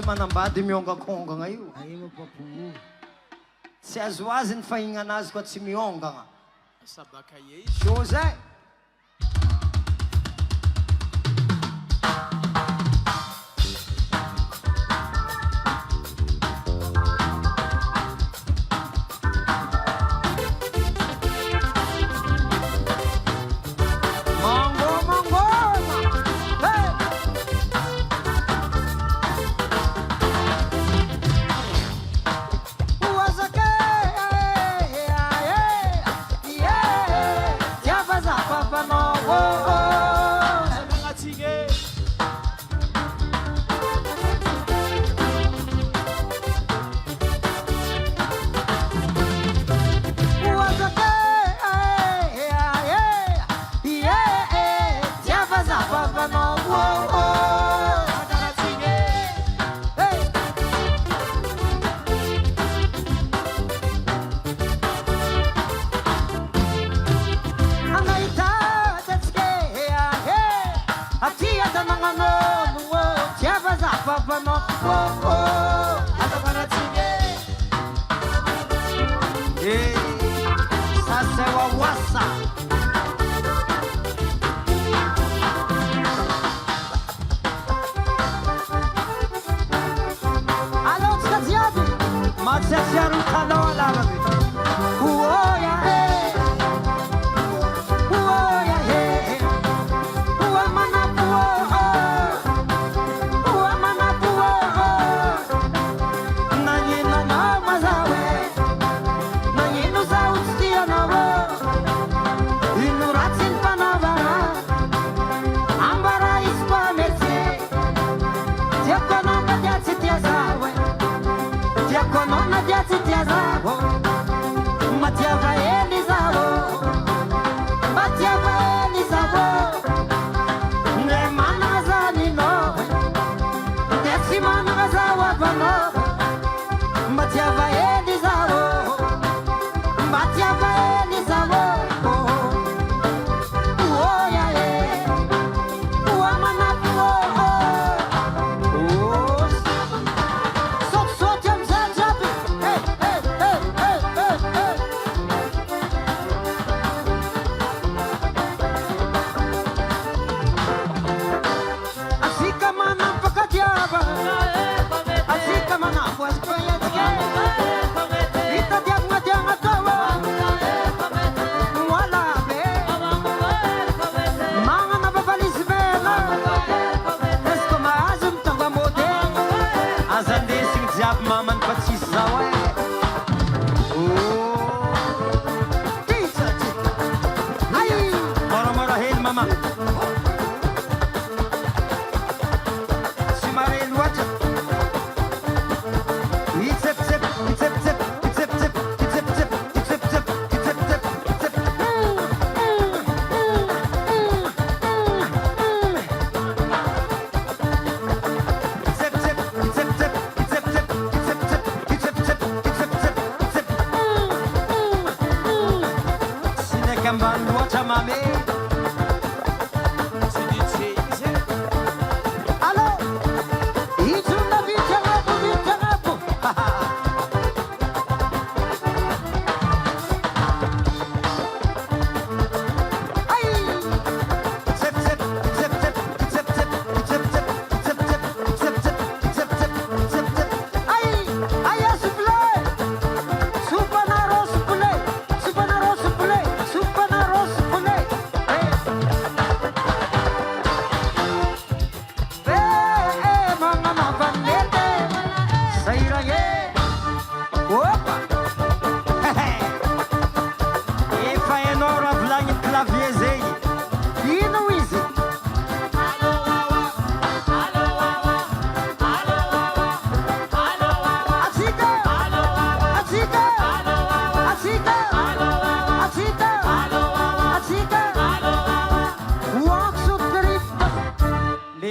Manambady miongakongana io. Tsy azo azy ny fahigna anazy koa tsy miongana. Show zay. Ça c'est Wawasa. Alors, tu as dit, ma tchèche, alors, là,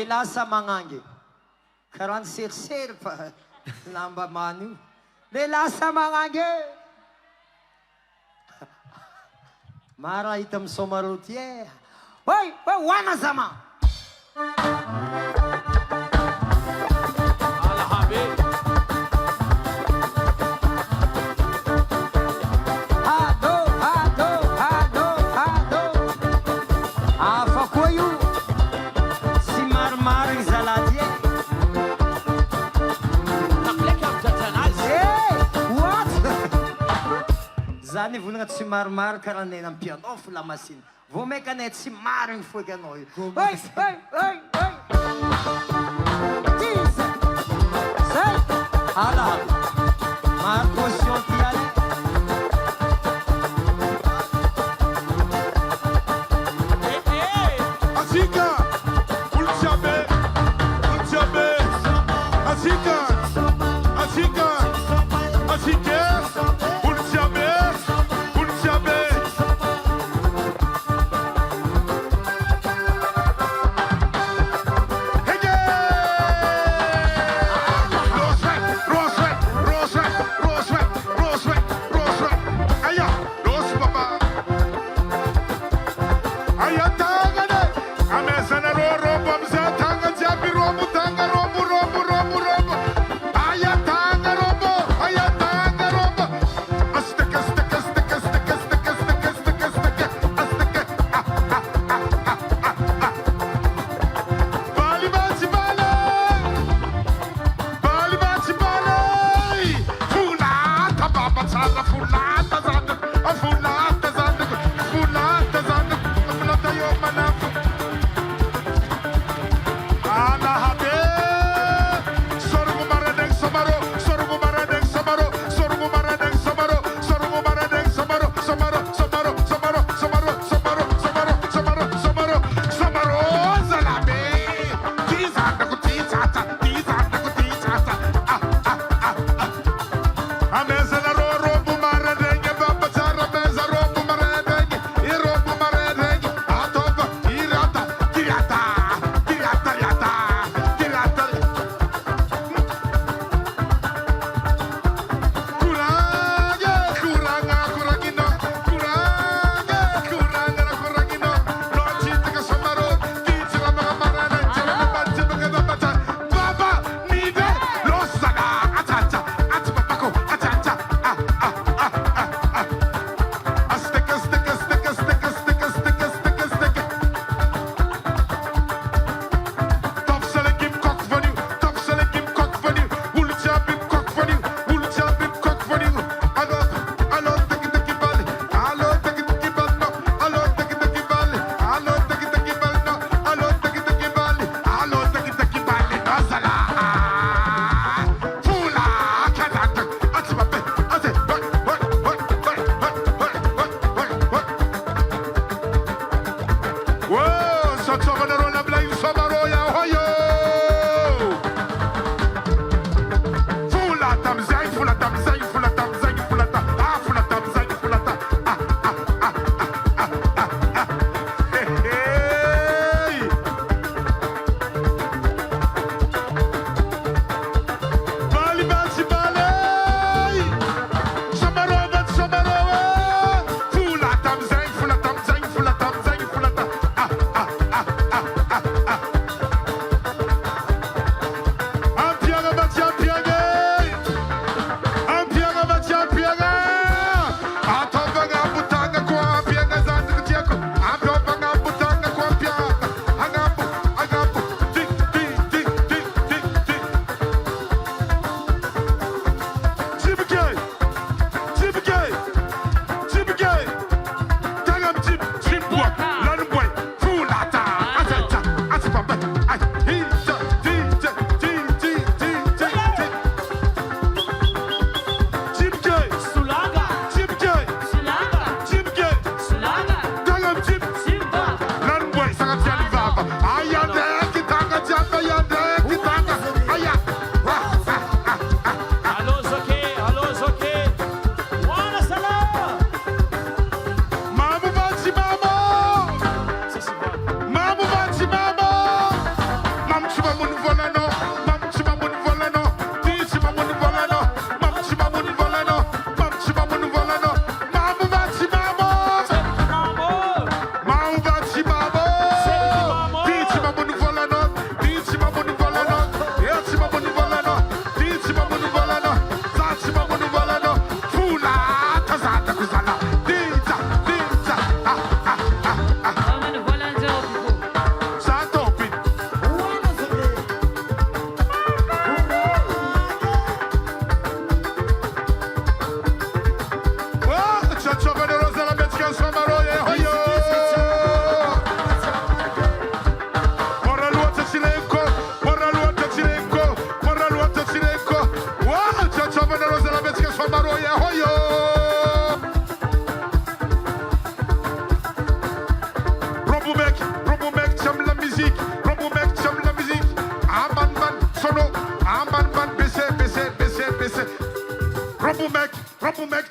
Lasa mangangi. Karan sir pa. Lamba manu. Lasa mangangi. Mara itam somarutye. Hoy, wana sama. Zany volagna tsy maromaro karaha nena amin'ny piano fo la machine. Vao maika anay tsy marigny foky anao io. Ala, maro caution ty ale. Azika, ulciabe, azika, azika, azike, ulciabe, ulciabe. Hege! Roswell,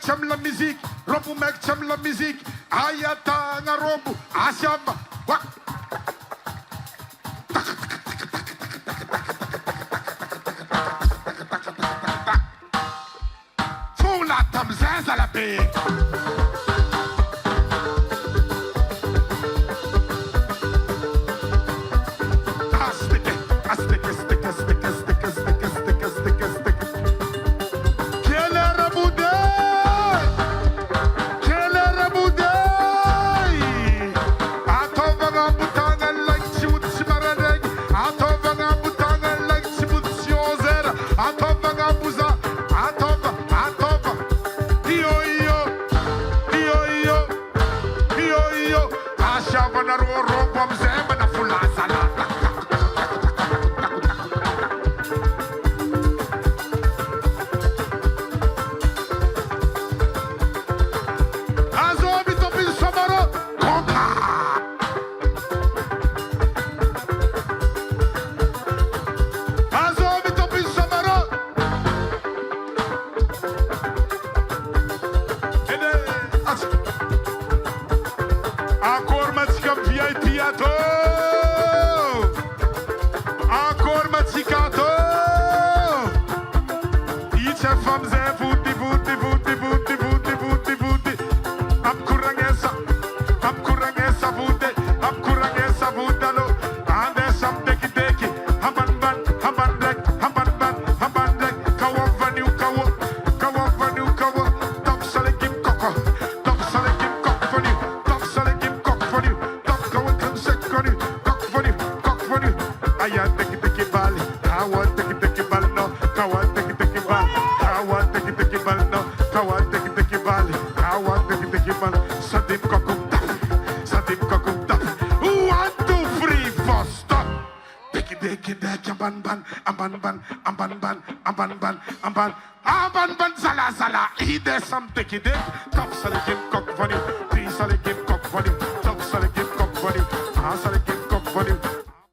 t'aimes la musique, robu mec t'aimes la musique, ayata nga robu, asiamba, wa. Fou la tamzaz à la paix. Amban, zala zala, he there's some dicky dick, top selling him cock funny.